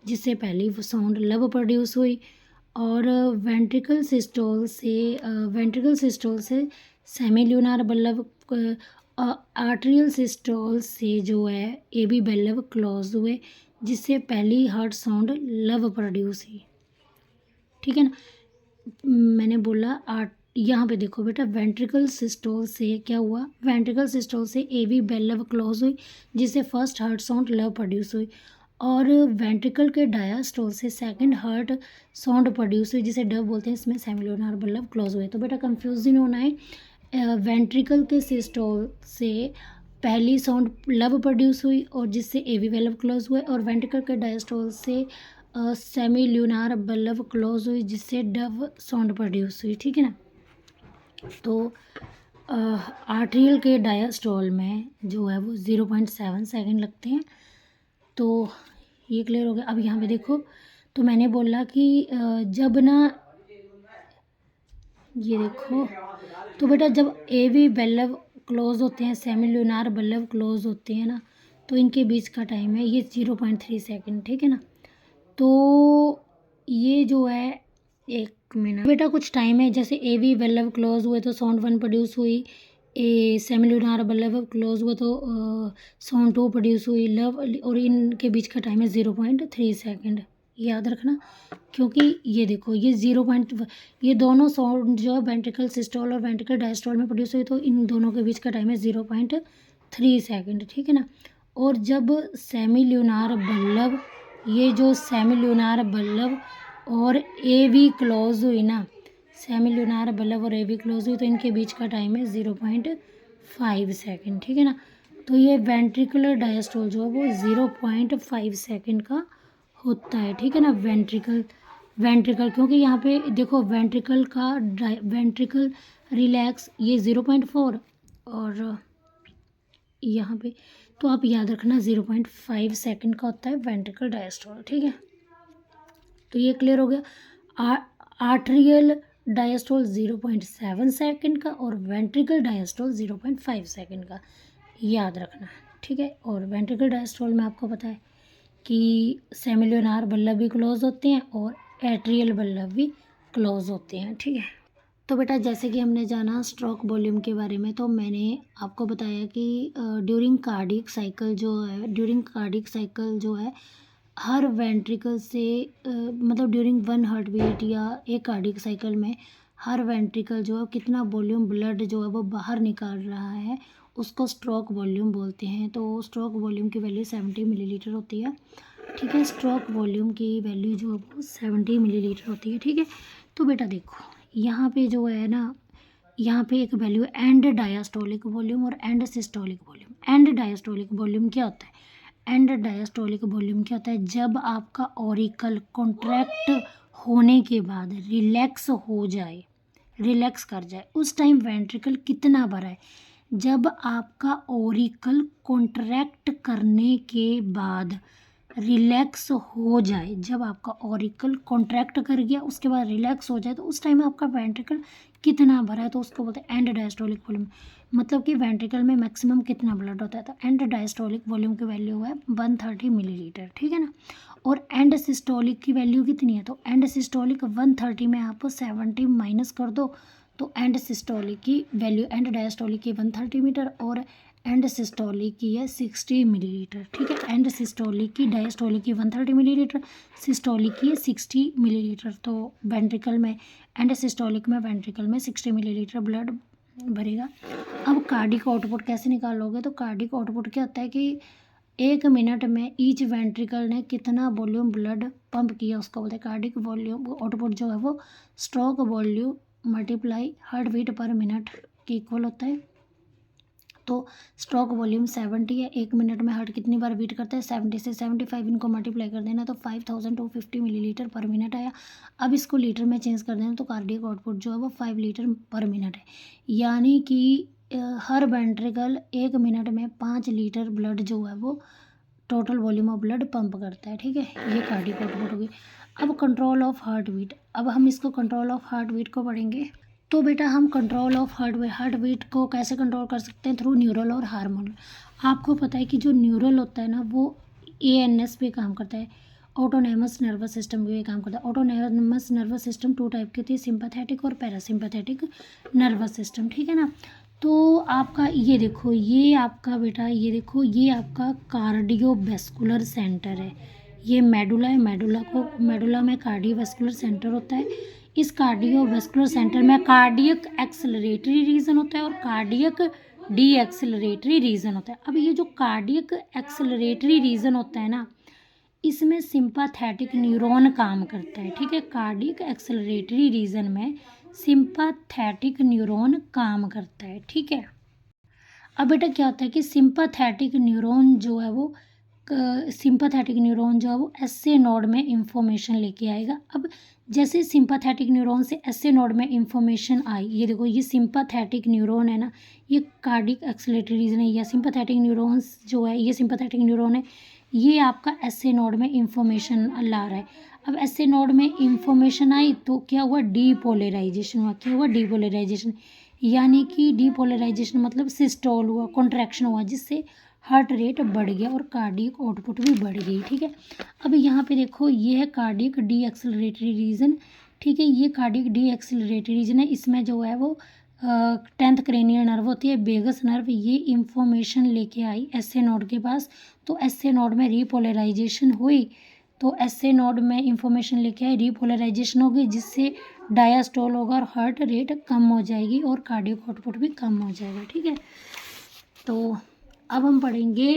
जिससे पहली साउंड लव प्रोड्यूस हुई। और वेंट्रिकल सिस्टोल से सेमील्यूनार बल्लव, आर्ट्रियल सिस्टोल से जो है एवी बल्लव क्लोज हुए जिससे पहली हार्ट साउंड लव प्रोड्यूस हुई, ठीक है ना। मैंने बोला यहाँ पे देखो बेटा, वेंट्रिकल सिस्टोल से क्या हुआ, वेंट्रिकल सिस्टोल से एवी बेल्लव क्लोज हुई जिससे first heart sound love produce हुई। और वेंट्रिकल के डायस्टोल से सेकंड हार्ट साउंड प्रोड्यूस हुई जिसे डव बोलते हैं, इसमें सेमिल्यूनार बल्लव क्लोज हुए। तो बेटा कंफ्यूजन होना है, वेंट्रिकल के सिस्टोल से पहली साउंड लव प्रोड्यूस हुई और जिससे एवी वेल्व क्लोज हुए, और वेंट्रिकल के डायस्टोल से सेमी ल्यूनार बल्लव क्लोज हुई जिससे डव साउंड प्रोड्यूस हुई, ठीक है ना। तो आर्ट्रियल के डायस्टोल में जो है वो 0.7 सेकंड लगते हैं। तो ये क्लियर हो गया। अब यहाँ पे देखो, तो मैंने बोला कि जब ना, ये देखो, तो बेटा जब एवी बल्लव क्लोज होते हैं, सेमी ल्यूनार बल्लव क्लोज होते हैं ना, तो इनके बीच का टाइम है ये 0.3 सेकंड, ठीक है ना। तो ये जो है, एक मिनट बेटा, कुछ टाइम है, जैसे एवी बल्लव क्लोज हुए तो साउंड 1 प्रोड्यूस हुई, ए सेमिल्यूनार बल्लव क्लोज हुआ तो साउंड 2 प्रोड्यूस हुई, लव, और इनके बीच का टाइम है 0.3 सेकंड, याद रखना। क्योंकि ये देखो, ये ये दोनों साउंड जो है वेंट्रिकल सिस्टोल और वेंट्रिकल डायस्टोल में प्रोड्यूस हुई, तो इन दोनों के बीच का टाइम है 0.3 सेकंड, ठीक है ना। और जब सेमिल्यूनार बल्लव, ये जो सेमिल्यूनार बल्लव और एवी क्लोज हुई ना, सेमिल्यूनार बल्लव और एवी क्लोज हुई, तो इनके बीच का टाइम है 0.5 सेकंड, ठीक है ना। तो ये वेंट्रिकुलर डायस्टोल जो है वो 0.5 सेकंड का होता है, ठीक है ना। वेंट्रिकल क्योंकि यहाँ पे देखो, वेंट्रिकल रिलैक्स ये 0.4 और यहाँ पे, तो आप याद रखना 0.5 सेकंड का होता है वेंट्रिकल डायस्टोल, ठीक है। तो ये क्लियर हो गया। आर्ट्रियल डायस्टोल 0.7 सेकंड का और वेंट्रिकल डायस्टोल 0.5 सेकंड का, याद रखना, ठीक है। और वेंट्रिकल डायस्टोल में आपको पता है कि सेमिल्यूनार बल्लव भी क्लोज होते हैं और एट्रियल बल्लव भी क्लोज होते हैं, ठीक है। तो बेटा जैसे कि हमने जाना स्ट्रोक वॉल्यूम के बारे में, तो मैंने आपको बताया कि ड्यूरिंग कार्डियक साइकिल जो है हर वेंट्रिकल से मतलब ड्यूरिंग 1 हार्ट बीट या एक कार्डियक साइकिल में हर वेंट्रिकल जो है कितना वॉल्यूम ब्लड जो है वो बाहर निकाल रहा है, उसको स्ट्रोक वॉल्यूम बोलते हैं। तो स्ट्रोक वॉल्यूम की वैल्यू 70 मिलीलीटर होती है, ठीक है। स्ट्रोक वॉल्यूम की वैल्यू जो है वो 70 मिलीलीटर होती है, ठीक है। तो बेटा देखो, यहाँ पे जो है ना, यहाँ पे एक वैल्यू एंड डायस्टोलिक वॉल्यूम और and systolic volume. And diastolic volume क्या होता है? एंड डायस्टोलिक वॉल्यूम क्या होता है? जब आपका ऑरिकल कॉन्ट्रैक्ट होने के बाद रिलैक्स हो जाए, रिलैक्स कर जाए, उस टाइम वेंट्रिकल कितना भरा है। जब आपका ऑरिकल कॉन्ट्रैक्ट करने के बाद रिलैक्स हो जाए, जब आपका ऑरिकल कॉन्ट्रैक्ट कर गया उसके बाद रिलैक्स हो जाए, तो उस टाइम आपका वेंट्रिकल कितना भरा है, तो उसको बोलते हैं एंड डायस्टोलिक वॉल्यूम। मतलब कि वेंट्रिकल में मैक्सिमम कितना ब्लड होता है, तो एंड डायस्टोलिक वॉल्यूम की वैल्यू है 130 मिलीलीटर, ठीक है ना। और एंड सिस्टोलिक की वैल्यू कितनी है, तो एंड सिस्टोलिक 130 में आप 70 माइनस कर दो तो एंड सिस्टोलिक की वैल्यू एंड डायस्टोलिक की 130 मीटर और एंड सिस्टोलिक की है 60 मिलीलीटर, ठीक है। एंड सिस्टोलिक की डायस्टोलिक की 130 मिलीलीटर, सिस्टोलिक की है 60 मिलीलीटर। तो वेंट्रिकल में एंड सिस्टोलिक में वेंट्रिकल में 60 मिलीलीटर ब्लड भरेगा। अब कार्डिक आउटपुट कैसे निकालोगे, तो कार्डिक आउटपुट क्या होता है कि 1 मिनट में ईच वेंट्रिकल ने कितना वॉल्यूम ब्लड पंप किया उसको बोलते हैं कार्डिक वॉल्यूम। आउटपुट जो है वो stroke volume multiply heart beat per minute के इक्वल होता है। तो स्ट्रोक वॉल्यूम 70 है, 1 मिनट में हार्ट कितनी बार बीट करता है 70 से 75 इनको मल्टीप्लाई कर देना तो 5250 मिलीलीटर पर मिनट आया। अब इसको लीटर में चेंज कर देना तो कार्डियक आउटपुट जो है वो 5 लीटर पर मिनट है। यानी कि हर वेंट्रिकल 1 मिनट में 5 लीटर ब्लड जो है वो total volume of blood pump करता है, ठीक है। ये कार्डियक आउटपुट होगी। अब कंट्रोल ऑफ हार्ट बीट, अब हम इसको कंट्रोल ऑफ हार्ट बीट को पढ़ेंगे। तो बेटा हम कंट्रोल ऑफ हार्ट बीट को कैसे कंट्रोल कर सकते हैं, थ्रू न्यूरल और हार्मोनल। आपको पता है कि जो न्यूरल होता है ना वो ANS पे काम करता है, ऑटोनॉमस नर्वस सिस्टम पे काम करता है। ऑटोनॉमस नर्वस सिस्टम 2 टाइप की होती है, सिंपैथेटिक और पैरासिम्पैथेटिक नर्वस सिस्टम, ठीक है ना। तो आपका ये देखो, ये आपका बेटा ये देखो, ये आपका कार्डियोवैस्कुलर सेंटर है, ये मेडुला है। मेडुला में कार्डियोवैस्कुलर सेंटर होता है। इस कार्डियोवैस्कुलर सेंटर में कार्डियक एक्सेलरेटरी रीजन होता है और कार्डियक डी एक्सेलरेटरी रीजन होता है। अब ये जो कार्डियक एक्सेलरेटरी रीजन होता है ना, इसमें सिंपैथेटिक न्यूरॉन काम करता है, ठीक है। कार्डियक एक्सेलरेटरी रीजन में सिंपैथेटिक न्यूरॉन काम करता है, ठीक है। अब बेटा क्या होता है कि सिंपैथेटिक न्यूरॉन जो है वो SA नोड में इंफॉर्मेशन लेके आएगा। अब जैसे सिंपैथेटिक न्यूरॉन से SA नोड में इंफॉर्मेशन आई, ये देखो ये सिंपैथेटिक न्यूरॉन है ना, ये कार्डियक एक्सेलरेटरी रीजन है, या सिंपैथेटिक न्यूरॉन्स जो है ये सिंपैथेटिक न्यूरॉन है, ये आपका SA नोड में इंफॉर्मेशन ला रहा है। अब SA नोड में इंफॉर्मेशन आई तो क्या हुआ, डीपोलराइजेशन हुआ। क्या हुआ, डीपोलराइजेशन, यानी कि डीपोलराइजेशन मतलब सिस्टोल हुआ, कॉन्ट्रैक्शन हुआ, जिससे हार्ट रेट बढ़ गया और कार्डियक आउटपुट भी बढ़ गई, ठीक है। अब यहाँ पे देखो ये है कार्डियक डी एक्सेलरेटरी रीजन, ठीक है। ये कार्डियक डी एक्सेलरेटरी रीजन है, इसमें जो है वो 10th क्रेनियल नर्व होती है, वेगस नर्व, ये इंफॉर्मेशन लेके आई SA नोड के पास। तो SA नोड में रीपोलराइजेशन हुई, तो SA नोड में इंफॉर्मेशन लेके आई, रीपोलराइजेशन होगी, जिससे डायास्टोल होगा और हार्ट रेट कम हो जाएगी और कार्डियक आउटपुट भी कम हो जाएगा, ठीक है। तो अब हम पढ़ेंगे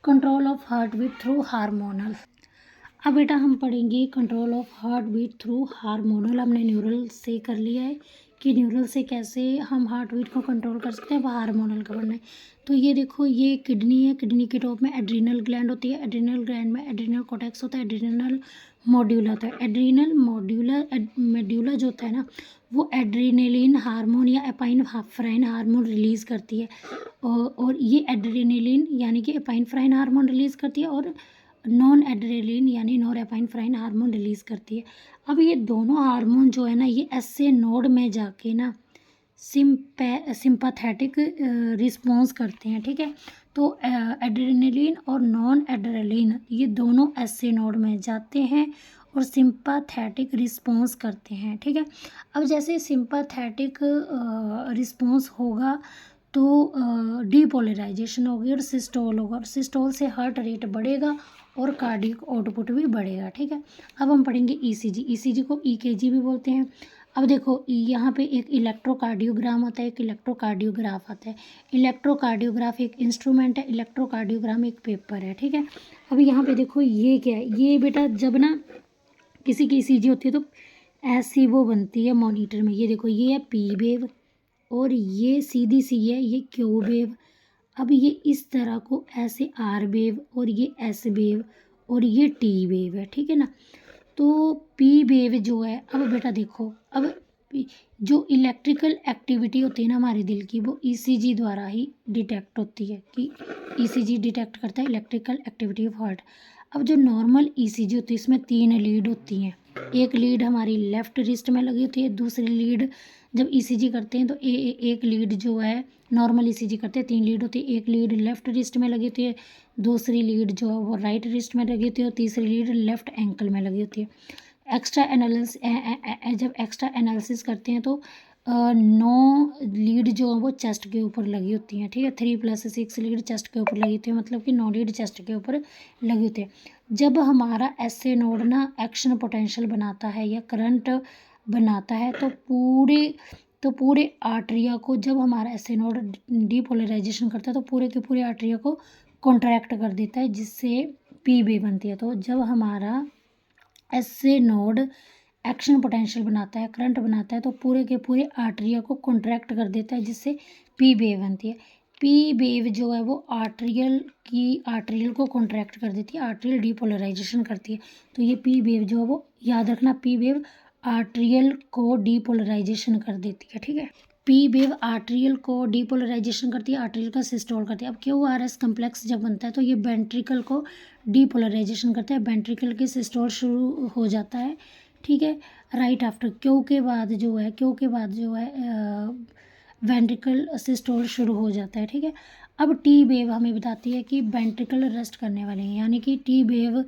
control of heart beat through hormonal. अब बेटा हम पढ़ेंगे control of heart beat through hormonal. हमने न्यूरल से कर लिया है कि न्यूरल से कैसे हम हार्ट बीट को कंट्रोल कर सकते हैं, वह हार्मोनल का पढ़ना है। तो ये देखो ये किडनी है, किडनी के टॉप में एड्रीनल ग्लैंड होती है, एड्रीनल ग्लैंड में एड्रीनल कोर्टेक्स होता है, एड्रीनल मॉड्यूला होता है। एड्रीनल मेड्यूला जो होता है ना वो एड्रीनलिन हार्मोन या एपाइनफ्राइन हार्मोन रिलीज़ करती है, और ये एड्रीनलिन यानी कि एपाइनफ्राइन हार्मोन रिलीज़ करती है और नॉन एड्रेलिन यानी नॉरएपाइनफ्राइन हार्मोन रिलीज़ करती है। अब ये दोनों हार्मोन जो है ना ये SA नोड में जाके ना सिंपैथेटिक रिस्पॉन्स करते हैं, ठीक है। तो एड्रेनलिन और नॉन एड्रेलिन ये दोनों SA नोड में जाते हैं और सिंपैथेटिक रिस्पॉन्स करते हैं, ठीक है। अब जैसे सिंपैथेटिक रिस्पॉन्स होगा तो डीपोलराइजेशन होगी और सिस्टोल होगा, और सिस्टोल से हार्ट रेट बढ़ेगा और कार्डियक आउटपुट भी बढ़ेगा, ठीक है। अब हम पढ़ेंगे ECG को EKG भी बोलते हैं। अब देखो यहाँ पे एक इलेक्ट्रोकार्डियोग्राम होता है, एक इलेक्ट्रोकार्डियोग्राफ आता है। इलेक्ट्रोकार्डियोग्राफ एक इंस्ट्रूमेंट है, इलेक्ट्रोकार्डियोग्राम एक पेपर है, ठीक है। अब यहाँ पे देखो ये क्या है, ये बेटा जब ना किसी की ECG होती है तो ऐसी वो बनती है मॉनिटर में, ये देखो ये है P वेव और ये सीधी सी है ये Q वेव। अब ये इस तरह को ऐसे R वेव और ये S वेव और ये T वेव है, ठीक है ना। तो P वेव जो है, अब बेटा देखो अब जो इलेक्ट्रिकल एक्टिविटी होती है ना हमारे दिल की वो ECG द्वारा ही डिटेक्ट होती है, कि ECG डिटेक्ट करता है इलेक्ट्रिकल एक्टिविटी ऑफ हार्ट। अब जो नॉर्मल ECG होती है इसमें 3 लीड होती हैं, एक लीड हमारी लेफ़्ट रिस्ट में लगी होती है, दूसरी लीड जब ECG करते हैं तो एक लीड जो है नॉर्मल ECG करते हैं 3 लीड होती है, एक लीड लेफ़्ट रिस्ट में लगी होती है, दूसरी लीड जो है वो राइट रिस्ट में लगी होती है और तीसरी लीड लेफ़्ट एंकल में लगी होती है। एक्स्ट्रा एनालिसिस जब एक्स्ट्रा एनालिसिस करते हैं तो 9 लीड जो है वो चेस्ट के ऊपर लगी होती हैं, ठीक है। 3+6 लीड चेस्ट के ऊपर लगी होती है, मतलब कि 9 लीड चेस्ट के ऊपर लगी होती है। जब हमारा एसए नोड ना एक्शन पोटेंशियल बनाता है या करंट बनाता है तो पूरे आर्टरिया को, जब हमारा एसए नोड डीपोलराइजेशन करता है तो पूरे के पूरे आर्टरिया को कॉन्ट्रैक्ट कर देता है, जिससे पी वेव बनती है। तो जब हमारा एसए नोड एक्शन पोटेंशियल बनाता है, करंट बनाता है, तो पूरे के पूरे आर्टरिया को कॉन्ट्रैक्ट कर देता है, जिससे पी वेव बनती है। पी वेव जो है वो आर्टरियल को कॉन्ट्रैक्ट कर देती है, आर्टरियल डीपोलराइजेशन करती है। तो ये पी वेव जो है वो याद रखना, पी वेव आर्टरियल को डीपोलराइजेशन कर देती है, ठीक है। पी वेव आर्टरियल को डीपोलराइजेशन करती है, आर्टरियल का सिस्टोल करती है। अब क्यूआरएस कम्प्लेक्स जब बनता है तो ये वेंट्रिकल को डीपोलराइजेशन करता है, वेंट्रिकल की सिस्टोल शुरू हो जाता है, ठीक है। राइट आफ्टर क्यू के बाद जो है वेंट्रिकल सिस्टोल शुरू हो जाता है, ठीक है। अब टी वेव हमें बताती है कि वेंट्रिकल रेस्ट करने वाले हैं, यानी कि टी वेव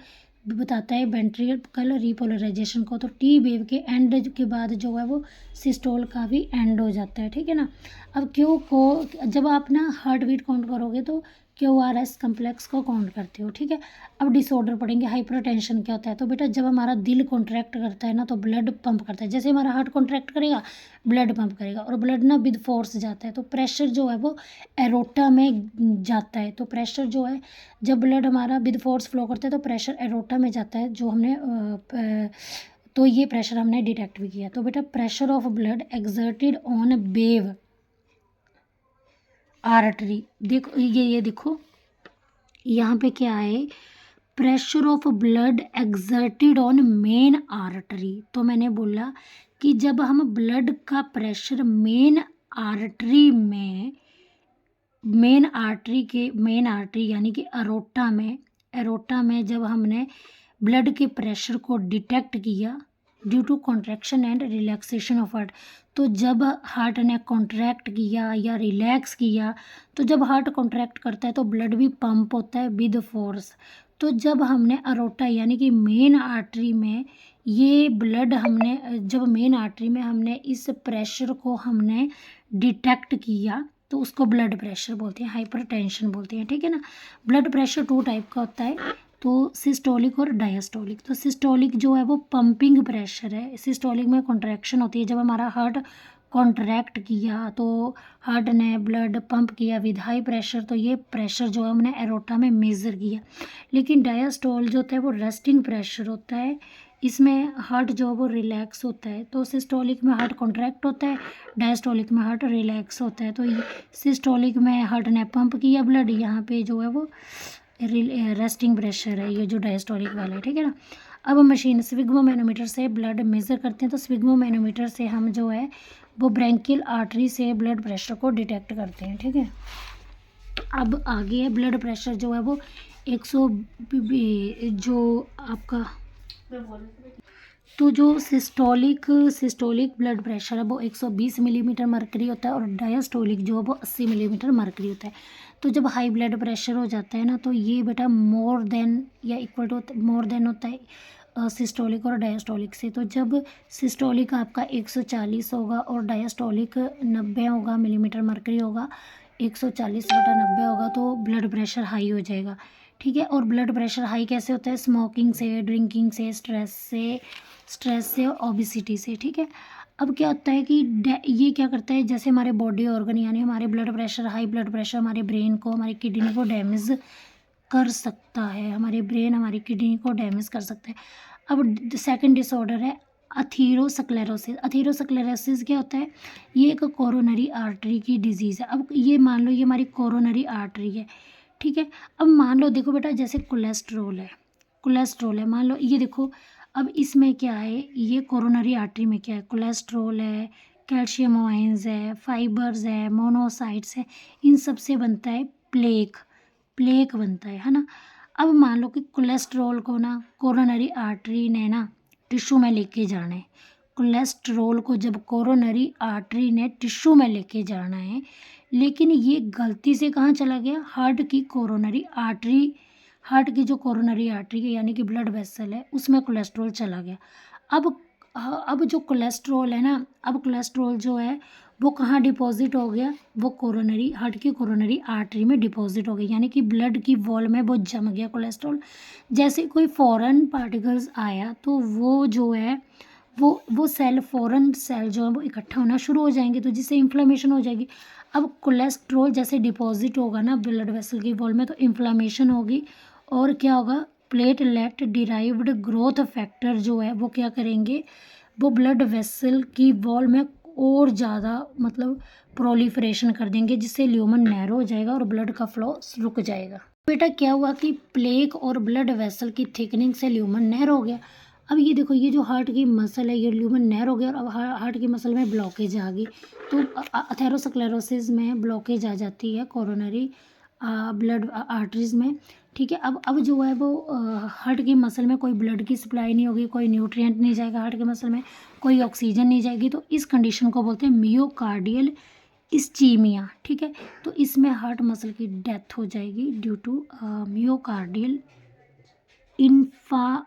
बताता है वेंट्रिकल रिपोलराइजेशन को। तो टी वेव के एंड के बाद जो है वो सिस्टोल का भी एंड हो जाता है, ठीक है ना। अब क्यू को जब आप ना हार्ट बीट काउंट करोगे तो क्यूआरएस कम्प्लेक्स को काउंट करते हो, ठीक है। अब डिसऑर्डर पढ़ेंगे, हाइपरटेंशन क्या होता है। तो बेटा जब हमारा दिल कॉन्ट्रैक्ट करता है ना तो ब्लड पंप करता है, जैसे हमारा हार्ट कॉन्ट्रैक्ट करेगा ब्लड पंप करेगा, और ब्लड ना विद फोर्स जाता है, तो प्रेशर जो है वो एरोटा में जाता है। तो प्रेशर जो है जब ब्लड हमारा विद फोर्स फ्लो करता है तो प्रेशर एरोटा में जाता है, जो हमने तो ये प्रेशर हमने डिटेक्ट भी किया। तो बेटा pressure of blood exerted on wave artery, देखो ये देखो यहाँ पे क्या है, pressure of blood exerted on main artery. तो मैंने बोला कि जब हम ब्लड का प्रेशर मेन आर्टरी यानी कि एरोटा में जब हमने ब्लड के प्रेशर को डिटेक्ट किया due to contraction and relaxation of heart, तो जब हार्ट ने कॉन्ट्रैक्ट किया या रिलैक्स किया, तो जब हार्ट कॉन्ट्रैक्ट करता है तो ब्लड भी पंप होता है विद फोर्स। तो जब हमने अरोटा यानी कि मेन आर्टरी में ये ब्लड जब मेन आर्टरी में हमने इस प्रेशर को हमने डिटेक्ट किया तो उसको ब्लड प्रेशर बोलते हैं, हाइपरटेंशन बोलते हैं, ठीक है ना। ब्लड प्रेशर 2 टाइप का होता है, तो सिस्टोलिक और डायस्टोलिक। तो सिस्टोलिक जो है वो पंपिंग प्रेशर है, सिस्टोलिक में कॉन्ट्रैक्शन होती है। जब हमारा हार्ट कॉन्ट्रैक्ट किया तो हार्ट ने ब्लड पंप किया विद हाई प्रेशर, तो ये प्रेशर जो है हमने एरोटा में मेज़र किया। लेकिन डायस्टोल जो होता है वो रेस्टिंग प्रेशर होता है, इसमें हार्ट जो है वो रिलैक्स होता है। तो सिस्टोलिक में हार्ट कॉन्ट्रैक्ट होता है, डायस्टोलिक में हार्ट रिलैक्स होता है। तो सिस्टोलिक में हार्ट ने पंप किया ब्लड, यहाँ पे जो है वो रेस्टिंग प्रेशर है, ये जो डायस्टोलिक वाला है, ठीक है ना। अब मशीन स्विग्मोमैनोमीटर से ब्लड मेज़र करते हैं, तो स्विग्मोमैनोमीटर से हम जो है वो ब्रैंकियल आर्टरी से ब्लड प्रेशर को डिटेक्ट करते हैं, ठीक है। अब आगे है ब्लड प्रेशर जो है वो 100 जो आपका तो जो सिस्टोलिक ब्लड प्रेशर है वो 120 मिलीमीटर मरकरी होता है, और डायस्टोलिक जो है वो 80 मिलीमीटर मरकरी होता है। तो जब हाई ब्लड प्रेशर हो जाता है ना तो ये बेटा मोर देन या इक्वल टू मोर देन होता है सिस्टोलिक और डायस्टोलिक से। तो जब सिस्टोलिक आपका 140 होगा और डायस्टोलिक 90 होगा, मिलीमीटर मरकरी होगा, 140/90 होगा, तो ब्लड प्रेशर हाई हो जाएगा, ठीक है। और ब्लड प्रेशर हाई कैसे होता है, स्मोकिंग से, ड्रिंकिंग से, स्ट्रेस से और ओबिसिटी से, ठीक है। अब क्या होता है कि ये क्या करता है, जैसे हमारे बॉडी ऑर्गन यानी हमारे हाई ब्लड प्रेशर हमारे ब्रेन को, हमारी किडनी को डैमेज कर सकता है, हमारे ब्रेन हमारी किडनी को डैमेज कर सकता है। अब सेकंड डिसऑर्डर है अथीरोस्क्लेरोसिस। अथीरोस्क्लेरोसिस क्या होता है, ये एक कोरोनरी आर्टरी की डिजीज़ है। अब ये मान लो ये हमारी कोरोनरी आर्टरी है, ठीक है। अब मान लो देखो बेटा जैसे कोलेस्ट्रोल है, मान लो ये देखो, अब इसमें क्या है, ये कोरोनरी आर्टरी में क्या है, कोलेस्ट्रोल है, कैल्शियम आयंस है, फाइबर्स है, मोनोसाइट्स है, इन सब से बनता है प्लेक बनता है ना। अब मान लो कि कोलेस्ट्रोल को ना कोरोनरी आर्टरी ने ना टिश्यू में लेके जाना है, कोलेस्ट्रोल को जब कोरोनरी आर्टरी ने टिश्यू में लेके जाना है, लेकिन ये गलती से कहाँ चला गया, हार्ट की जो कोरोनरी आर्टरी है यानी कि ब्लड वेसल है उसमें कोलेस्ट्रॉल चला गया। अब अब जो कोलेस्ट्रॉल है ना, अब कोलेस्ट्रॉल जो है वो कहाँ डिपॉजिट हो गया, वो कोरोनरी, हार्ट की कोरोनरी आर्टरी में डिपॉजिट हो गई, यानी कि ब्लड की वॉल में वो जम गया कोलेस्ट्रॉल। जैसे कोई फॉरेन पार्टिकल्स आया तो वो जो है वो सेल, फॉरेन सेल जो है वो इकट्ठा होना शुरू हो जाएंगे, तो जिससे इन्फ्लामेशन हो जाएगी। अब कोलेस्ट्रॉल जैसे डिपॉजिट होगा ना ब्लड वेसल की वॉल में, तो इन्फ्लामेशन होगी और क्या होगा, प्लेटलेट डिराइव्ड ग्रोथ फैक्टर जो है वो क्या करेंगे, वो ब्लड वेसल की वॉल में और ज़्यादा मतलब प्रोलिफरेशन कर देंगे, जिससे ल्यूमन नैरो हो जाएगा और ब्लड का फ्लो रुक जाएगा। बेटा क्या हुआ कि प्लेक और ब्लड वेसल की थिकनिंग से ल्यूमन नैरो हो गया। अब ये देखो, ये जो हार्ट की मसल है ये ल्यूमन नैरो हो गया और अब हार्ट की मसल में ब्लॉकेज आ गई, तो अथेरोस्क्लेरोसिस में ब्लॉकेज आ जाती है कोरोनरी ब्लड आर्टरीज में। ठीक है, अब जो है वो हार्ट की मसल में कोई ब्लड की सप्लाई नहीं होगी, कोई न्यूट्रिएंट नहीं जाएगा हार्ट के मसल में, कोई ऑक्सीजन नहीं जाएगी, तो इस कंडीशन को बोलते हैं मियोकार्डियल इस्चीमिया। ठीक है, तो इसमें हार्ट मसल की डेथ हो जाएगी ड्यू टू मियोकार्डियल इन्फा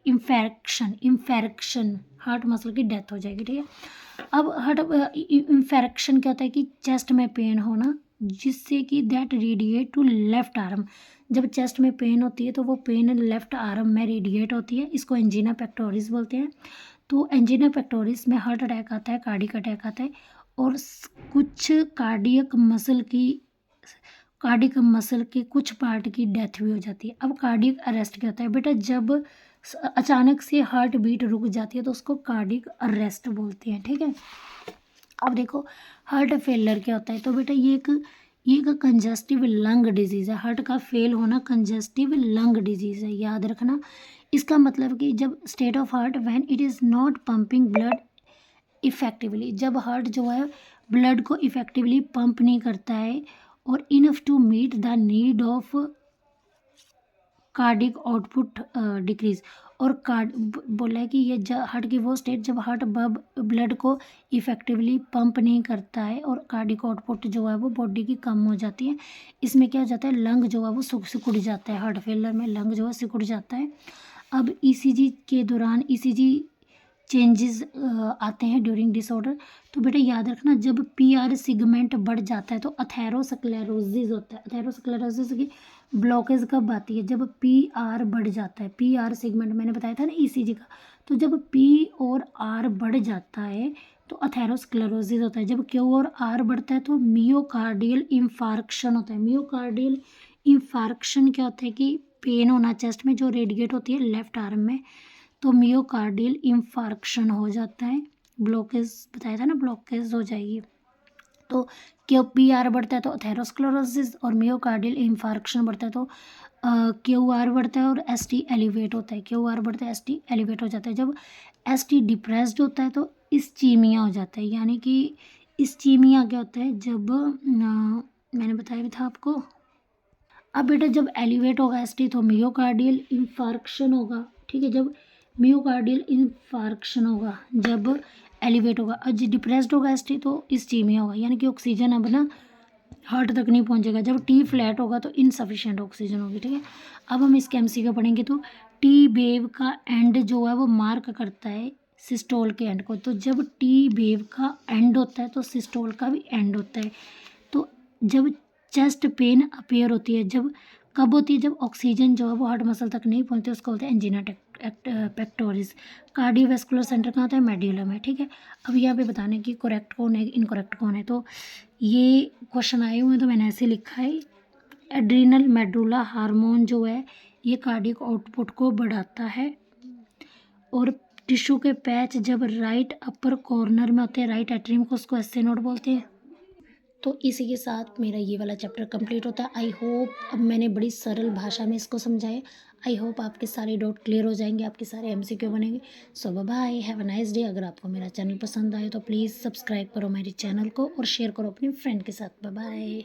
इन्फेक्शन, हार्ट मसल की डेथ हो जाएगी। ठीक है, अब हार्ट इन्फेक्शन क्या होता है कि चेस्ट में पेन होना, जिससे कि that radiate to left arm. जब चेस्ट में पेन होती है तो वो पेन लेफ्ट आर्म में रेडिएट होती है, इसको एंजीना पेक्टोरिस बोलते हैं। तो एंजीना पेक्टोरिस में हार्ट अटैक आता है, कार्डियक अटैक आता है, और कुछ कार्डियक मसल के कुछ पार्ट की डेथ भी हो जाती है। अब कार्डियक अरेस्ट क्या होता है बेटा, जब अचानक से हार्ट बीट रुक जाती है तो उसको कार्डियक अरेस्ट बोलते हैं। ठीक है, अब देखो हार्ट फेलर क्या होता है, तो बेटा ये एक कंजस्टिव लंग डिजीज़ है। हार्ट का फेल होना कंजस्टिव लंग डिजीज़ है, याद रखना। इसका मतलब कि जब state of heart when it is not pumping blood effectively, जब हार्ट जो है ब्लड को इफ़ेक्टिवली पंप नहीं करता है और enough to meet the need of cardiac output decrease, और बोला है कि ये हार्ट की वो स्टेट जब हार्ट ब्लड को इफ़ेक्टिवली पंप नहीं करता है और कार्डिक आउटपुट जो है वो बॉडी की कम हो जाती है। इसमें क्या हो जाता है, लंग जो है वो सिकुड़ जाता है, हार्ट फेलर में लंग जो है सिकुड़ जाता है। अब ईसीजी के दौरान ईसीजी चेंजेस आते हैं ड्यूरिंग डिसऑर्डर, तो बेटा याद रखना जब पीआर सिगमेंट बढ़ जाता है तो अथेरोस्क्लेरोसिस होता है। अथेरोस्क्लेरोसिस की ब्लॉकेज कब आती है, जब पीआर बढ़ जाता है। पीआर सिगमेंट मैंने बताया था ना ईसीजी का, तो जब पी और आर बढ़ जाता है तो अथेरोस्क्लेरोसिस होता है। जब क्यू और आर बढ़ता है तो मियोकार्डियल इंफार्क्शन होता है। मियोकार्डियल इंफार्क्शन क्या होता है कि पेन होना चेस्ट में जो रेडिएट होती है लेफ्ट आर्म में, तो मियोकार्डियल इंफार्क्शन हो जाता है। ब्लॉकेज बताया था ना, ब्लॉकेज हो जाएगी। तो क्यू पी आर बढ़ता है तो अथेरोस्क्लेरोसिस, और मियोकार्डियल इंफार्क्शन बढ़ता है तो क्यू आर बढ़ता है और एस टी एलिवेट होता है। क्यू आर बढ़ता है, एस टी एलिवेट हो जाता है। जब एस टी डिप्रेस्ड होता है तो इस्चीमिया हो जाता है, यानी कि इस्चीमिया क्या होता है, जब मैंने बताया भी था आपको। अब बेटा जब एलिवेट होगा एस टी तो मियोकार्डियल इंफार्क्शन होगा। ठीक है, जब मियोकार्डियल इंफार्क्शन होगा जब एलिवेट होगा, और जो डिप्रेस्ड होगा एस टी तो इस्चीमिया होगा, यानी कि ऑक्सीजन अब ना हार्ट तक नहीं पहुंचेगा। जब टी फ्लैट होगा तो इनसफिशिएंट ऑक्सीजन होगी। ठीक है, अब हम इसके एमसीक्यू पढ़ेंगे। तो टी वेव का एंड जो है वो मार्क करता है सिस्टोल के एंड को, तो जब टी वेव का एंड होता है तो सिस्टोल का भी एंड होता है। तो जब चेस्ट पेन अपेयर होती है, जब कब होती है, जब ऑक्सीजन जो है वो हार्ट मसल तक नहीं पहुंचती, उसको बोलते हैं एंजीना पेक्टोरिस। कार्डियोवैस्कुलर सेंटर कहाँ होता है, मेड्यूलम है। ठीक है, अब यहाँ पे बताने की करेक्ट कौन है इनकरेक्ट कौन है, तो ये क्वेश्चन आए हुए हैं तो मैंने ऐसे लिखा है। एड्रीनल मेडुला हार्मोन जो है ये कार्डियक आउटपुट को बढ़ाता है, और टिश्यू के पैच जब राइट अपर कॉर्नर में होते हैं, राइट एट्रियम को, उसको एस्से नोड बोलते हैं। तो इसी के साथ मेरा ये वाला चैप्टर कंप्लीट होता है। आई होप अब मैंने बड़ी सरल भाषा में इसको समझाया। आई होप आपके सारे डाउट क्लियर हो जाएंगे, आपके सारे एमसीक्यू बनेंगे। So bye, have a nice day. अगर आपको मेरा चैनल पसंद आए तो प्लीज़ सब्सक्राइब करो मेरे चैनल को और शेयर करो अपने फ्रेंड के साथ। बाय।